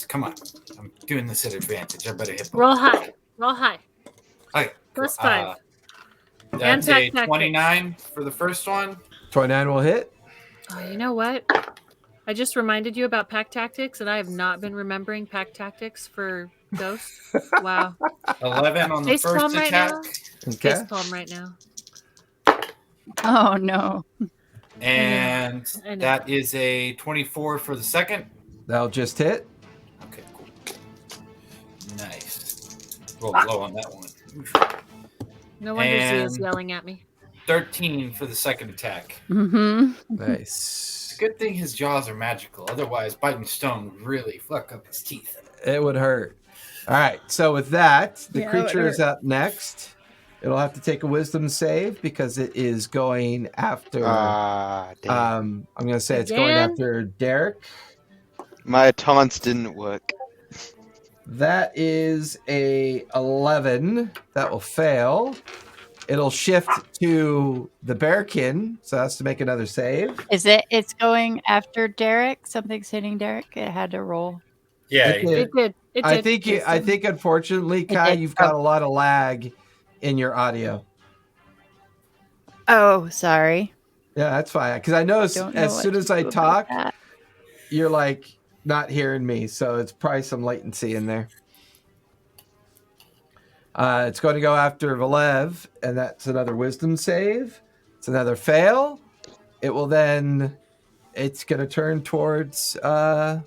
G: Come on. I'm doing this at advantage. I better hit both.
B: Roll high. Roll high.
G: Okay.
B: Plus 5.
G: That's a 29 for the first one.
A: 29 will hit.
B: Oh, you know what? I just reminded you about pack tactics, and I have not been remembering pack tactics for Ghost. Wow.
G: 11 on the first attack.
A: Okay.
B: Facepalm right now.
H: Oh, no.
G: And
B: I know.
G: that is a 24 for the second.
A: That'll just hit.
G: Okay, cool. Nice. Roll low on that one.
B: No wonder Z is yelling at me.
G: 13 for the second attack.
H: Mm-hmm.
A: Nice.
G: Good thing his jaws are magical. Otherwise, biting stone would really fuck up his teeth.
A: It would hurt. All right. So with that, the
H: Yeah,
A: creature is up next. It'll have to take a wisdom save because it is going after.
F: Damn.
A: I'm going to say it's going
B: Again?
A: after Derek.
F: My taunts didn't work.
A: That is a 11. That will fail. It'll shift to the bearkin, so that's to make another save.
H: It's going after Derek? Something's hitting Derek? It had to roll.
G: Yeah.
A: It did.
B: It did. It
A: I
B: did.
A: think unfortunately, Kai,
H: did.
A: you've got a lot of lag in your audio.
H: Oh, sorry.
A: Yeah, that's fine. Because I know as soon as I talk, you're like not hearing me, so it's probably some latency in there. It's going to go after Valev, and that's another wisdom save. It's another fail. It will then. It's going to turn towards Arena.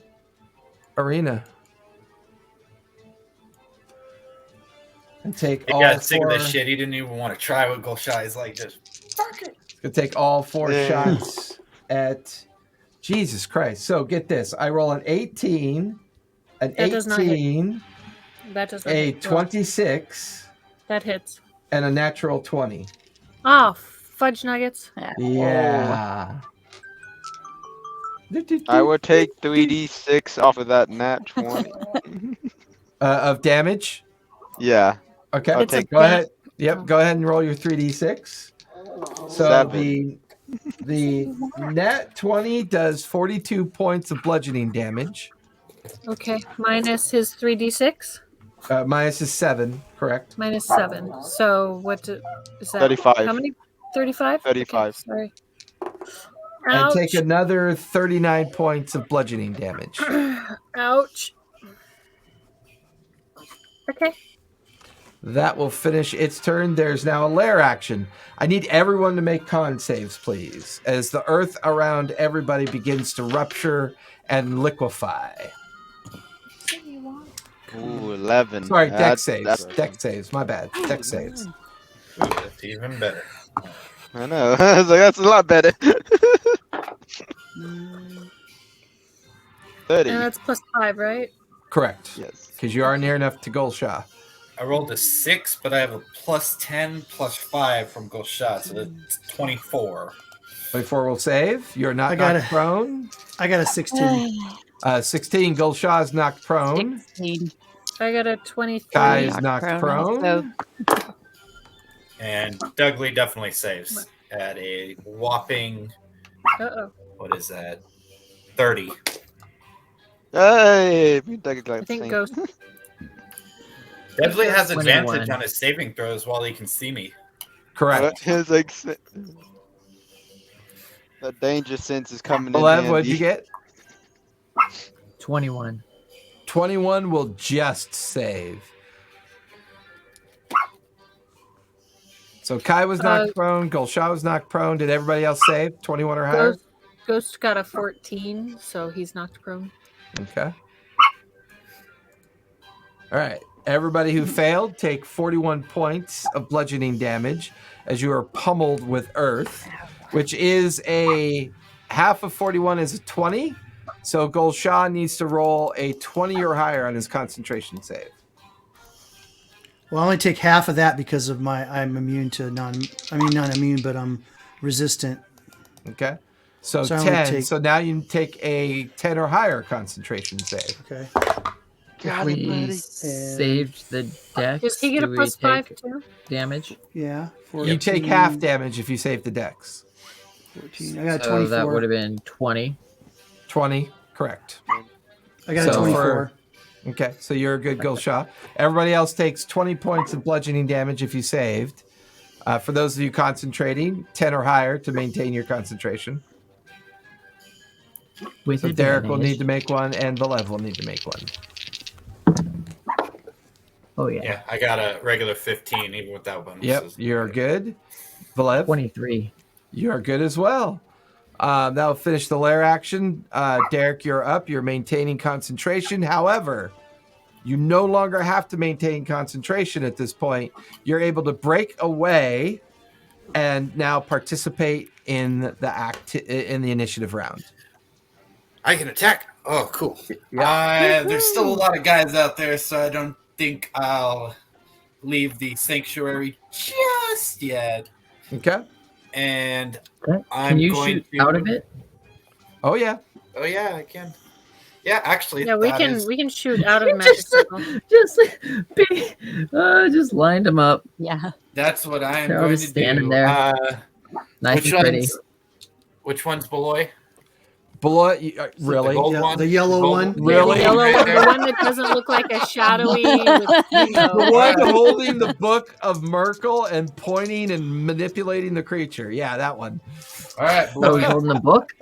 A: And take all
G: got sick of
A: 4.
G: this shit. He didn't even want to try with Gulsha. He's like, just fuck it.
A: It's going to take all 4 shots at Jesus Christ. So get this. I roll an 18, an
B: That does not hit.
A: 18,
B: That does not
A: a
B: hit.
A: 26,
B: That hits.
A: and a natural 20.
B: Oh, fudge nuggets.
A: Yeah.
F: I would take 3d6 off of that nat 20.
A: Of damage?
F: Yeah.
A: Okay.
F: I'll take
A: go ahead. Yep. Go ahead and roll your 3d6. So
F: 7.
A: the nat 20 does 42 points of bludgeoning damage.
B: Okay. Minus his 3d6.
A: Minus is 7, correct?
B: Minus 7. So what is that?
F: 35.
B: How many? 35?
F: 35.
B: Okay, sorry.
A: And
B: Ouch.
A: take another 39 points of bludgeoning damage.
B: Ouch. Okay.
A: That will finish its turn. There's now a lair action. I need everyone to make con saves, please, as the earth around everybody begins to rupture and liquefy.
F: Ooh, 11.
A: Sorry, deck
F: That's
A: saves. Deck saves. My bad. Deck saves.
G: Ooh, that's even better.
F: I know. I was like, that's a lot better. 30.
B: And that's plus 5, right?
A: Correct.
F: Yes.
A: Because you are near enough to Gulsha.
G: I rolled a 6, but I have a plus 10, plus 5 from Gulsha, so that's 24.
A: 24 will save. You're not
C: I got
A: knocked prone.
C: I got a 16.
A: 16, Gulsha is knocked prone.
H: 16.
B: I got a 23.
A: Kai is knocked prone.
H: also.
G: And Dougley definitely saves at a whopping,
B: Uh-oh.
G: what is that, 30.
F: Hey,
B: I think Ghost.
G: Definitely has
E: 21.
G: advantage on his saving throws while he can see me.
A: Correct.
F: It's like the danger sense is coming in
A: Balev,
F: handy.
A: what'd you get?
E: 21.
A: 21 will just save. So Kai was knocked prone. Gulsha was knocked prone. Did everybody else save 21 or higher?
B: Ghost got a 14, so he's knocked prone.
A: Okay. All right. Everybody who failed, take 41 points of bludgeoning damage as you are pummeled with earth, which is a half of 41 is a 20. So Gulsha needs to roll a 20 or higher on his concentration save.
C: Well, I only take half of that because of I'm immune to not immune, but I'm resistant.
A: Okay. So
C: I
A: 10. So now you take a 10 or higher concentration save.
C: Okay.
F: Got it, buddy.
E: Saved the dex.
B: Does he get a
E: do we
B: plus 5
E: take
B: too?
E: damage?
C: Yeah.
A: 14, you take half damage if you save the dex.
C: 14. I got
E: So
C: 24.
E: that would have been 20.
A: 20, correct.
C: I got a 24.
A: Okay, so you're a good Gulsha. Everybody else takes 20 points of bludgeoning damage if you saved. For those of you concentrating, 10 or higher to maintain your concentration. So Derek will need to make one, and Balev will need to make one.
E: Oh, yeah.
G: Yeah, I got a regular 15, even without bonuses.
A: Yep, you're good. Balev?
E: 23.
A: You're good as well. That'll finish the lair action. Derek, you're up. You're maintaining concentration. However, you no longer have to maintain concentration at this point. You're able to break away and now participate in the initiative round.
G: I can attack. Oh, cool. There's still a lot of guys out there, so I don't think I'll leave the sanctuary just yet.
A: Okay.
G: And
E: can you shoot out of it?
A: Oh yeah.
G: Oh yeah, I can. Yeah, actually.
B: Yeah, we can shoot out of the magic circle.
E: Just lined him up.
H: Yeah.
G: That's what I am
E: They're all
G: going
E: just
G: to
E: standing
G: do.
E: there. Nice and pretty.
G: Which one's Beloy?
A: Beloy, really?
C: The yellow one?
A: Really?
B: The yellow one, the one that doesn't look like a shadowy.
A: The one holding the book of Merkel and pointing and manipulating the creature. Yeah, that one.
G: All right.
E: Oh, he's holding the book?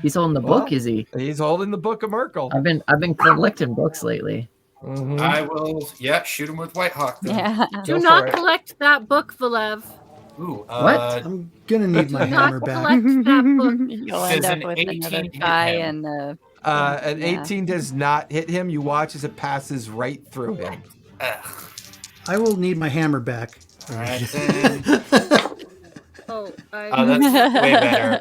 E: He's holding the book, is he?
A: He's holding the book of Merkel.
E: I've been collecting books lately.
A: Mm-hmm.
G: I will, shoot him with White Hawk. Then.
H: Yeah.
B: Do not collect that book, Valev.
G: Ooh,
E: what?
C: I'm gonna need my hammer back.
B: Collect that book.
H: You'll end up with another guy and the.
A: An 18 does not hit him. You watch as it passes right through him.
C: I will need my hammer back.
G: All right, then.
B: That's
G: way better.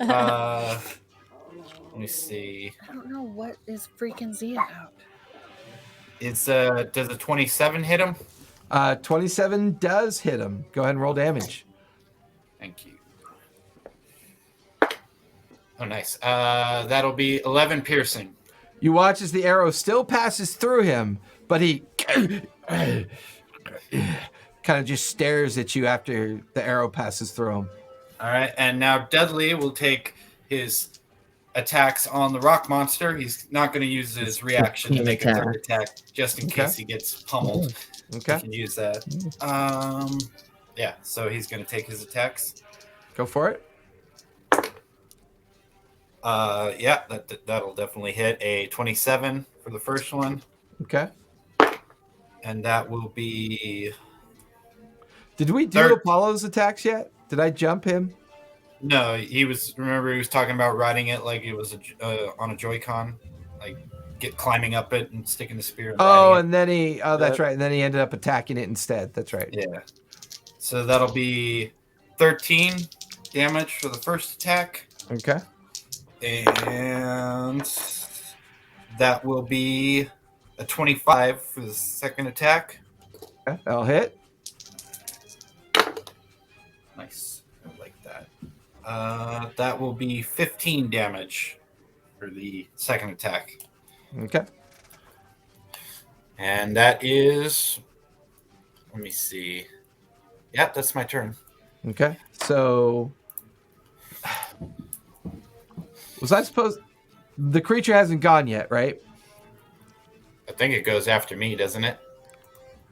G: Let me see.
B: I don't know what is freaking Z about.
G: Does a 27 hit him?
A: 27 does hit him. Go ahead and roll damage.
G: Thank you. Oh, nice. That'll be 11 piercing.
A: You watch as the arrow still passes through him, but he kind of just stares at you after the arrow passes through him.
G: All right, and now Dudley will take his attacks on the rock monster. He's not going to use his reaction to make a third attack, just in case he gets pummeled.
A: Okay.
G: He can use that. Yeah, so he's going to take his attacks.
A: Go for it.
G: Yeah, that'll definitely hit a 27 for the first one.
A: Okay.
G: And that will be...
A: Did we do Apollo's attacks yet? Did I jump him?
G: No, remember he was talking about riding it like it was on a Joy-Con, like climbing up it and sticking the spear.
A: And then that's right. And then he ended up attacking it instead. That's right.
G: Yeah. So that'll be 13 damage for the first attack.
A: Okay.
G: And that will be a 25 for the second attack.
A: Okay, that'll hit.
G: Nice. I like that. That will be 15 damage for the second attack.
A: Okay.
G: And that is... Let me see. Yeah, that's my turn.
A: Okay. So... Was I supposed... The creature hasn't gone yet, right?
G: think it goes after me, doesn't it?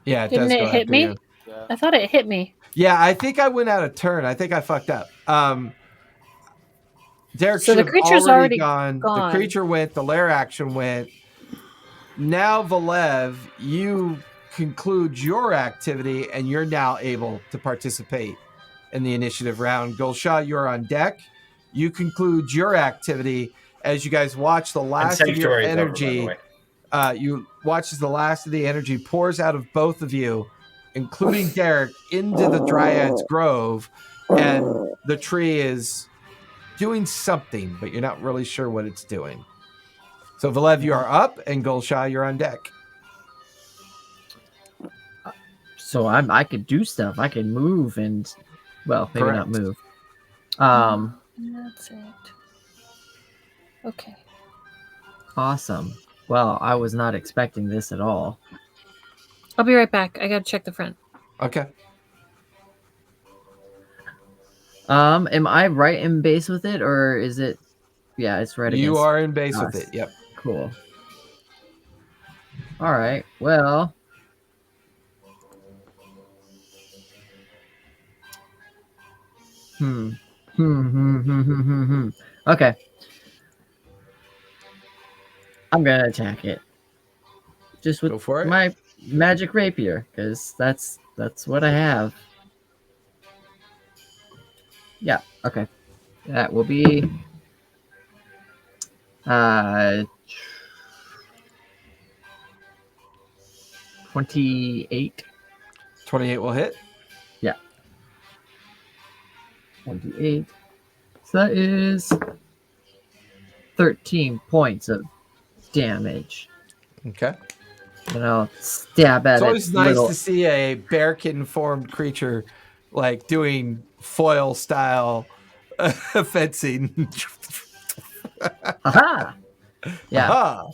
A: Yeah, it
B: Didn't
A: does
B: it
A: go
B: hit
A: after
B: me?
A: you.
F: Yeah.
B: I thought it hit me.
A: Yeah, I think I went out of turn. I think I fucked up. Derek
B: So
A: should
B: the
A: have
B: creature's
A: already
B: already
A: gone. The
B: gone.
A: creature went. The lair action went. Now, Valev, you conclude your activity, and you're now able to participate in the initiative round. Gulsha, you're on deck. You conclude your activity as you guys watch the
G: And
A: last of your
G: Sanctuary's over, by the
A: energy.
G: way.
A: You watch as the last of the energy pours out of both of you, including Derek, into the Dryad's Grove, and the tree is doing something, but you're not really sure what it's doing. So, Valev, you are up, and Gulsha, you're on deck.
E: So I could do stuff. I can move and, well, maybe not
A: Correct.
E: move.
B: That's it. Okay.
E: Awesome. Well, I was not expecting this at all.
B: I'll be right back. I gotta check the front.
A: Okay.
E: Am I right in base with it, or is it? Yeah, it's right against.
A: You are in base with
E: us.
A: it. Yep.
E: Cool. All right. Well. Okay. I'm gonna attack it. Just with
A: Go for it.
E: my magic rapier, because that's what I have. Yeah. Okay. That will be 28.
A: 28 will hit.
E: 28. So that is 13 points of damage.
A: Okay.
E: And I'll stab at
A: It's
E: it.
A: always nice to see a bearkin-formed creature like doing foil style fencing.
E: Aha! Yeah.
A: Aha!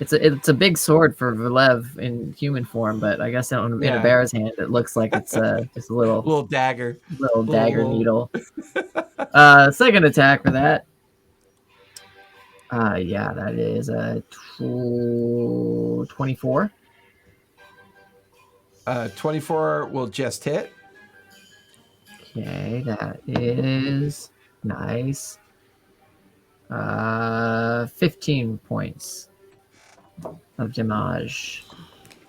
E: It's a big sword for Valev in human form, but I guess in a bear's hand it looks like it's just a little
A: dagger.
E: Little dagger needle. Second attack for that. Yeah, that is a 24.
A: 24 will just hit.
E: Okay, that is nice. 15 points of damage.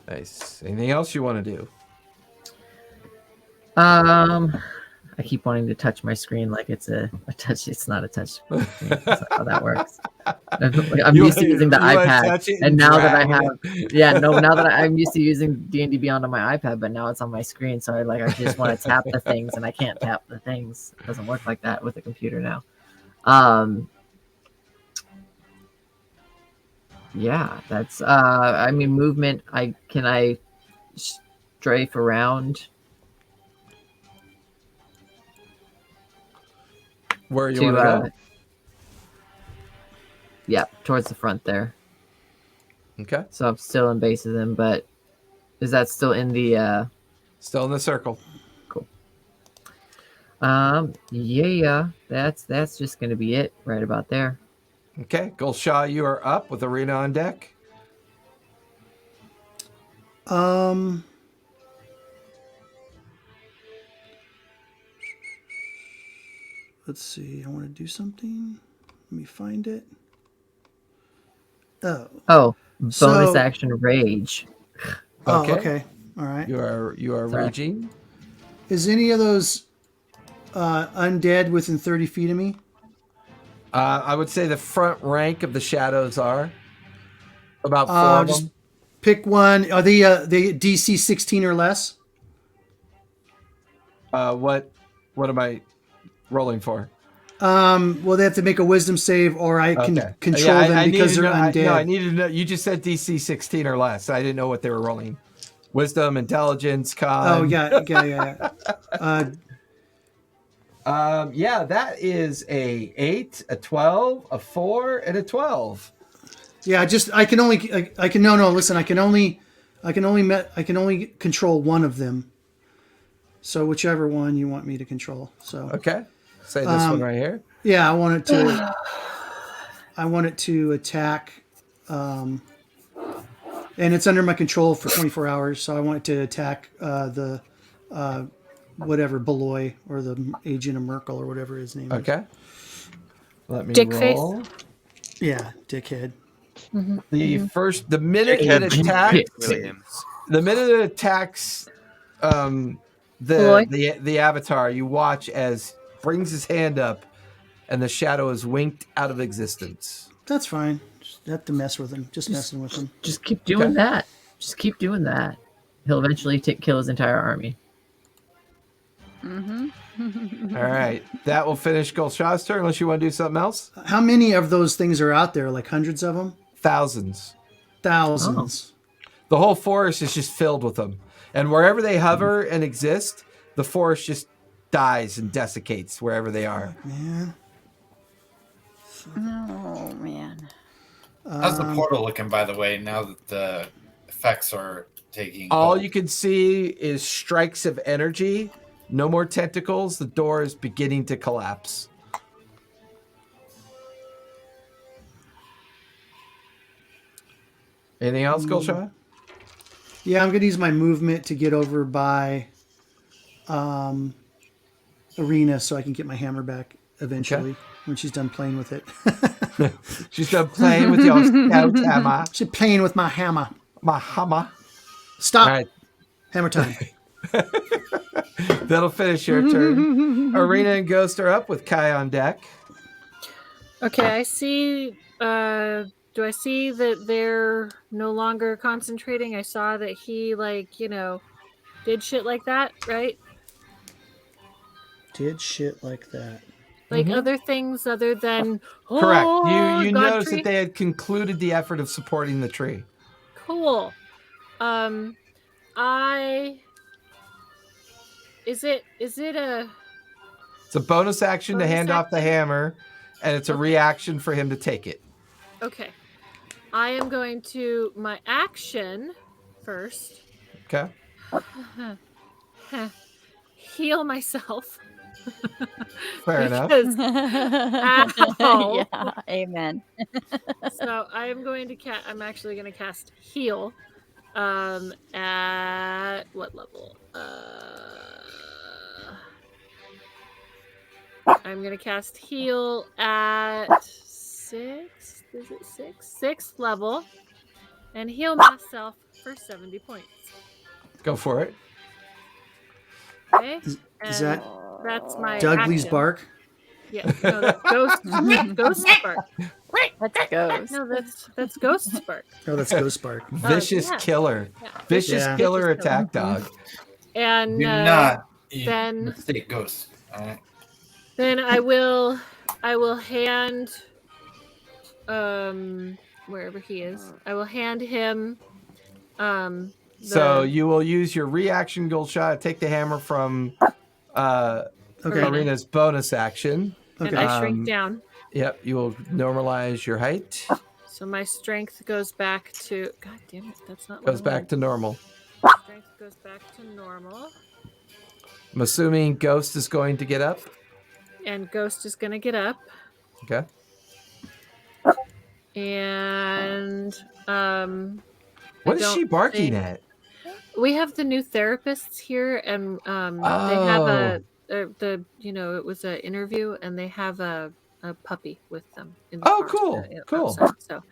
A: Nice. Anything else you want to do?
E: I keep wanting to touch my screen like it's a touch. It's not a touch screen. That's not how that works. I'm used to using the iPad, and now that I have, now that I'm used to using D&D Beyond on my iPad, but now it's on my screen, so I just want to tap the things, and I can't tap the things. It doesn't work like that with the computer now. Yeah, that's. I mean, movement. Can I strafe around?
A: Where you want to go?
E: Yeah, towards the front there.
A: Okay.
E: So I'm still in base of them, but is that still in the?
A: Still in the circle.
E: Cool. Yeah, that's just gonna be it right about there.
A: Okay, Gulsha, you are up with Arena on deck.
C: Let's see. I want to do something. Let me find it.
E: Oh, bonus action rage.
C: Okay. All right.
A: You are raging.
C: Is any of those undead within 30 feet of me?
A: I would say the front rank of the shadows are about 4 of
C: Just
A: them.
C: pick one. Are they DC 16 or less?
A: What am I rolling for?
C: Well, they have to make a wisdom save, or I can control them because they're undead.
A: I needed to know. You just said DC 16 or less. I didn't know what they were rolling. Wisdom, intelligence, con.
C: Oh, yeah.
A: Yeah, that is a 8, a 12, a 4, and a 12.
C: Yeah, listen, I can only control one of them. So whichever one you want me to control. So
A: okay. Say this one right here.
C: Yeah, I want it to attack and it's under my control for 24 hours. So I want it to attack the whatever Beloy or the agent of Merkel or whatever his name is.
A: Okay. Let me
B: Dick
A: roll.
C: Yeah, dickhead.
A: The minute it attacks,
F: Really him.
A: the minute it attacks the avatar, you watch as brings his hand up and the shadow is winked out of existence.
C: That's fine. Just have to mess with him. Just messing with him.
E: Just keep doing that. Just keep doing that. He'll eventually kill his entire army.
A: All right. That will finish Gulshah's turn unless you want to do something else.
C: How many of those things are out there? Like hundreds of them?
A: Thousands.
C: Thousands.
A: The whole forest is just filled with them. And wherever they hover and exist, the forest just dies and desiccates wherever they are.
C: Man.
H: Oh, man.
G: How's the portal looking, by the way, now that the effects are taking
A: All
G: hold?
A: you can see is strikes of energy. No more tentacles. The door is beginning to collapse. Anything else, Gulshah?
C: Yeah, I'm going to use my movement to get over by Arena so I can get my hammer back eventually when she's done playing with it.
A: She's done playing with your scout hammer.
C: She's playing with my hammer.
A: My hammer.
C: Stop.
A: All right.
C: Hammer time.
A: That'll finish your turn. Arena and Ghost are up with Kai on deck.
B: Okay, I see. Do I see that they're no longer concentrating? I saw that he, did shit like that, right?
C: Did shit like that.
B: Like other things other than
A: Correct. You
B: God
A: noticed
B: tree?
A: that they had concluded the effort of supporting the tree.
B: Cool. Is it a
A: It's a bonus action to hand off the hammer, and it's a reaction for him to take it.
B: okay? I am going to my action first.
A: Okay.
B: Heal myself.
A: Fair enough.
B: Ow.
H: Yeah, amen.
B: So I am going to I'm actually going to cast heal. At what level? I'm going to cast heal at 6th. Is it 6th? 6th level, and heal myself for 70 points.
A: Go for it.
B: Okay.
C: Is that
B: that's my
C: Dougly's
B: action.
C: bark?
B: Yeah, no, that's Ghost Spark.
H: Let's go.
B: No, that's Ghost Spark.
C: Oh, that's Ghost Bark.
A: Vicious
B: yeah.
A: killer.
B: Yeah.
A: Vicious
C: Yeah.
A: killer
B: Vicious
A: attack dog.
B: And
G: Do not
B: then-
G: mistake ghosts. All right.
B: then I will hand wherever he is. I will hand him
A: So you will use your reaction Gulshah, take the hammer from
C: Okay.
A: Arena's bonus action.
B: and
C: Okay.
B: I shrink down.
A: Yep, you will normalize your height.
B: So my strength goes back to God damn it, that's not what
A: Goes
B: I
A: back to normal.
B: wanted. Strength goes back to normal.
A: I'm assuming Ghost is going to get up.
B: And Ghost is gonna get up.
A: Okay.
B: And
A: What is she
B: don't
A: barking
B: think-
A: at?
B: we have the new therapists here, and they have it was an interview, and they have a puppy with them. In the
A: Oh,
B: car,
A: cool, cool.
B: outside. So,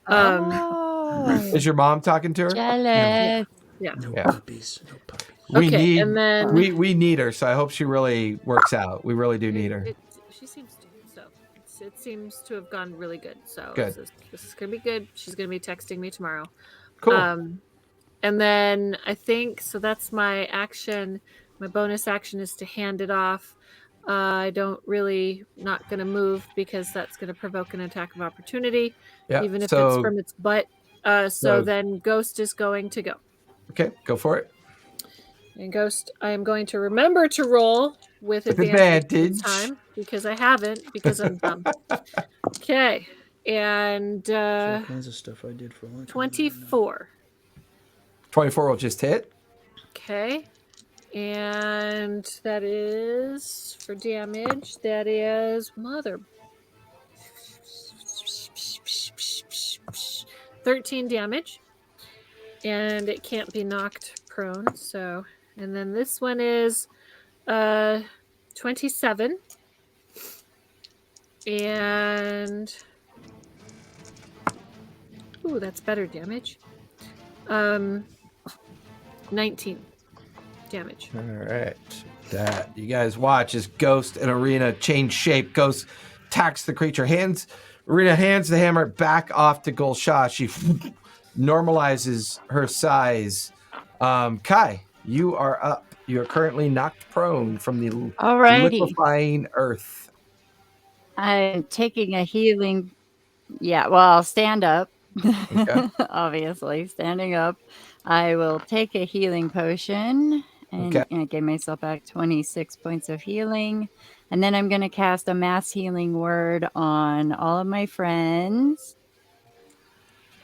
H: Oh,
A: Is your mom talking to her?
H: jealous.
C: No
A: Yeah.
C: puppies. No puppies.
A: We
B: Okay,
A: need
B: and then-
A: we need her, so I hope she really works out. We really do need her.
B: She seems to. So it seems to have gone really good. So
A: Good.
B: This is gonna be good. She's gonna be texting me tomorrow.
A: Cool.
B: And then I think so. That's my action. My bonus action is to hand it off. I don't really not going to move because that's going to provoke an attack of opportunity,
A: Yeah.
B: even if
A: so,
B: it's from its butt. So then Ghost is going to go.
A: okay, go for it.
B: And Ghost, I am going to remember to roll with advantage this time because I haven't because I'm dumb. Okay, and
C: All kinds of stuff I did for lunch.
B: 24.
A: 24 will just hit.
B: Okay. And that is for damage. That is 13 damage. and it can't be knocked prone. So, and then this one is 27, and ooh, that's better damage. 19 damage.
A: All right. That you guys watch as Ghost and Arena change shape. Ghost attacks the creature. Arena hands the hammer back off to Gulsha. She normalizes her size. Kai, you are up. You are currently knocked prone from the liquefying earth.
H: I'm taking a healing. Yeah, well, I'll stand up. Okay. Obviously, standing up. I will take a healing potion and give myself back 26 points of healing. And then I'm going to cast a mass healing word on all of my friends.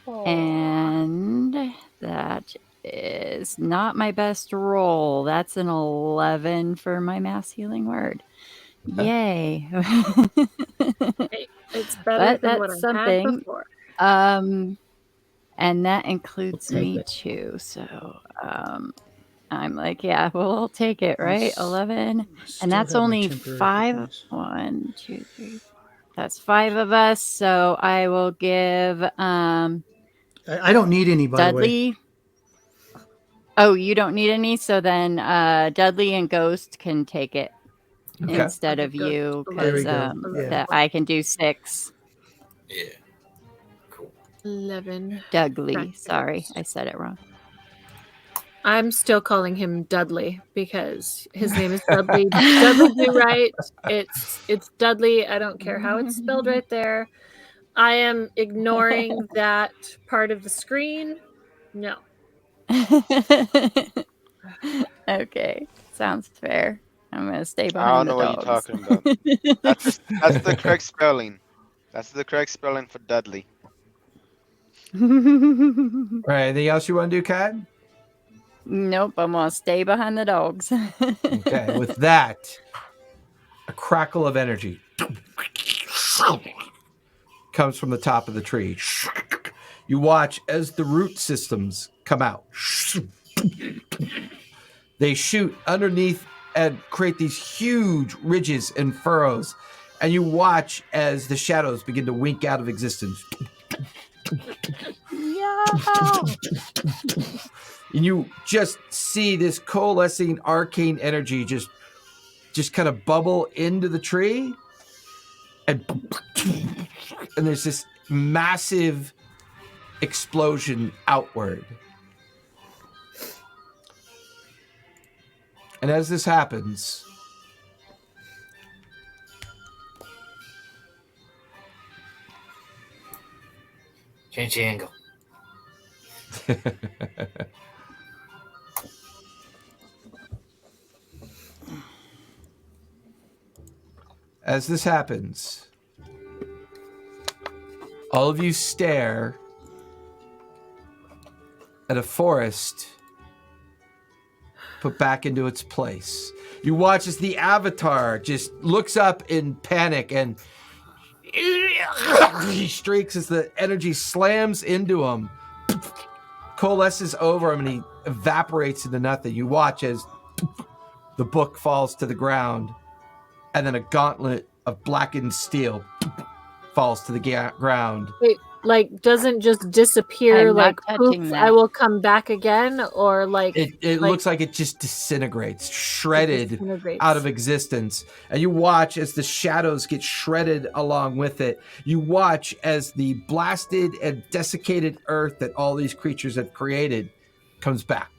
H: Aww. And that is not my best roll. That's an 11 for my mass healing word. Yay.
B: It's better than what I had before.
H: And that includes me too. So I'm like, yeah, well, I'll take it, right? 11. And that's only 5. 1, 2, 3, 4. That's 5 of us. So I will give
C: I don't need any, by
H: Dudley.
C: The way.
H: Oh, you don't need any? So then Dudley and Ghost can take it instead of you, because I can do 6.
G: Yeah. Cool.
B: 11.
H: Dudley. Sorry, I said it wrong.
B: I'm still calling him Dudley because his name is Dudley. Dudley, do right. It's Dudley. I don't care how it's spelled right there. I am ignoring that part of the screen. No.
H: Okay, sounds fair. I'm gonna stay behind the dogs.
F: I don't know what you're talking about. That's the correct spelling. That's the correct spelling for Dudley.
A: Right. Anything else you want to do, Kat?
H: Nope, I'm gonna stay behind the dogs.
A: Okay. With that, a crackle of energy comes from the top of the tree. You watch as the root systems come out. They shoot underneath and create these huge ridges and furrows. And you watch as the shadows begin to wink out of existence.
H: Yeah.
A: And you just see this coalescing arcane energy just kind of bubble into the tree. And there's this massive explosion outward. And as this happens,
G: change the angle.
A: As this happens, all of you stare at a forest put back into its place. You watch as the avatar just looks up in panic and he streaks as the energy slams into him, coalesces over him, and he evaporates into nothing. You watch as the book falls to the ground, and then a gauntlet of blackened steel falls to the ground.
B: Wait, like doesn't just disappear, like poof, I will come back again, or like
A: it looks like it just disintegrates, shredded out of existence. And you watch as the shadows get shredded along with it. You watch as the blasted and desiccated earth that all these creatures have created comes back.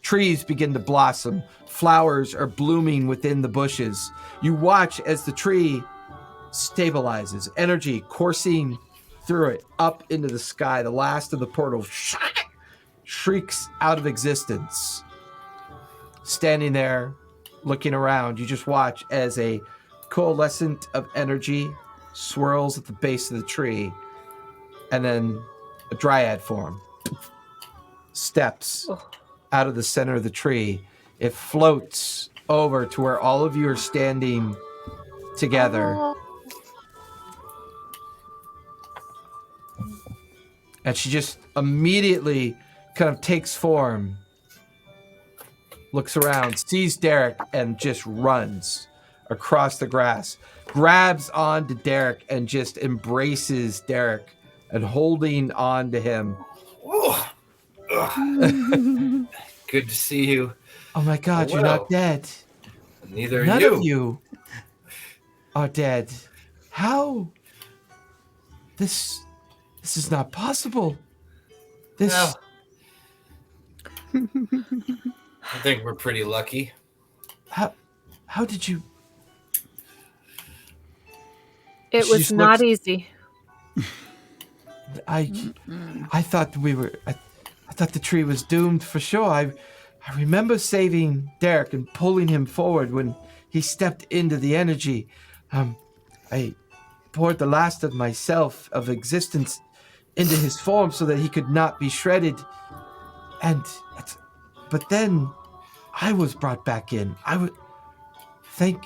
A: Trees begin to blossom. Flowers are blooming within the bushes. You watch as the tree stabilizes, energy coursing through it up into the sky. The last of the portal shrieks out of existence. Standing there, looking around, you just watch as a coalescent of energy swirls at the base of the tree, and then a dryad form steps out of the center of the tree. It floats over to where all of you are standing together. And she just immediately kind of takes form, looks around, sees Derek, and just runs across the grass, grabs onto Derek, and just embraces Derek and holding on to him.
G: Good to see you.
A: Oh my God, you're not dead.
G: Neither are
A: None
G: you.
A: of you are dead. How? This is not possible.
G: Well, I think we're pretty lucky.
A: How did you?
B: It was not easy.
A: I thought we were. I thought the tree was doomed for sure. I remember saving Derek and pulling him forward when he stepped into the energy. I poured the last of myself, of existence, into his form so that he could not be shredded. But then I was brought back in. I would thank.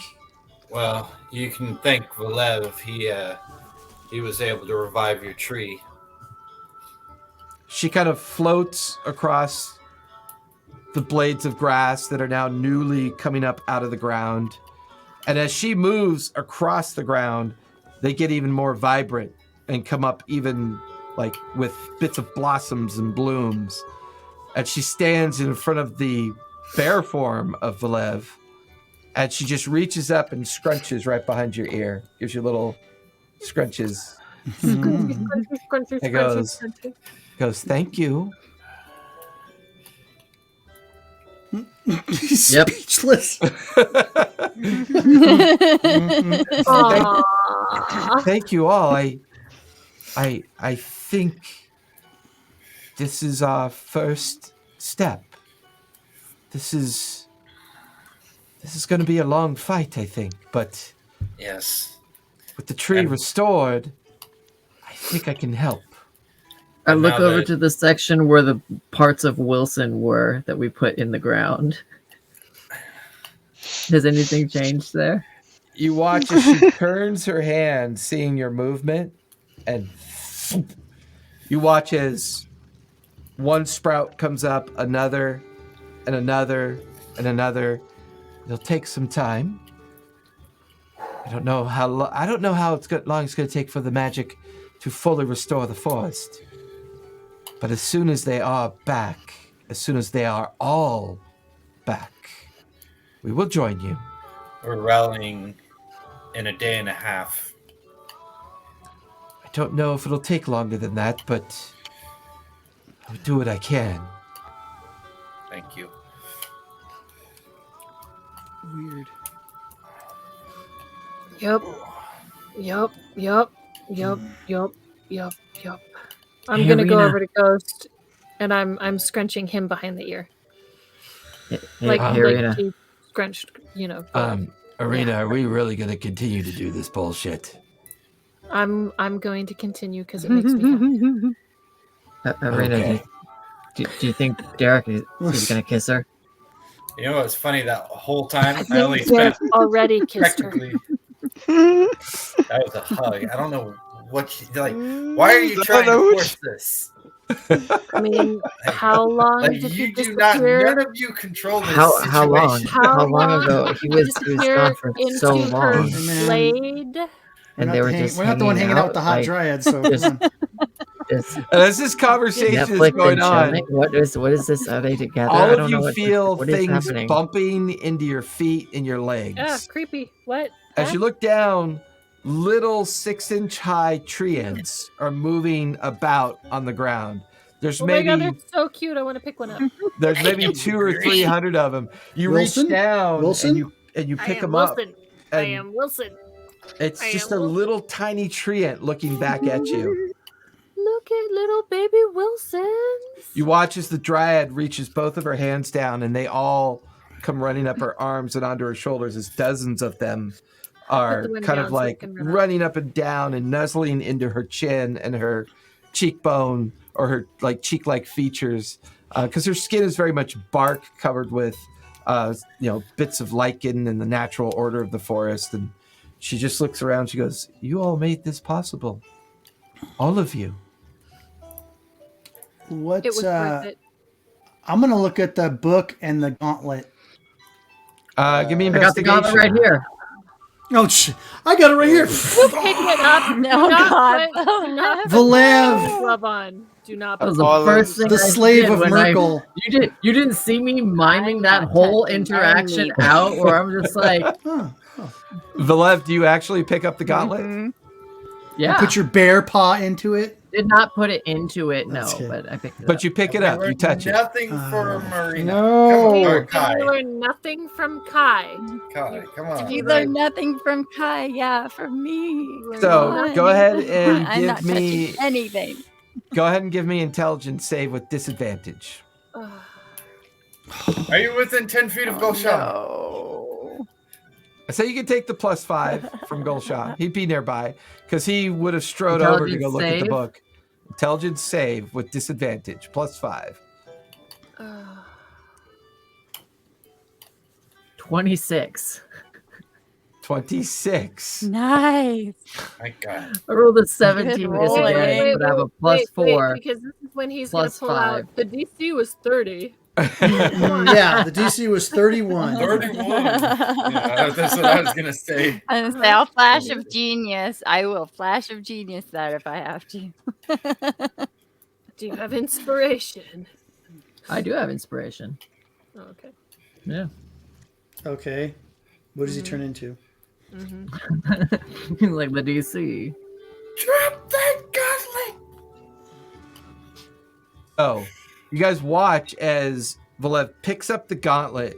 G: Well, you can thank Valev. He was able to revive your tree.
A: She kind of floats across the blades of grass that are now newly coming up out of the ground. And as she moves across the ground, they get even more vibrant and come up even like with bits of blossoms and blooms. And she stands in front of the bear form of Valev. And she just reaches up and scrunches right behind your ear. Gives you little scrunches. It goes, thank you.
C: He's speechless.
A: Thank you all. I think this is our first step. This is going to be a long fight, I think. But
G: yes,
A: with the tree restored, I think I can help.
E: I look over to the section where the parts of Wilson were that we put in the ground. Has anything changed there?
A: You watch as she turns her hand, seeing your movement, and you watch as one sprout comes up, another, and another, and another. It'll take some time. I don't know how long it's going to take for the magic to fully restore the forest. But as soon as they are back, as soon as they are all back, we will join you.
G: We're rallying in a day and a half.
A: I don't know if it'll take longer than that, but I'll do what I can.
G: Thank you.
C: Weird.
B: Yep. I'm gonna go over to Ghost, and I'm scrunching him behind the ear, like he scrunched,
A: Arena, are we really gonna continue to do this bullshit?
B: I'm going to continue because it makes me happy.
E: Arena,
A: Okay.
E: do you think Derek is gonna kiss her?
G: You know what's funny? That whole time
B: I
G: only
B: think
G: spent
B: already kissed her.
G: That was a hug. I don't know what you like. Why are you trying to force this?
B: I mean, how long
G: Like,
B: did he
G: you do not.
B: disappear?
G: None of you control this
E: How long?
G: situation.
E: How long ago? He was gone for so
B: into
E: long.
B: her blade.
E: And they were just
C: we're not the one hanging out with the hot
E: like,
C: dryad, so
A: As this conversation is
E: Netflix
A: going
E: and
A: on,
E: chilling? What is this? Are they together? I
A: all
E: don't
A: of
E: know
A: you
E: what
A: feel
E: is
A: things
E: happening.
A: bumping into your feet and your legs.
B: Ah, creepy. What?
A: As you look down, little 6-inch high tree ants are moving about on the ground. There's
B: Oh
A: maybe
B: my god, they're so cute. I want to pick one up.
A: there's maybe 200 or 300 of them. You
C: Wilson?
A: reach down
C: Wilson?
A: and you
B: I
A: pick
B: am
A: them up.
B: Wilson. I
A: and
B: am Wilson.
A: It's
B: I
A: just
B: am
A: a
B: Wilson.
A: little tiny tree ant looking back at you.
B: Look at little baby Wilson.
A: You watch as the dryad reaches both of her hands down, and they all come running up her arms and onto her shoulders as dozens of them are
B: the one
A: kind
B: down
A: of
B: so
A: like
B: it can run up.
A: running up and down and nuzzling into her chin and her cheekbone or her like cheek-like features, because her skin is very much bark covered with bits of lichen and the natural order of the forest. And she just looks around. She goes, "You all made this possible, all of you."
C: What?
B: It was worth it.
C: I'm gonna look at the book and the gauntlet.
A: Give me
E: I got the
A: investigation.
E: gauntlet right here.
C: Oh, I got it right here.
B: You pick it up.
H: No, God.
B: Do not put
C: Valev.
B: glove on. Do not.
E: That was
B: put
E: the first thing
C: The
E: I
C: slave
E: did
C: of
E: when
C: Merkel.
E: You didn't see me miming
H: I'm
E: that
H: not
E: whole
H: touching
E: interaction
H: anything.
E: out, where I'm just like,
A: Valev, do you actually pick up the gauntlet?
H: Mhm.
E: yeah.
C: Put your bear paw into it.
E: Did not put it into it, no,
C: That's good.
E: but I picked it
A: But
E: up.
A: you pick it
G: We
A: up. You
G: learned
A: touch it.
G: Nothing for Marina.
C: No.
G: Come on,
B: You
G: Kai.
B: learn nothing from Kai.
G: Kai, come on.
H: You learn nothing from Kai, yeah, from me.
A: So
H: Come
A: go
H: on.
A: ahead and
H: I'm not
A: give me.
H: touching anything.
A: Go ahead and give me intelligence save with disadvantage.
G: Are you within 10 feet of Gulshan?
H: No.
A: So you can take the +5 from Gulshan. He'd be nearby because he would have strode over to go
E: Intelligence
A: look at the
E: save?
A: book. Intelligence save with disadvantage +5.
E: 26.
A: 26.
H: Nice.
G: My God.
E: I rolled a 17
H: Good rolling.
E: disadvantage, but I have a +4.
B: Because this is when he's going to
E: plus
B: pull
E: 5.
B: out. The DC was 30.
C: Yeah, the DC was 31.
G: 31. Yeah, that's what I was going to say.
H: And say, I'll flash of genius. I will flash of genius that if I have to.
B: Do you have inspiration?
E: I do have inspiration.
B: Oh, okay.
E: Yeah.
C: Okay. What does he turn into?
E: Like the DC.
G: Drop that gauntlet!
A: Oh, you guys watch as Valev picks up the gauntlet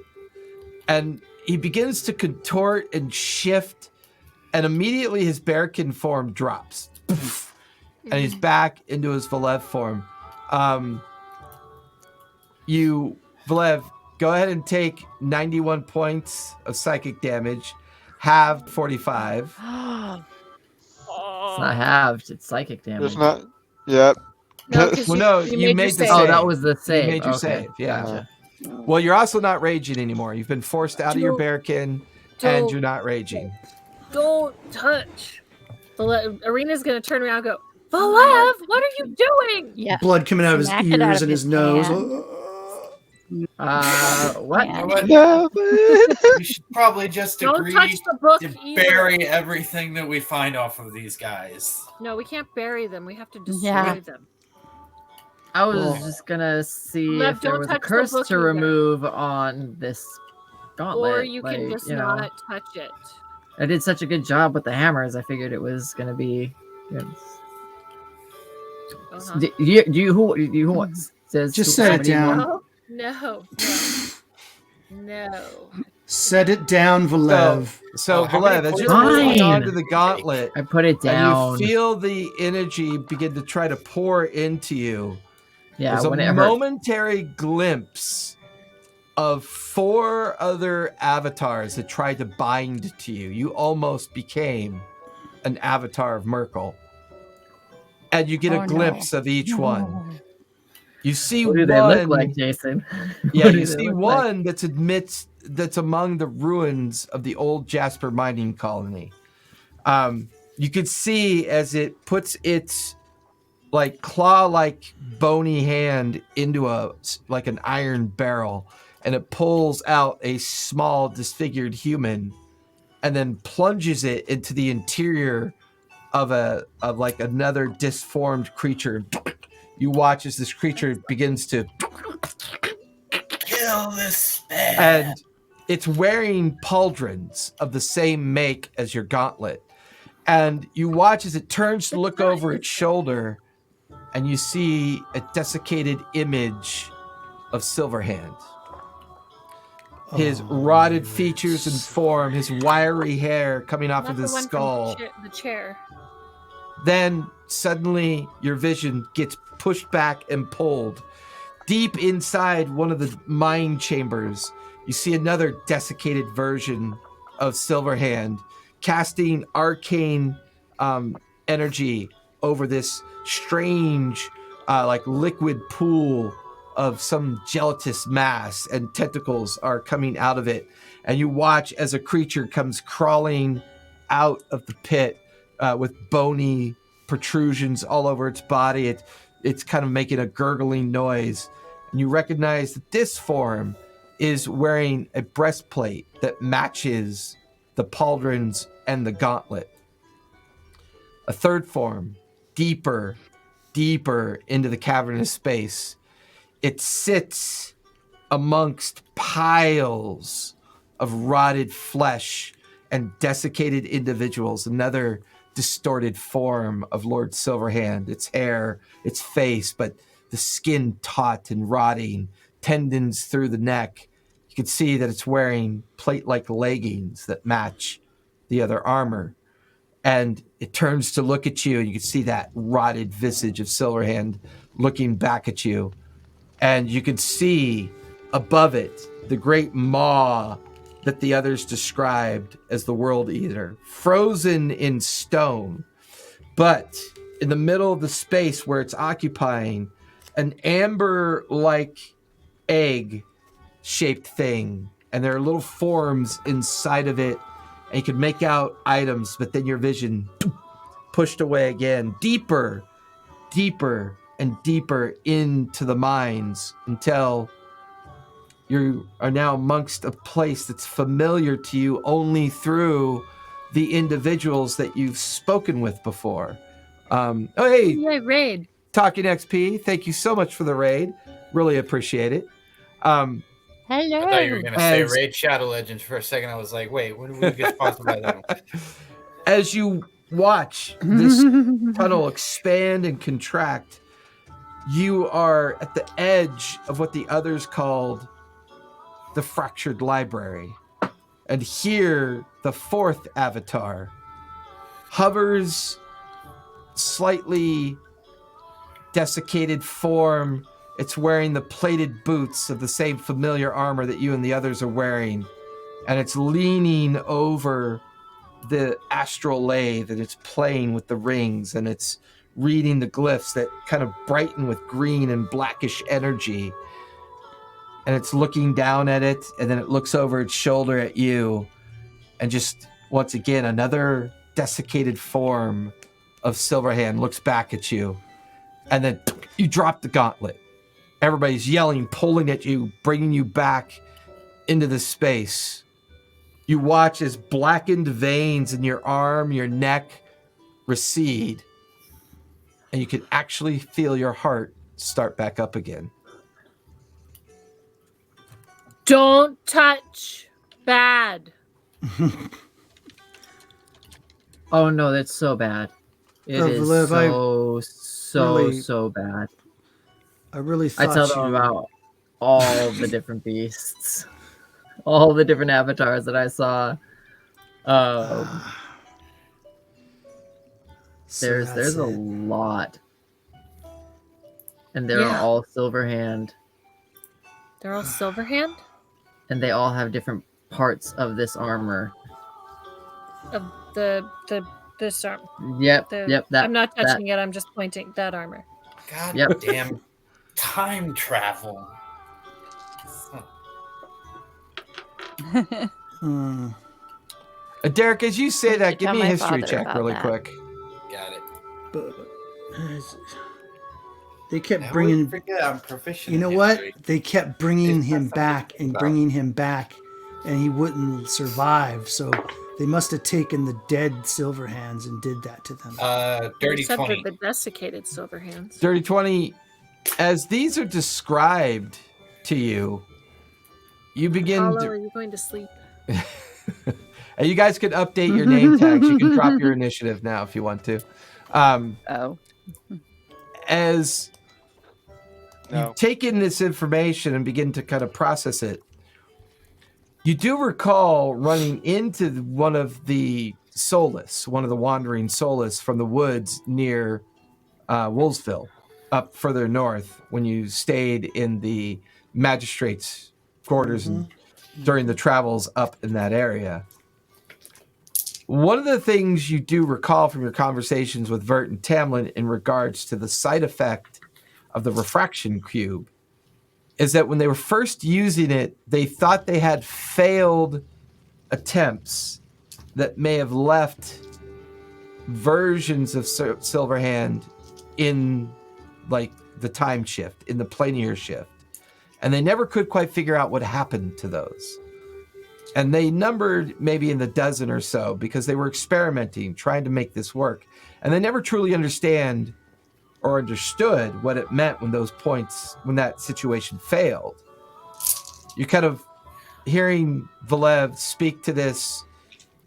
A: and he begins to contort and shift, and immediately his bearkin form drops. And he's back into his Valev form. Valev, go ahead and take 91 points of psychic damage, halved 45.
E: It's not halved, it's psychic damage.
F: It's not. Yep.
B: No, 'cause
A: Well, no,
B: you
A: you
B: made your
A: made the
B: save.
A: save.
E: Oh, that was the save.
A: You made your
E: Okay.
A: save, yeah.
E: Gotcha.
A: Well, you're also not raging anymore. You've been forced out of your bearkin, and
B: Don't-
A: you're not raging.
B: Don't touch. Arena's going to turn around and go, Valev, what are you doing?
H: Yeah.
C: Blood coming out of his
H: Smack it out
C: ears
H: of
C: and his
H: his
C: nose.
H: hand.
E: What?
G: You know what?
F: No,
G: We should probably just
B: Don't
G: agree
B: touch the book
G: to
B: either.
G: bury everything that we find off of these guys.
B: No, we can't bury them. We have to destroy
H: Yeah.
B: them.
E: I was
C: Well-
E: just gonna see
B: Lev,
E: if there
B: don't
E: was a
B: touch the
E: curse
B: book
E: to
B: either.
E: remove on this gauntlet.
B: Or you can
E: like,
B: just
E: you know.
B: not touch it.
E: I did such a good job with the hammers. I figured it was gonna be. You know,
B: Uh-huh.
E: do you who wants? Says
C: Just
E: who-
C: set it
E: somebody
C: down.
E: want-
B: No. No.
C: Set it down, Valev.
A: So,
G: Oh, how
A: Valev,
G: many
A: as you're
E: points
A: holding
E: did
A: onto
E: you
A: the gauntlet,
E: I put it down.
A: and you feel the energy begin to try to pour into you,
E: Yeah,
A: there's a
E: when it hurt.
A: momentary glimpse of 4 other avatars that tried to bind to you. You almost became an avatar of Merkel. And you get
H: Oh,
A: a
H: no.
A: glimpse of each one. You see
E: What do
A: one.
E: they look like, Jason?
A: Yeah,
E: What do
A: you
E: they
A: see
E: look like?
A: one that's among the ruins of the old Jasper mining colony. You could see as it puts its like claw-like bony hand into like an iron barrel, and it pulls out a small disfigured human, and then plunges it into the interior of like another disformed creature. You watch as this creature begins to,
G: Kill this spell.
A: and it's wearing pauldrons of the same make as your gauntlet. And you watch as it turns to look over its shoulder, and you see a desiccated image of Silverhand. His rotted features and form, his wiry hair coming off
B: Not
A: of
B: the
A: his
B: one
A: skull.
B: from the chair.
A: Then suddenly your vision gets pushed back and pulled. Deep inside one of the mine chambers, you see another desiccated version of Silverhand casting arcane energy over this strange like liquid pool of some gelatinous mass, and tentacles are coming out of it. And you watch as a creature comes crawling out of the pit with bony protrusions all over its body. It it's kind of making a gurgling noise. And you recognize that this form is wearing a breastplate that matches the pauldrons and the gauntlet. A third form, deeper into the cavernous space. It sits amongst piles of rotted flesh and desiccated individuals. Another distorted form of Lord Silverhand. Its hair, its face, but the skin taut and rotting, tendons through the neck. You can see that it's wearing plate-like leggings that match the other armor. And it turns to look at you, and you can see that rotted visage of Silverhand looking back at you. And you can see above it the great maw that the others described as the World Eater, frozen in stone. But in the middle of the space where it's occupying, an amber-like egg-shaped thing. And there are little forms inside of it. And you can make out items, but then your vision pushed away again, deeper and deeper into the mines until you are now amongst a place that's familiar to you only through the individuals that you've spoken with before. Hey,
B: yay, raid.
A: Talking XP, thank you so much for the raid. Really appreciate it.
H: Hello.
G: I thought you were going to say Raid Shadow Legends for a second. I was like, wait, when do we get sponsored by that?
A: As you watch this tunnel expand and contract, you are at the edge of what the others called the Fractured Library. And here, the fourth avatar hovers, slightly desiccated form. It's wearing the plated boots of the same familiar armor that you and the others are wearing. And it's leaning over the astral lathe, and it's playing with the rings, and it's reading the glyphs that kind of brighten with green and blackish energy. And it's looking down at it, and then it looks over its shoulder at you. And just, once again, another desiccated form of Silverhand looks back at you. And then you drop the gauntlet. Everybody's yelling, pulling at you, bringing you back into the space. You watch as blackened veins in your arm, your neck recede. And you can actually feel your heart start back up again.
B: Don't touch. Bad.
E: Oh no, that's so bad. It is so bad.
C: I really thought
E: I tell them about all the different beasts, all the different avatars that I saw. There's a lot, and they're all Silverhand.
B: They're all Silverhand,
E: and they all have different parts of this armor.
B: Of this armor.
E: Yep.
B: I'm not touching it. I'm just pointing that armor.
G: God damn time travel.
A: Derek, as you say that, give me a history check really quick.
G: Got it.
C: But they kept bringing.
G: I'm proficient.
C: You know what? They kept bringing him back and bringing him back, and he wouldn't survive. So they must have taken the dead Silverhands and did that to them.
G: Dirty 20.
B: The desiccated Silverhands.
A: Dirty 20. As these are described to you, you begin.
B: Are you going to sleep?
A: And you guys can update your name tags. You can drop your initiative now if you want to. As you take in this information and begin to kind of process it, you do recall running into one of the wandering Soulless from the woods near Wolvesville, up further north when you stayed in the magistrate's quarters and during the travels up in that area. One of the things you do recall from your conversations with Vert and Tamlin in regards to the side effect of the refraction cube is that when they were first using it, they thought they had failed attempts that may have left versions of Silverhand in like the time shift, in the planar shift. And they never could quite figure out what happened to those. And they numbered maybe in the dozen or so because they were experimenting, trying to make this work. And they never truly understood what it meant when that situation failed. You kind of hearing Velev speak to this,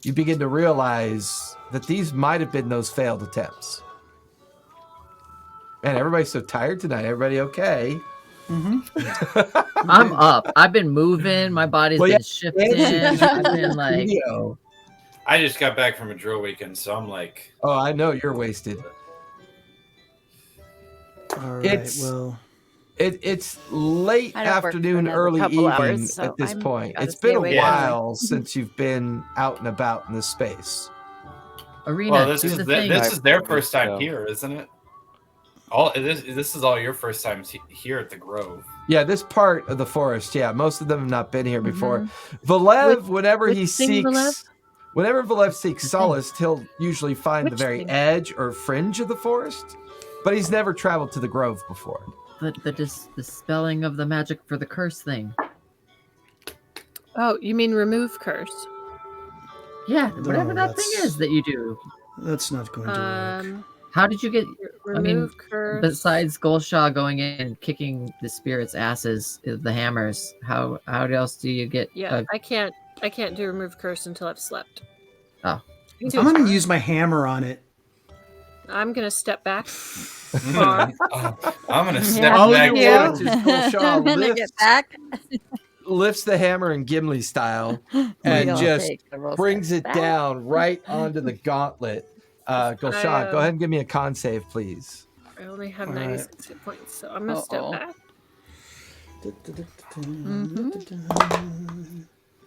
A: you begin to realize that these might have been those failed attempts. Man, everybody's so tired tonight. Everybody okay?
C: Mm-hmm.
E: I'm up. I've been moving. My body's been shifting. I've been like...
G: I just got back from a drill weekend, so I'm like...
A: Oh, I know you're wasted.
C: All right,
A: it's late afternoon, early evening at this point. It's been a while since you've been out and about in this space.
E: Arena.
G: Well, this is their first time here, isn't it? This is all your first time here at the Grove.
A: Yeah, this part of the forest. Yeah, most of them have not been here before. Velev, whenever Velev seeks solace, he'll usually find the very edge or fringe of the forest, but he's never traveled to the Grove before.
E: The spelling of the magic for the curse thing.
B: Oh, you mean remove curse?
E: Yeah, whatever that thing is that you do.
C: That's not going to work.
E: How did you get...
B: remove curse.
E: Besides Golshaw going in and kicking the spirits' asses, the hammers, how else do you get...
B: Yeah, I can't do remove curse until I've slept.
E: Oh.
C: I'm going to use my hammer on it.
B: I'm going to step back.
G: I'm going to step back.
A: Golshaw lifts the hammer in Gimli style and just brings it down right onto the gauntlet. Golshaw, go ahead and give me a con save, please.
B: I only have 96 hit points, so I'm going to step back.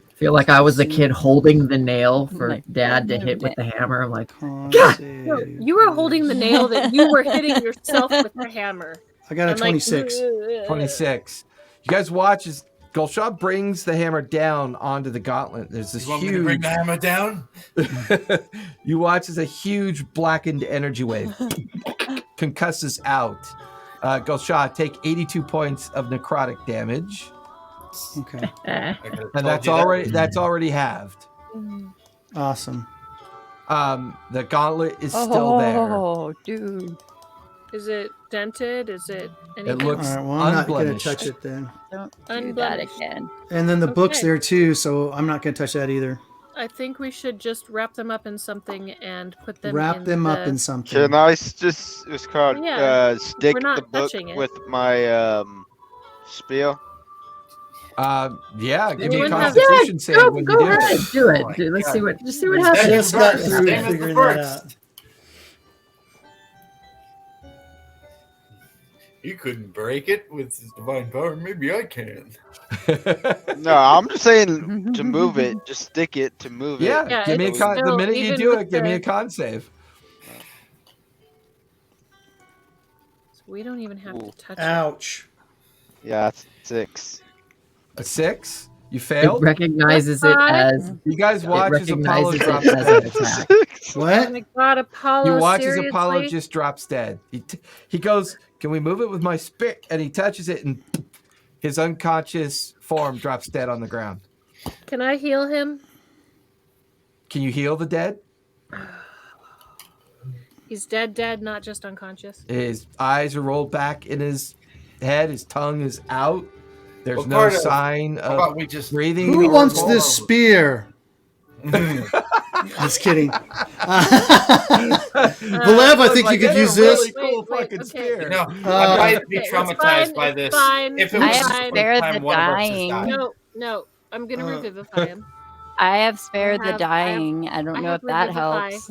E: I feel like I was a kid holding the nail for Dad to hit with the hammer. I'm like, God!
B: No, you were holding the nail that you were hitting yourself with the hammer.
C: I got a 26.
A: 26. You guys watch as Golshaw brings the hammer down onto the gauntlet. There's this
G: huge... You want me to bring the hammer down?
A: You watch as a huge blackened energy wave concusses out. Golshaw, take 82 points of necrotic damage.
C: Okay.
A: And that's already halved.
C: Awesome.
A: The gauntlet is still there.
H: Oh, dude.
B: Is it dented? Is it anything?
A: It looks
C: all right, well, I'm not going to
A: unblemished.
C: touch it then.
H: Don't do that again.
C: And then the book's there too, so I'm not going to touch that either.
B: I think we should just wrap them up in something and put them
C: up in something.
F: Can I just stick the book
B: it.
F: with my spear?
A: Yeah, give me a constitution save when you do
E: ahead.
A: it.
E: Do it. Let's see what happens.
C: Just got through figuring that out.
G: You couldn't break it with his divine power. Maybe I can.
F: No, I'm just saying to move it. Just stick it to move it.
A: Yeah, give me a con. The minute you do it, give me a con save.
B: So we don't even have to touch
C: Ouch.
F: Yeah, that's 6.
A: A 6? You failed?
E: It recognizes it as...
A: You guys watch as Apollo drops
E: as an attack.
C: What?
B: Oh my God, Apollo,
A: you watch
B: seriously?
A: as Apollo just drops dead. He goes, can we move it with my spirit? And he touches it and his unconscious form drops dead on the ground.
B: Can I heal him?
A: Can you heal the dead?
B: He's dead, not just unconscious.
A: His eyes are rolled back in his head. His tongue is out. There's no sign of breathing.
C: Who wants this spear? Just kidding. Velev, I think you could use this.
A: Really cool fucking spear.
G: No, I might be traumatized by this.
B: If
G: it
H: I
G: was
H: have spared the dying.
B: No, I'm gonna revivify him.
H: I have spared the dying. I don't know if that helps.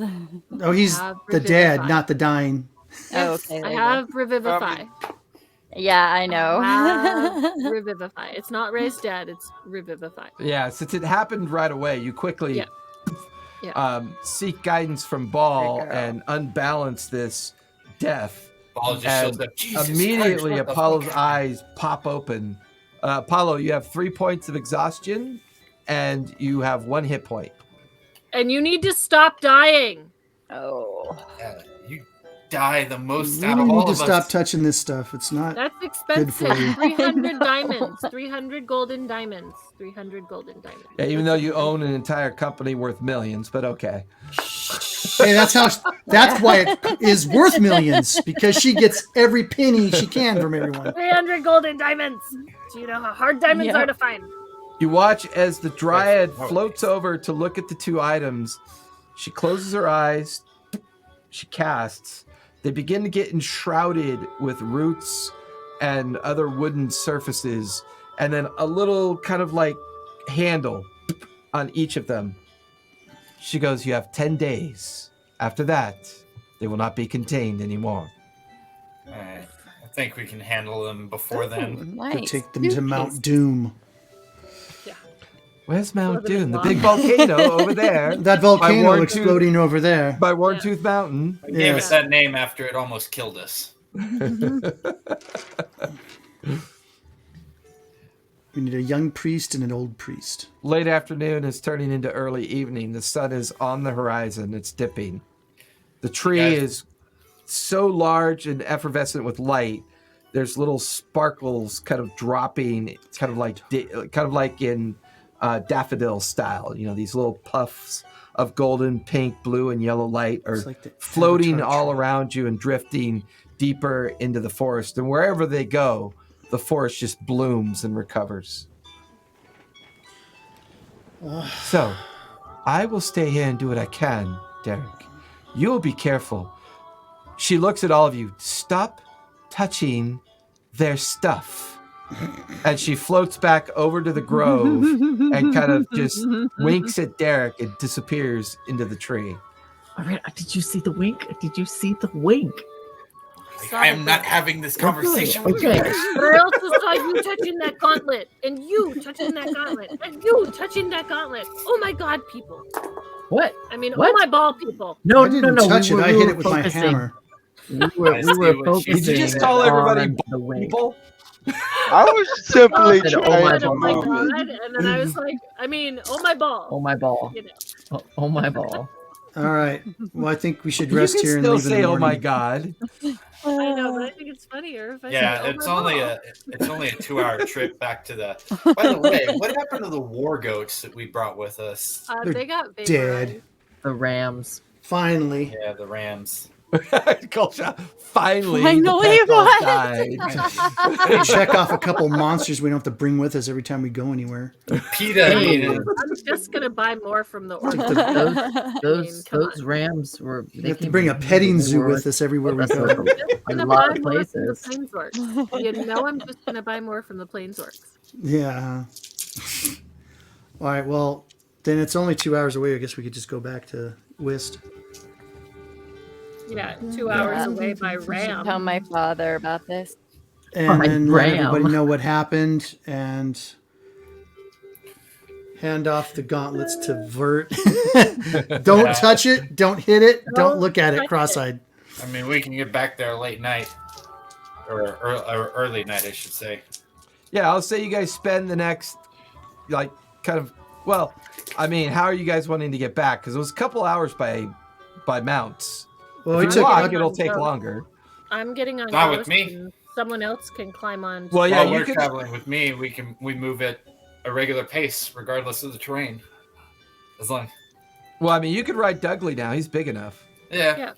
C: Oh, he's the dead, not the dying.
H: Oh, okay.
B: I have revivify.
H: Yeah, I know.
B: Revivify. It's not raise dead, it's revivify.
A: Yeah, since it happened right away, you quickly seek guidance from Ball and unbalance this death.
G: Ball just shows up.
A: Immediately,
G: Christ,
A: Apollo's eyes pop open. Apollo, you have 3 points of exhaustion, and you have 1 hit point.
B: And you need to stop dying.
H: Oh.
G: You die the most
C: You
G: out of
C: need
G: all
C: to
G: of
C: stop
G: us.
C: touching this stuff. It's not.
B: That's
C: Good
B: expensive.
C: for you.
B: 300 diamonds. 300 golden diamonds. 300 golden diamonds.
A: Yeah, even though you own an entire company worth millions, but okay.
C: Hey, that's why it is worth millions, because she gets every penny she can from everyone.
B: 300 golden diamonds. Do you know how hard diamonds are to find?
A: You watch as the dryad floats over to look at the two items. She closes her eyes. She casts. They begin to get enshrouded with roots and other wooden surfaces, and then a little kind of like handle on each of them. She goes, you have 10 days. After that, they will not be contained anymore.
G: All right. I think we can handle them before then.
H: Nice.
C: Take them to Mount Doom.
A: Where's Mount Doom? The big volcano over there.
C: That volcano exploding over there.
A: By Wartooth Mountain.
G: I gave it that name after it almost killed us.
C: We need a young priest and an old priest.
A: Late afternoon is turning into early evening. The sun is on the horizon. It's dipping. The tree is so large and effervescent with light. There's little sparkles kind of dropping, kind of like in daffodil style. You know, these little puffs of golden, pink, blue, and yellow light are floating all around you and drifting deeper into the forest. And wherever they go, the forest just blooms and recovers. So, I will stay here and do what I can, Derek. You will be careful. She looks at all of you. Stop touching their stuff. And she floats back over to the grove and kind of just winks at Derek and disappears into the tree.
E: All right, did you see the wink? Did you see the wink?
G: I am not having this conversation with you.
B: Or else I saw you touching that gauntlet, and you touching that gauntlet, and you touching that gauntlet. Oh my God, people!
E: What?
B: I mean,
E: what?
B: oh my ball, people!
C: No, I didn't touch it. I hit it with my hammer.
E: We were focusing.
A: Did you just call everybody people?
F: I was simply trying to
B: oh my
F: move
B: God.
F: it.
B: And then I was like, I mean, oh my ball.
E: Oh my ball.
B: You know.
E: Oh my ball.
C: All right. Well, I think we should
A: You
C: rest
A: can
C: here and
A: still
C: leave in the
A: say,
C: morning.
A: "Oh my God."
B: I know, but I think it's funnier if I
G: Yeah,
B: say,
G: it's only a 2-hour trip back to the. By the way, what happened to the war goats that we brought with us?
B: they got
C: dead.
E: The Rams.
C: Finally.
G: Yeah, the Rams.
A: Finally,
H: Finally,
A: the
H: what?
A: died.
C: We check off a couple monsters we don't have to bring with us every time we go anywhere.
G: PETA needed.
B: I'm just gonna buy more from the orcs.
E: Those Rams were.
C: We have to bring a petting zoo with us everywhere we go.
E: A lot of places.
B: You know, I'm just gonna buy more from the plains orcs.
C: Yeah. All right. Well, then it's only 2 hours away. I guess we could just go back to Whist.
B: Yeah, 2 hours away by ram.
H: Tell my father about this.
C: And then let
E: ram.
C: everybody know what happened and hand off the gauntlets to Vert. Don't touch it. Don't hit it. Don't look at it cross-eyed.
G: I mean, we can get back there late night. Or early night, I should say.
A: Yeah, I'll say you guys spend the next, like, kind of. Well, I mean, how are you guys wanting to get back? Because it was a couple hours by mounts.
C: Well,
A: if you walk, it'll take longer.
B: I'm getting on.
G: Not with me.
B: Someone else can climb on.
A: Well, yeah,
G: While
A: you
G: we're
A: can.
G: traveling with me, we move at a regular pace, regardless of the terrain. As long.
A: Well, I mean, you could ride Dudley now. He's big enough.
G: Yeah.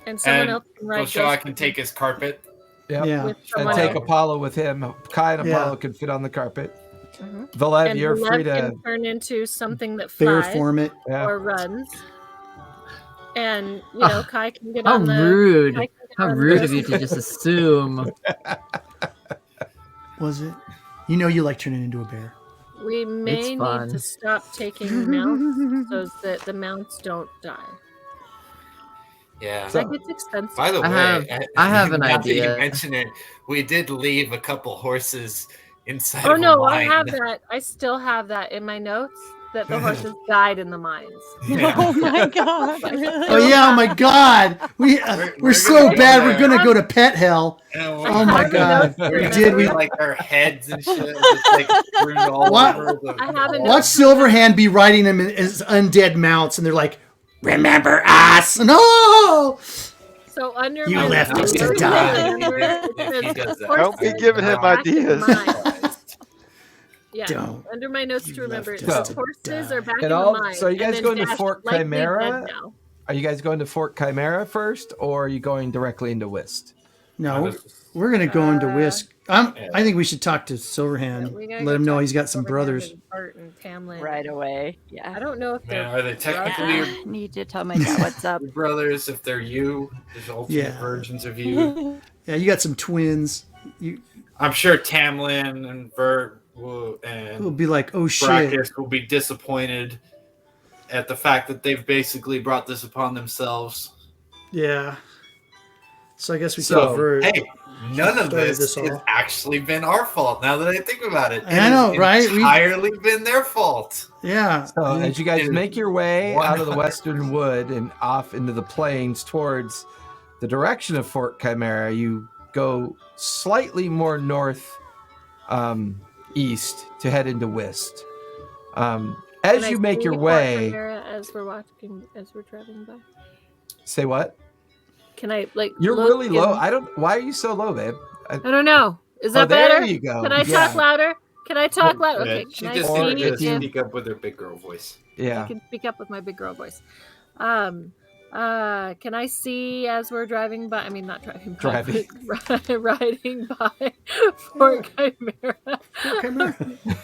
B: And someone else can ride.
G: Shaw can take his carpet.
A: Yep.
C: Yeah.
B: With
A: And
B: someone
A: take
B: else.
A: Apollo with him. Kai and Apollo can fit on the carpet. Valev,
B: And
A: you're
B: Valev
A: free to.
B: can turn into something that
C: Bear
B: flies
C: form it.
A: Yeah.
B: or runs. And you know, Kai can get
E: How
B: on the.
E: rude.
B: Kai can get
E: How
B: on
E: rude
B: the-
E: of you to just assume.
C: Was it? You know you like turning into a bear.
B: We may
E: It's
B: need
E: fun.
B: to stop taking mounts so that the mounts don't die.
G: Yeah.
B: That gets expensive.
G: By the way,
E: I have an
G: now that
E: idea.
G: You mentioned it. We did leave a couple horses inside.
B: Oh
G: of
B: no,
G: a
B: I
G: mine.
B: have that. I still have that in my notes that the horses died in the mines.
G: Yeah.
H: Oh my God. Really?
C: Oh yeah! Oh my God! We're so
G: gonna
C: bad.
G: go
C: We're
G: there.
C: gonna go to pet hell.
G: And
C: Oh my God!
B: We're
C: Did we?
G: like our heads and shit, just like strewn all
C: What?
G: over the.
B: I haven't-
C: Watch Silverhand be riding them as undead mounts, and they're like, "Remember us?" No.
B: So under
C: You
B: my
C: left us to
B: list,
C: die.
G: If he does that.
F: Don't be giving him
B: back in
F: ideas.
B: mine. Yeah,
C: Don't.
B: under my notes
C: You
B: to remember,
C: left
B: it
A: us
B: says
A: to
B: horses
C: die.
B: are back
A: And
B: in the
A: all-
B: mine.
A: so are you guys
B: and then
A: going to
B: dashed
A: Fort
B: likely
A: Chimera?
B: dead now.
A: Are you guys going to Fort Chimera first, or are you going directly into Whist?
C: No, we're gonna go into Whisk.
G: Yeah.
C: I think we should talk to Silverhand.
B: We gotta
C: Let
B: go
C: him know
B: talk
C: he's
B: to
C: got some
B: Silverhand
C: brothers.
B: and Bart and Tamlin.
H: Right away.
B: I
H: Yeah.
B: don't know if they're
G: Man, are they technically
B: brothers.
G: your
H: Need to tell my dad what's up.
G: brothers? If they're you, there's alternate
C: Yeah.
G: versions of you.
C: Yeah, you got some twins. You
G: I'm sure Tamlin and Vert will,
C: will
G: and
C: be like, oh shit.
G: Brackus will be disappointed at the fact that they've basically brought this upon themselves.
C: Yeah. So I guess we
A: So,
C: could avert.
G: Hey, none of
C: Started
G: this
C: this
G: has
C: all.
G: actually been our fault. Now that I think about it,
C: I know,
G: has
C: right? We-
G: Entirely been their fault.
C: Yeah.
A: So as you guys
G: It
A: make your way out of the
G: 100%.
A: western wood and off into the plains towards the direction of Fort Chimera, you go slightly more north east to head into Whist.
B: Can
A: As
B: I
A: you make
B: see
A: your
B: Fort
A: way,
B: Chimera as we're traveling by.
A: say what?
B: Can I
A: You're
B: look
A: really low.
B: and-
A: Why are you so low, babe?
B: I don't know. Is that
A: there
B: better?
A: you go.
B: Can I
A: Yeah.
B: talk louder? Can I talk louder?
G: Yeah,
B: Okay.
G: she
B: Can I
G: just
A: Or
G: needed
B: see
G: to
A: if you-
G: speak up with her big girl voice.
B: I
A: Yeah.
B: can speak up with my big girl voice. Can I see as we're driving by? I mean, not driving by.
A: Driving.
B: but riding by Fort Chimera.
C: Chimera.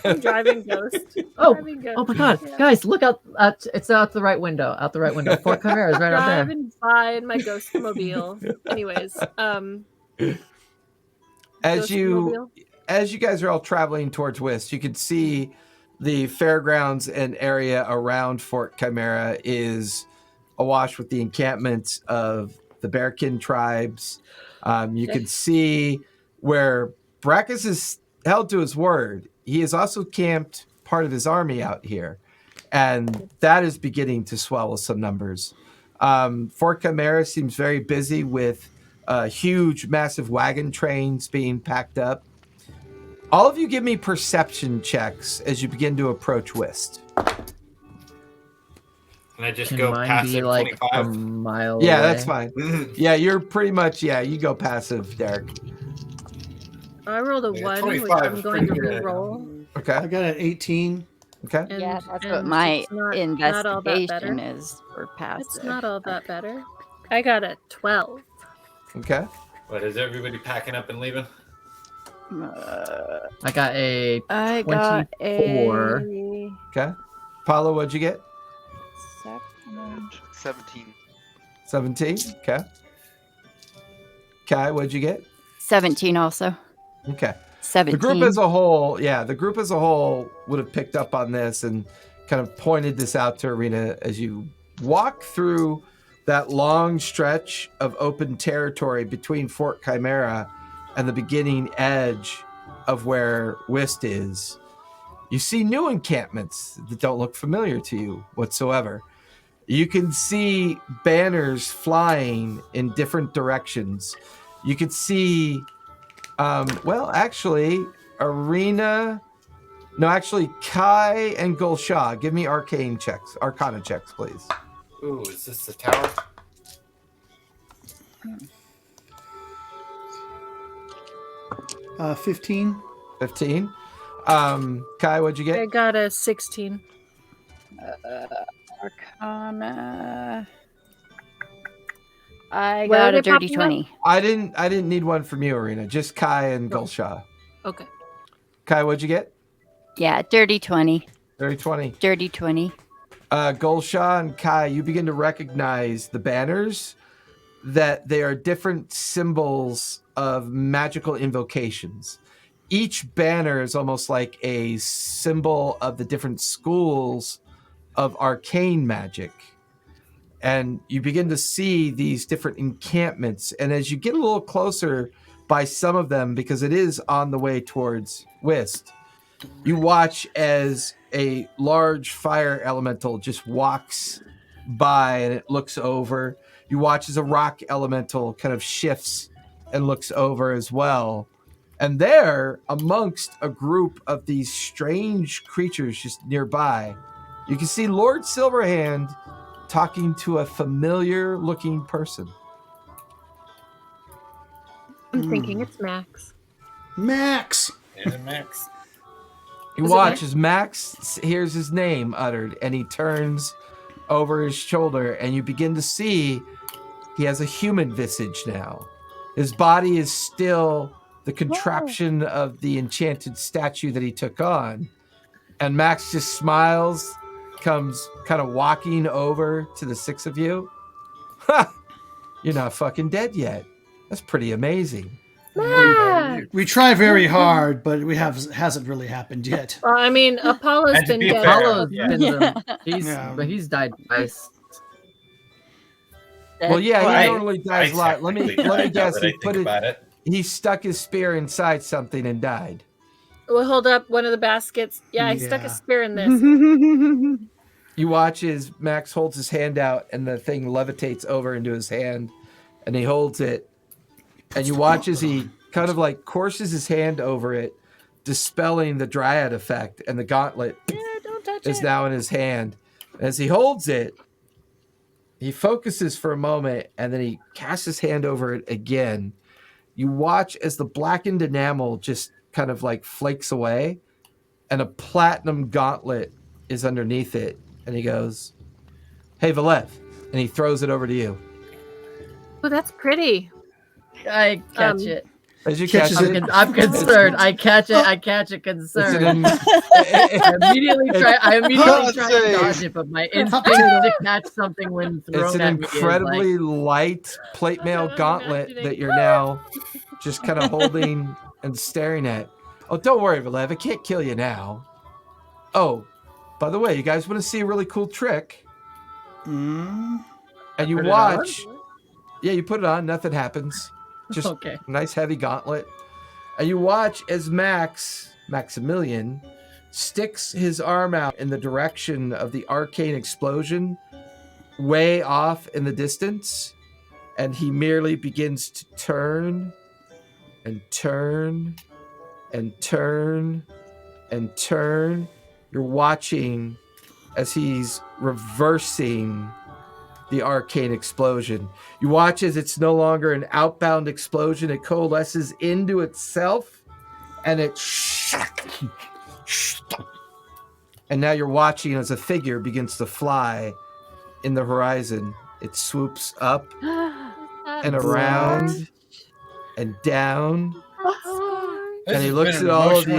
B: I'm driving Ghost.
E: Oh,
B: Driving Ghost.
E: oh my God,
B: Yeah.
E: guys, look out! It's out the right window. Out the right window. Fort Chimera is right out there.
B: Driving by in my Ghost mobile. Anyways,
A: As you
B: Ghost-mobile?
A: as you guys are all traveling towards Whist, you can see the fairgrounds and area around Fort Chimera is awash with the encampments of the Bearkin tribes. You can see where Brackus is held to his word. He has also camped part of his army out here, and that is beginning to swell with some numbers. Fort Chimera seems very busy with huge, massive wagon trains being packed up. All of you give me perception checks as you begin to approach Whist.
G: Can I just
E: Can
G: go
E: mine
G: past
E: be
G: it
E: like a
G: 25?
E: mile
A: Yeah,
E: away?
A: that's fine. Yeah, you're pretty much, you go passive, Derek.
B: I rolled a
G: Yeah,
B: 1, which
G: 25
B: I'm
G: is
B: going to
G: pretty good.
B: re-roll.
A: Okay.
C: I got an 18.
A: Okay.
B: And,
H: Yeah, that's what
B: and
H: my
B: it's not all that
H: investigation
B: better.
H: is for passive.
B: It's not all that better. I got a 12.
A: Okay.
G: What, is everybody packing up and leaving?
E: I got a
H: I got
E: 24.
H: a
A: Okay. Paulo, what'd you get?
F: 17.
A: 17. Okay. Kai, what'd you get?
H: 17 also.
A: Okay.
H: 17.
A: The group as a whole, would have picked up on this and kind of pointed this out to Arena as you walk through that long stretch of open territory between Fort Chimera and the beginning edge of where Whist is. You see new encampments that don't look familiar to you whatsoever. You can see banners flying in different directions. You could see, Arena. No, actually, Kai and Gulsha. Give me arcana checks, please.
G: Ooh, is this the tower?
C: Uh, 15.
A: 15. Kai, what'd you
B: I
A: get?
B: got a 16.
H: Arcana. I
B: Where are
H: got a
B: they
H: dirty
B: popping up?
H: 20.
A: I didn't need one from you, Arena. Just Kai and Gulsha.
B: Okay.
A: Kai, what'd you get?
H: Yeah, dirty 20.
A: 30-20.
H: Dirty 20.
A: Gulsha and Kai, you begin to recognize the banners, that they are different symbols of magical invocations. Each banner is almost like a symbol of the different schools of arcane magic. And you begin to see these different encampments. And as you get a little closer by some of them, because it is on the way towards Whist, you watch as a large fire elemental just walks by and it looks over. You watch as a rock elemental kind of shifts and looks over as well. And there, amongst a group of these strange creatures just nearby, you can see Lord Silverhand talking to a familiar looking person.
B: I'm thinking it's Max.
C: Max.
G: There's a Max.
A: You watch as Max hears his name uttered, and he turns over his shoulder, and you begin to see he has a human visage now. His body is still the contraption of the enchanted statue that he took on. And Max just smiles, comes kind of walking over to the six of you. Ha! You're not fucking dead yet. That's pretty amazing.
C: We try very hard, but hasn't really happened yet.
B: Well, I mean, Apollo's been dead.
E: But he's died twice.
A: Well, yeah, he normally dies a lot.
G: I
A: Let me guess. He stuck his spear inside something and died.
B: We'll hold up one of the baskets. Yeah, he stuck a spear in this.
A: You watch as Max holds his hand out, and the thing levitates over into his hand, and he holds it. And you watch as he kind of like courses his hand over it, dispelling the dryad effect, and the gauntlet is now in his hand. As he holds it, he focuses for a moment, and then he casts his hand over it again. You watch as the blackened enamel just kind of like flakes away, and a platinum gauntlet is underneath it. And he goes, "Hey, Valev," and he throws it over to you.
B: Oh, that's pretty.
E: I catch it.
A: As you catch it,
E: I'm concerned. I catch it concerned. I immediately try to dodge it, but my instinct to catch something when thrown
A: it's an
E: at me
A: incredibly
E: is
A: light plate mail gauntlet that you're now just kind of holding and staring at. Oh, don't worry, Valev. I can't kill you now. Oh, by the way, you guys want to see a really cool trick? And you watch. Yeah, you put it on. Nothing happens. Just nice heavy gauntlet. And you watch as Maximilian, sticks his arm out in the direction of the arcane explosion, way off in the distance, and he merely begins to turn and turn and turn and turn. You're watching as he's reversing the arcane explosion. You watch as it's no longer an outbound explosion. It coalesces into itself, and and now you're watching as a figure begins to fly in the horizon. It swoops up and around and down, and he looks at all of you.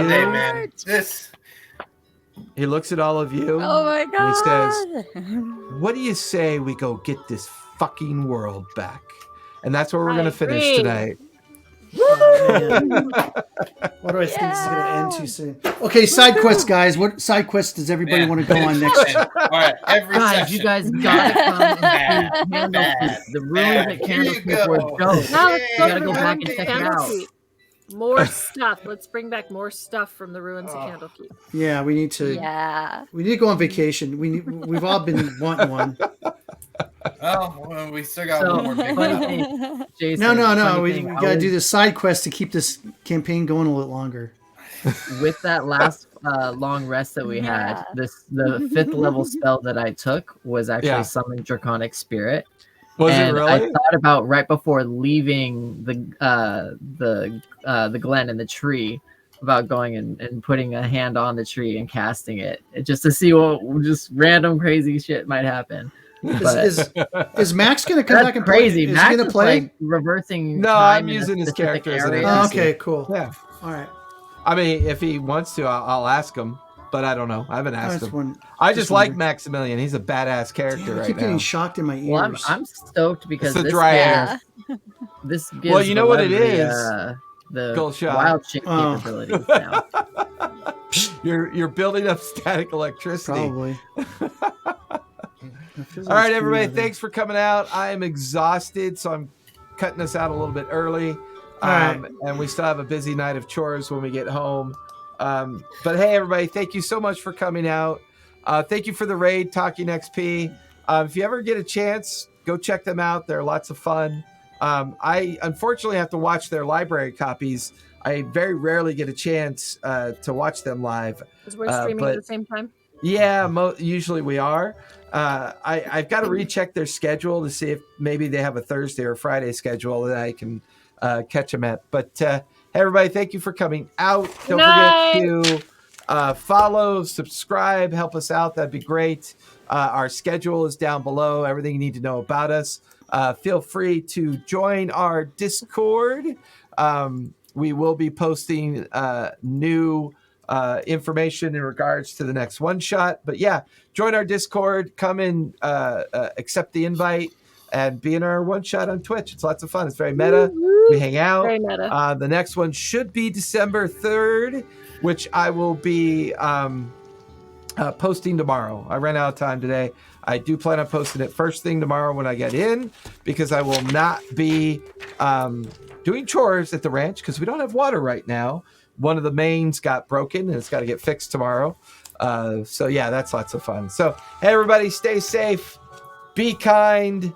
A: He looks at all of you.
H: Oh my god!
A: And he says, "What do you say we go get this fucking world back?" And that's where we're going to finish tonight.
C: What do I think this is going to end too soon? Okay, side quests, guys. What side quests does everybody want to go on next?
G: All right,
E: guys, you guys gotta come and see the ruins at Candlekeep were dope.
B: Now let's
E: You gotta go back and check it out.
B: More stuff. Let's bring back more stuff from the ruins of Candlekeep.
C: Yeah, we need to.
H: Yeah.
C: We need to go on vacation. We've all been wanting one.
G: Well, we still got one more big one.
E: Jason,
C: no. We got to do the side quest to keep this campaign going a little longer.
E: With that last long rest that we had, the 5th level spell that I took was actually Summon Draconic Spirit.
A: Was it really?
E: I thought about right before leaving the glen and the tree about going and putting a hand on the tree and casting it just to see what just random crazy shit might happen.
C: Is Max going to come back and
E: crazy?
C: play?
E: Max
C: is going to play?
E: Like reversing.
A: No, I'm using his character as an NPC.
C: Okay, cool.
A: Yeah.
C: All right.
A: I mean, if he wants to, I'll ask him. But I don't know. I haven't asked him.
C: I
A: just like Maximilian. He's a badass character right now.
C: I keep getting shocked in my ears.
E: Well, I'm stoked because
A: it's
E: this gives
A: well, you know what it is?
E: The
A: wild
E: shape capabilities now.
A: You're building up static electricity.
C: Probably.
A: All right, everybody. Thanks for coming out. I am exhausted, so I'm cutting us out a little bit early. And we still have a busy night of chores when we get home. But hey, everybody, thank you so much for coming out. Thank you for the raid, Talking XP. If you ever get a chance, go check them out. They're lots of fun. I unfortunately have to watch their library copies. I very rarely get a chance to watch them live.
B: Because we're streaming at the same time?
A: Yeah, usually we are. I've got to recheck their schedule to see if maybe they have a Thursday or Friday schedule that I can catch them at. But hey, everybody, thank you for coming out. Don't forget to follow, subscribe, help us out. That'd be great. Our schedule is down below. Everything you need to know about us. Feel free to join our Discord. We will be posting new information in regards to the next one shot. But yeah, join our Discord, come and accept the invite, and be in our one shot on Twitch. It's lots of fun. It's very meta. We hang out.
B: Very meta.
A: The next one should be December 3rd, which I will be posting tomorrow. I ran out of time today. I do plan on posting it first thing tomorrow when I get in, because I will not be doing chores at the ranch because we don't have water right now. One of the mains got broken and it's got to get fixed tomorrow. So yeah, that's lots of fun. So hey, everybody, stay safe, be kind,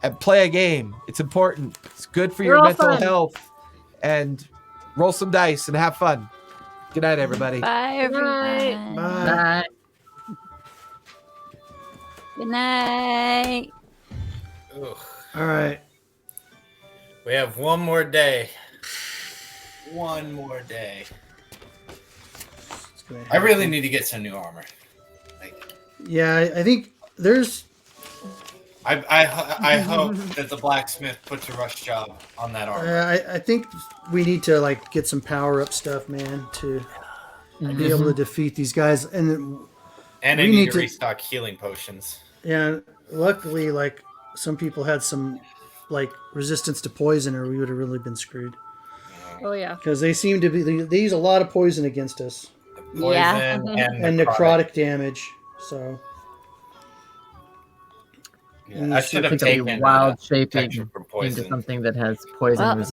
A: and play a game. It's important. It's good for your mental health. And roll some dice and have fun. Good night, everybody.
H: Bye, everyone.
C: Bye.
H: Good night.
G: Ugh.
C: All right.
G: We have one more day. One more day. I really need to get some new armor.
C: Yeah, I think there's.
G: I hope that the blacksmith puts a rush job on that armor.
C: I think we need to get some power up stuff, man, to be able to defeat these guys. And
G: I need to restock healing potions.
C: Yeah, luckily, some people had some resistance to poison, or we would have really been screwed.
B: Oh yeah,
C: because they seem to be they use a lot of poison against us.
G: Poison and
C: necrotic damage. So
E: Yeah, I should have taken wild shaping into something that has poison resistance.